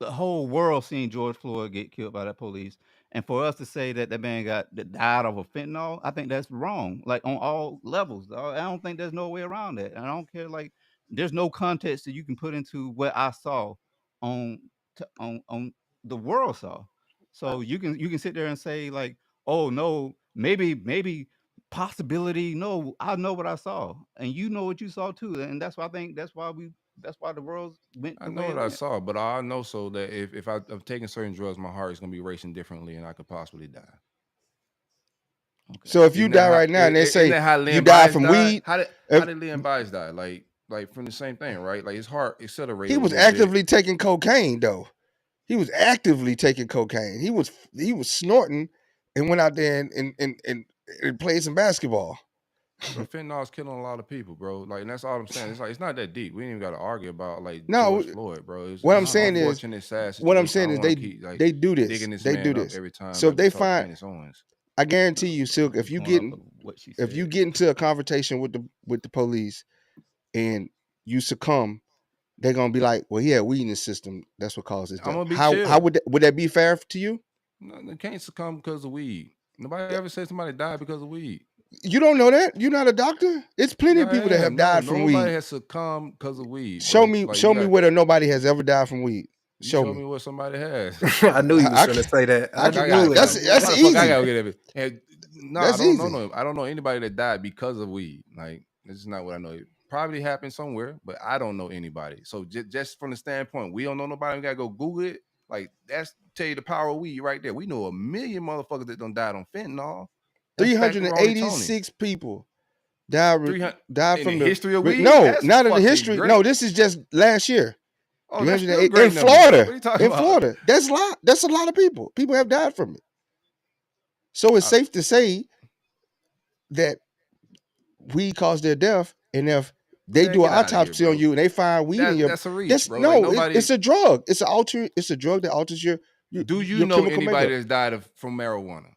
The whole world seen George Floyd get killed by that police, and for us to say that man that died of a fentanyl, I think that's wrong. Like on all levels, I don't think there's no way around that. And I don't care. Like there's no context that you can put into what I saw on the world saw. So you can sit there and say like, oh no, maybe possibility. No, I know what I saw, and you know what you saw too, and that's why I think that's why the world went. I the know way what it I went. saw, but I know so that if I'm taking certain drugs, my heart is gonna be racing differently, and I could possibly die. So if you Isn't that die how- right now and they isn't say that how you Lynn died Bias from died? weed, How did Lynn Bias die? Like from the same thing, right? Like his heart accelerated. he was a little bit. actively taking cocaine though. He was actively taking cocaine. He was snorting and went out there and played some basketball. But fentanyl's killing a lot of people, bro. Like, and that's all I'm saying. It's like it's not that deep. We ain't even got to argue about like No, George Floyd, bro. what I'm it's saying is- unfortunate, sad What I'm situation. saying I is don't wanna keep, like, they do this. digging this They man do up this. every time. So if like we they talk find, Candace Owens. I guarantee you, Silk, if you Going get off of what she if you said. get into a confrontation with the police and you succumb, they're gonna be like, well, he had weed in his system. That's what caused his I'm gonna death. be How chill. would that be fair to you? No, they can't succumb because of weed. Nobody ever said somebody died because of weed. You don't know that? You're not a doctor. It's plenty of Yeah, I people that am. have died from Nobody weed. has succumbed because of weed. Show bro. me, Like, show you me got- whether nobody has ever died from weed. you Show me. what somebody has. I knew he was I going to can- say that. I I can- knew it. that's Why the fuck easy. I gotta get it. And, no, That's I don't easy. know. I don't know anybody that died because of weed. Like this is not what I know. It probably happened somewhere, but I don't know anybody. So just from the standpoint, we don't know nobody. We gotta go Google it. Like that's tell you the power of weed right there. We know a million motherfuckers that done died on fentanyl. That's back to Ronnie Tony. 386 people died 300 died in from the history of weed? No, That's not in the fucking history. great. No, this is just last year. Oh, that's still 308 great in numbers. Florida. What are you talking In about? Florida, that's a lot. That's a lot of people. People have died from it. So it's safe to say that weed caused their death, and if they Man, do an get outta here, autopsy on bro. you and they find weed in your, That's a reach, that's bro. no, Like, it's- nobody. it's a drug. It's a drug that alters your. Do you your know chemical anybody makeup. that's died from marijuana?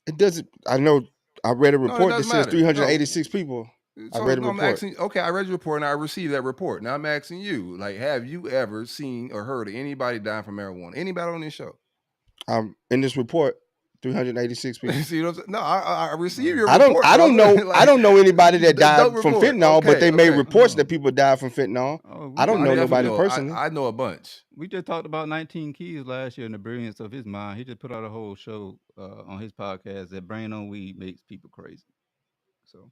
It doesn't. I know. I read a No, it report that doesn't says matter. 386 people. I read a I'm report. asking. Okay, I read the report and I received that report. Now I'm asking you, like, have you ever seen or heard of anybody dying from marijuana? Anybody on this show? In this report, 386 people. See what I'm saying? No, I received your I don't. report. I don't know. brother. Like, I don't know anybody that died dope from report. fentanyl, but Okay, they made okay. reports that people died from fentanyl. Oh, I don't know definitely nobody personally. I know a bunch. We just talked about 19 Keys last year and the brilliance of his mind. He just put out a whole show on his podcast that brain on weed makes people crazy. So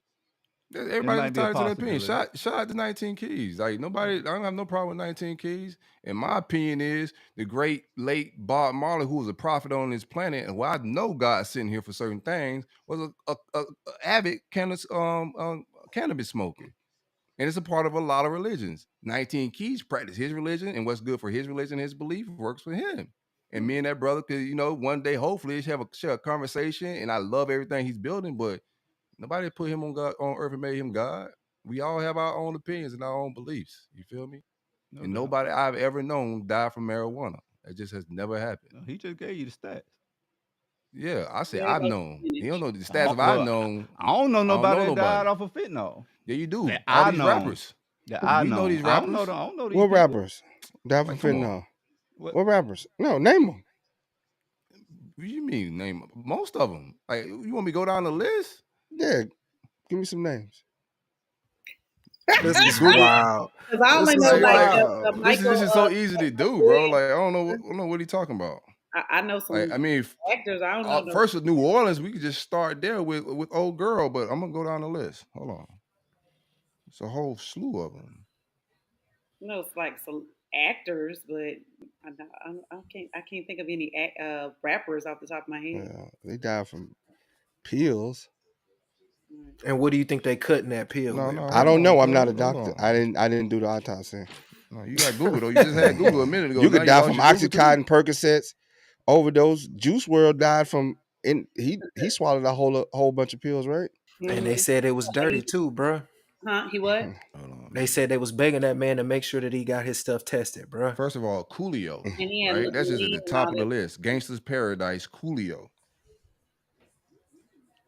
Everybody's might be a entitled to their opinion. possibility. Shout out to 19 Keys. Like nobody, I don't have no problem with 19 Keys. And my opinion is the great late Bob Marley, who was a prophet on this planet, and why I know God's sitting here for certain things, was a avid cannabis smoker. And it's a part of a lot of religions. 19 Keys practice his religion, and what's good for his religion, his belief works for him. And me and that brother could, one day hopefully share a conversation. And I love everything he's building, but nobody put him on earth and made him God. We all have our own opinions and our own beliefs. You feel me? No And doubt. nobody I've ever known died from marijuana. That just has never happened. No, he just gave you the stats. Yeah, I said There I've goes known. percentage. You don't know the stats of I've known. I don't know I don't nobody know that died nobody. off of fentanyl. Yeah, you do. That All I these know. rappers. That I We know these I don't rappers. know. I don't know these What people. rappers? Die from Like, come on. fentanyl. What? What rappers? No, name them. What do you mean name most of them? Like, you want me to go down the list? Yeah, give me some names. This You is Google. wild. Because I only This know is like wild. the This Michael. is so easy to do, bro. Like, I don't know what he talking about. I know some Like, I mean, actors. I don't know. No. first with New Orleans, we could just start there with Old Girl, but I'm gonna go down the list. Hold on, it's a whole slew of them. No, it's like some actors, but I can't think of any rappers off the top of my head. Yeah, they died from pills. And what do you think they cutting that pill with? No, I don't know. I'm not a hold doctor. on. I didn't do the autopsy. No, you got Google though. You just had Google a minute ago. You Now could die lost from your Google, too? Oxycontin, Percocets, overdose. Juice World died from he swallowed a whole bunch of pills, right? And they said it was dirty too, bruh. Huh? He what? Hold on. They said they was begging that man to make sure that he got his stuff tested, bruh. First of all, Coolio, And he had right? That's just at the lean and top all of the that. list. Gangsta's Paradise, Coolio.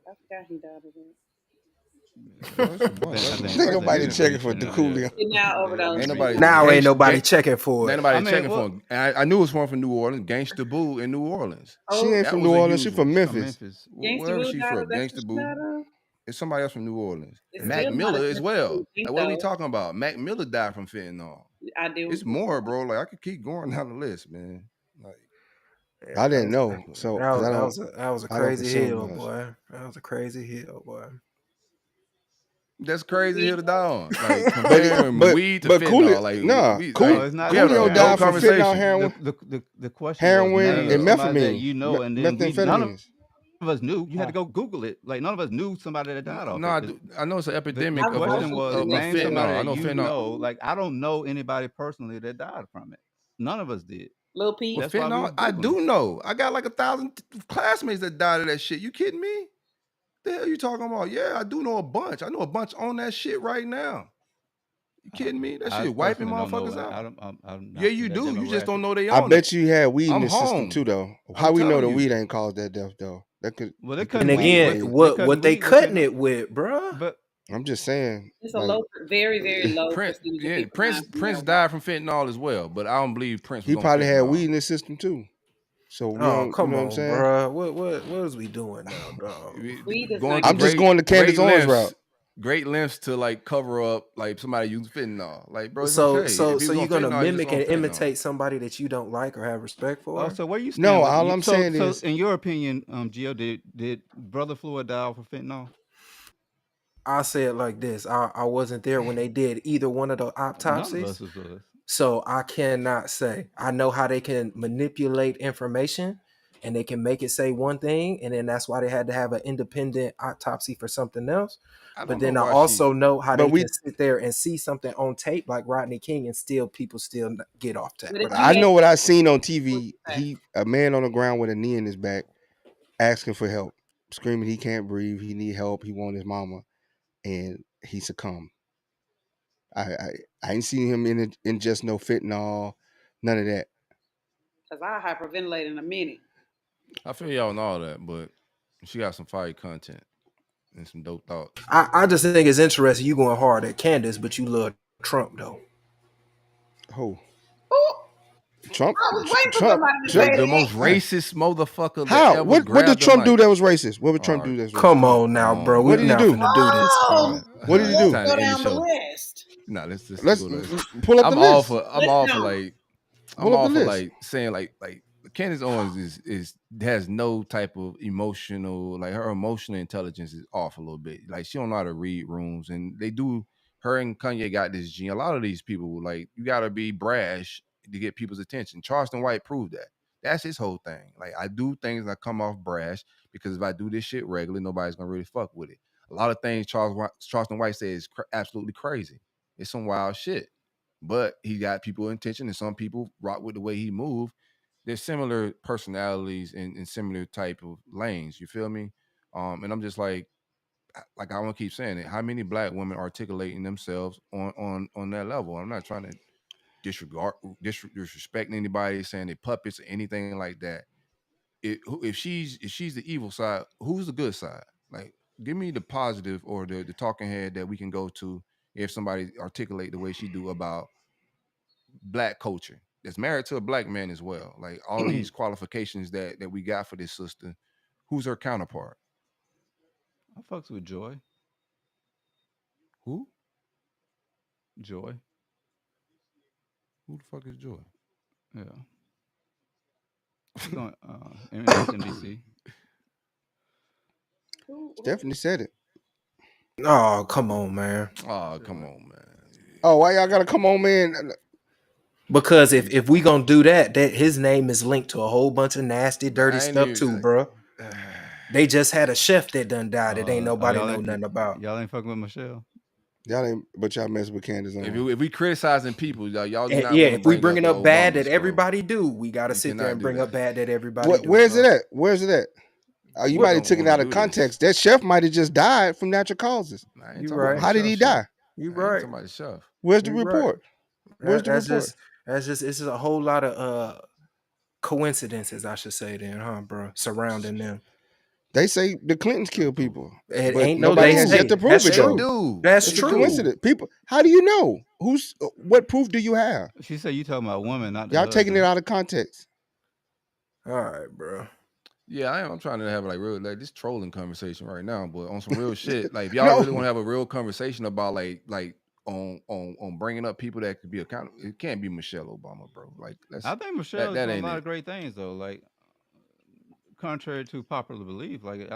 I forgot he died of it. Ain't nobody checking for the Coolio. Now overdose. Ain't nobody. Now ain't nobody Gangsta- checking for Ain't it. nobody I mean, checking what- for him. And I knew it was one from New Orleans. Gangsta Boo in New Orleans. She ain't That from was New a Orleans. She huge from one. Memphis. Gangsta Wherever Boo she's died from, of that Gangsta she Boo. died of? It's somebody else from New Orleans. It's Mac still Miller not as well. Gangsta Boo, Like, what are we though. talking about? Mac Miller died from fentanyl. I do. It's more, bro. Like, I could keep going down the list, man. Like, I didn't know. So 'cause I don't. That was a I don't crazy consume hill, much. boy. That was a crazy hill, boy. that's crazy here to die on. Like, comparing weed to but fentanyl. Coolio, like, nah, we, Coolio- like, it's not- we had a Coolio whole died from conversation. fentanyl, heroin, The question heroin, was and somebody that methamphetamine. you know, and then none of Methamphetamines. us knew. You had to go Google it. Like, none of us knew somebody that died off No, it. I know it's an epidemic The of question was, of name fentanyl. somebody I that know you fentanyl. know. Like, I don't know anybody personally that died from it. None of us did. Lil Peep. Well, That's why we fentanyl, was I Googling. do know. I got like 1,000 classmates that died of that shit. You kidding me? The hell you talking about? Yeah, I do know a bunch. I know a bunch on that shit right now. You kidding me? That I shit wiping personally don't know. motherfuckers out. I'm not Yeah, in you that do. You just don't demographic. know they I own bet it. you had weed in I'm the system home. too, though. I'm How we know telling the you. weed ain't caused that death, though? That could. Well, they it could couldn't And be weed. again, weed. what cutting they weed with cutting fentanyl. it with, bruh? But I'm just saying. It's a Like, low, very, very low Prince, percentage of yeah, people Prince, dying from Prince marijuana. died from fentanyl as well, but I don't believe Prince was he on probably had fentanyl. weed in his system too. So we Oh, don't. You come know what I'm on, saying? bruh. What is we doing now, dog? Weed is Going not- to I'm just going the Candace Owens route. Great lengths to like cover up like somebody using fentanyl. Like, bro, it's So okay. so If he so was you're on gonna fentanyl, he just mimic on and fentanyl. imitate somebody that you don't like or have respect for? so where you stand? No, with all you- I'm so, saying so is- in your opinion, Gio, did Brother Floyd die off of fentanyl? I'll say it like this: I wasn't there when they did either one of the None of autopsies, us was. so I cannot say. I know how they can manipulate information, and they can make it say one thing, and then that's why they had to have an independent autopsy for something else. I But don't then know I why also know how But they we- can sit there and see something on tape like Rodney King, and still people still get off tape. But if without you I know what I seen on What's TV. that? A man on the ground with a knee in his back, asking for help, screaming he can't breathe, he need help, he want his mama, and he succumbed. I ain't seen him in just no fentanyl, none of that. Because I hyperventilate in a minute. I feel y'all and all that, but she got some fire content and some dope thoughts. I just think it's interesting you going hard at Candace, but you love Trump though. Oh, Ooh, Trump, I was waiting for Trump, somebody to Trump. say The that. most racist motherfucker that How? ever What grabbed did the Trump do mic. that was racist? What would Trump All do that's racist? Come on now, bro. What We're did he not do? finna do this. Oh, What did he do? Time go to end down the the show. list. Nah, let's just Let's go to pull up I'm the all list. for I'm all for Listen. like I'm Pull up all the for list. like saying like Candace Owens is has no type of emotional, like her emotional intelligence is off a little bit. Like she don't know how to read rooms, and they do. Her and Kanye got this gene. A lot of these people, like, you gotta be brash to get people's attention. Charleston White proved that. That's his whole thing. Like, I do things that come off brash because if I do this shit regularly, nobody's gonna really fuck with it. A lot of things Charleston White says is absolutely crazy. It's some wild shit. But he got people intention, and some people rock with the way he move. There's similar personalities and similar type of lanes. You feel me? And I'm just like I want to keep saying it. How many black women articulating themselves on that level? I'm not trying to disrespect anybody, saying they puppets or anything like that. If she's the evil side, who's the good side? Like, give me the positive or the talking head that we can go to if somebody articulate the way she do about black culture that's married to a black man as well. Like all these qualifications that we got for this sister, who's her counterpart? I fucks with Joy. Who? Joy. Who the fuck is Joy? Yeah. She's on MSNBC. Stephanie said it. Oh, come on, man. Oh, come on, man. Oh, why y'all gotta come on, man? Because if we gonna do that his name is linked to a whole bunch of nasty, dirty stuff too, bro. They just had a chef that done died. It ain't nobody know nothing about. Y'all ain't fucking with Michelle. Y'all ain't, but y'all mess with Candace Owens. If we criticizing people, y'all do not if we bringing up bad Obamas, that everybody do, we gotta sit there and bring up bad that everybody do. Where's it at? Where's it at? Oh, you might have taken it out of context. That chef might have just died from natural causes. You right? How did he die? You right? Somebody chef. Where's the report? Where's the report? That's just it's just a whole lot of coincidences, I should say, then, huh, bro? Surrounding them. They say the Clintons kill people. It but ain't nobody has yet to prove that's it. True. Though. That's it's true. A coincidence. People, how do you know? What proof do you have? She said you talking about women, not y'all taking it out of context. All right, bro. Yeah, I'm trying to have like real this trolling conversation right now, but on some real shit. Like if y'all really want to have a real conversation about like on bringing up people that could be accountable, it can't be Michelle Obama, bro. Like I think Michelle is doing a lot of great things though. Like contrary to popular belief, like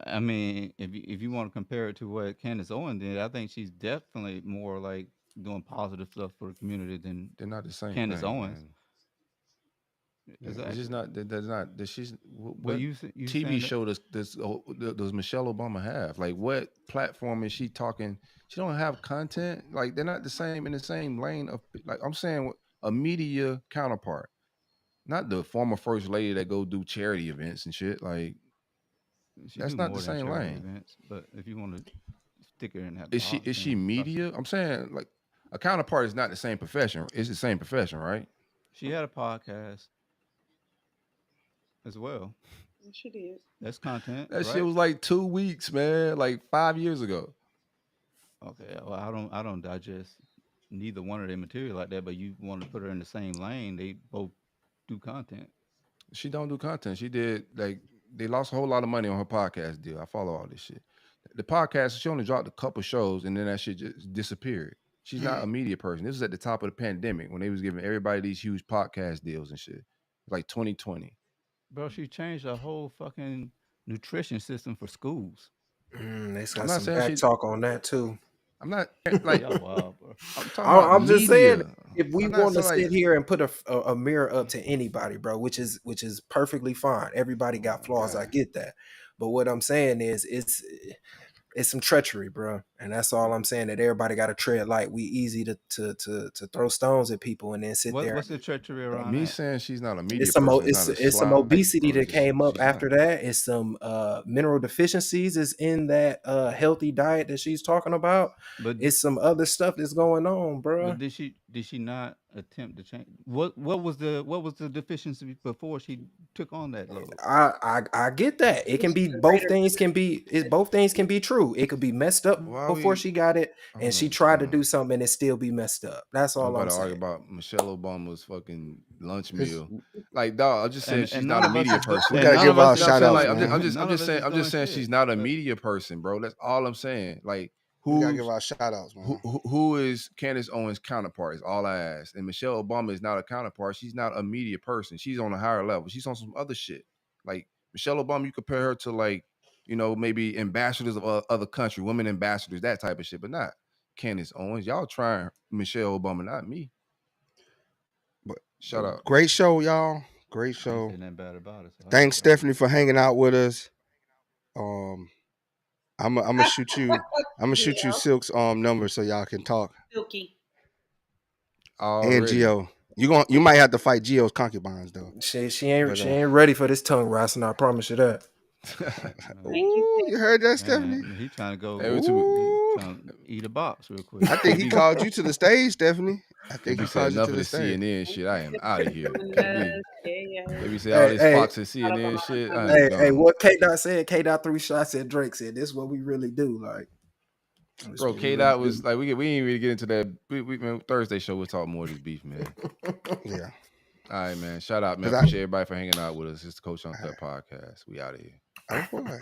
I mean, if you want to compare it to what Candace Owens did, I think she's definitely more like doing positive stuff for the community than they're not the same. Candace Owens. Man. It's just not. That's not. She's. What you TV show does Michelle Obama have? Like, what platform is she talking? She don't have content. Like, they're not the same in the same lane of. Like, I'm saying, a media counterpart, not the former first lady that go do charity events and shit. Like, that's not the same lane. Events, but if you want to stick her in that, is she media? I'm saying, like, a counterpart is not the same profession. It's the same profession, right? She had a podcast as well. She did. That's content. That shit was like 2 weeks, man. Like 5 years ago. Okay, well, I don't digest neither one of their material like that. But you want to put her in the same lane? They both do content. She don't do content. She did like they lost a whole lot of money on her podcast deal. I follow all this shit. The podcast, she only dropped a couple shows, and then that shit just disappeared. She's not a media person. This was at the top of the pandemic when they was giving everybody these huge podcast deals and shit. Like 2020. Bro, she changed the whole fucking nutrition system for schools. They got some back talk on that too. I'm not like wild, bro. I'm just saying, if we want to sit here and put a mirror up to anybody, bro, which is perfectly fine. Everybody got flaws. I get that, but what I'm saying is, it's some treachery, bro, and that's all I'm saying. That everybody got to tread light. We easy to throw stones at people and then sit there. What's the treachery around me that? Saying she's not a media it's some obesity that came up after that. It's some mineral deficiencies is in that healthy diet that she's talking about. But it's some other stuff that's going on, bro. But did she not attempt to change? What was the deficiency before she took on that load? I get that. It can be both things can be true. It could be messed up before she got it, and she tried to do something and it still be messed up. That's all I'm saying. Argue about Michelle Obama's fucking lunch meal. Like, dog, I'm just saying she's not a media person. We gotta give her a shout out. I'm just saying she's not a media person, bro. That's all I'm saying. Like, we gotta give our shout outs, man. Who is Candace Owens' counterpart is all I ask. And Michelle Obama is not a counterpart. She's not a media person. She's on a higher level. She's on some other shit. Like Michelle Obama, you compare her to like, maybe ambassadors of other country, women ambassadors, that type of shit, but not Candace Owens. Y'all trying Michelle Obama, not me. But shout out. Great show, y'all. Great show. Bad about it, so thanks, Stephanie, for hanging out with us. I'm gonna shoot you. I'm gonna shoot you Silk's number so y'all can talk. Silky. Already. And Gio. You might have to fight Gio's concubines though. She ain't ready for this tongue wrestling. I promise you that. Ooh, you heard that, Stephanie? Man, he trying to go. Hey, what Trying to eat a box real quick. I think he called you to the stage, Stephanie. I think They he said called you enough to of the the stage. CNN shit. I am out of here. Yeah. They be saying all this Fox and CNN shit. I am Hey, gone. what K Dot said? K Dot 3 shots said Drake said this is what we really do. Like, Bro, K Dot was like we didn't really get into that. Man, Thursday show we'll talk more of this beef, man. Yeah. All right, man. Shout out, man. 'Cause Appreciate everybody for hanging out with us. It's the Culture Uncut Podcast. We out of here. Oh boy.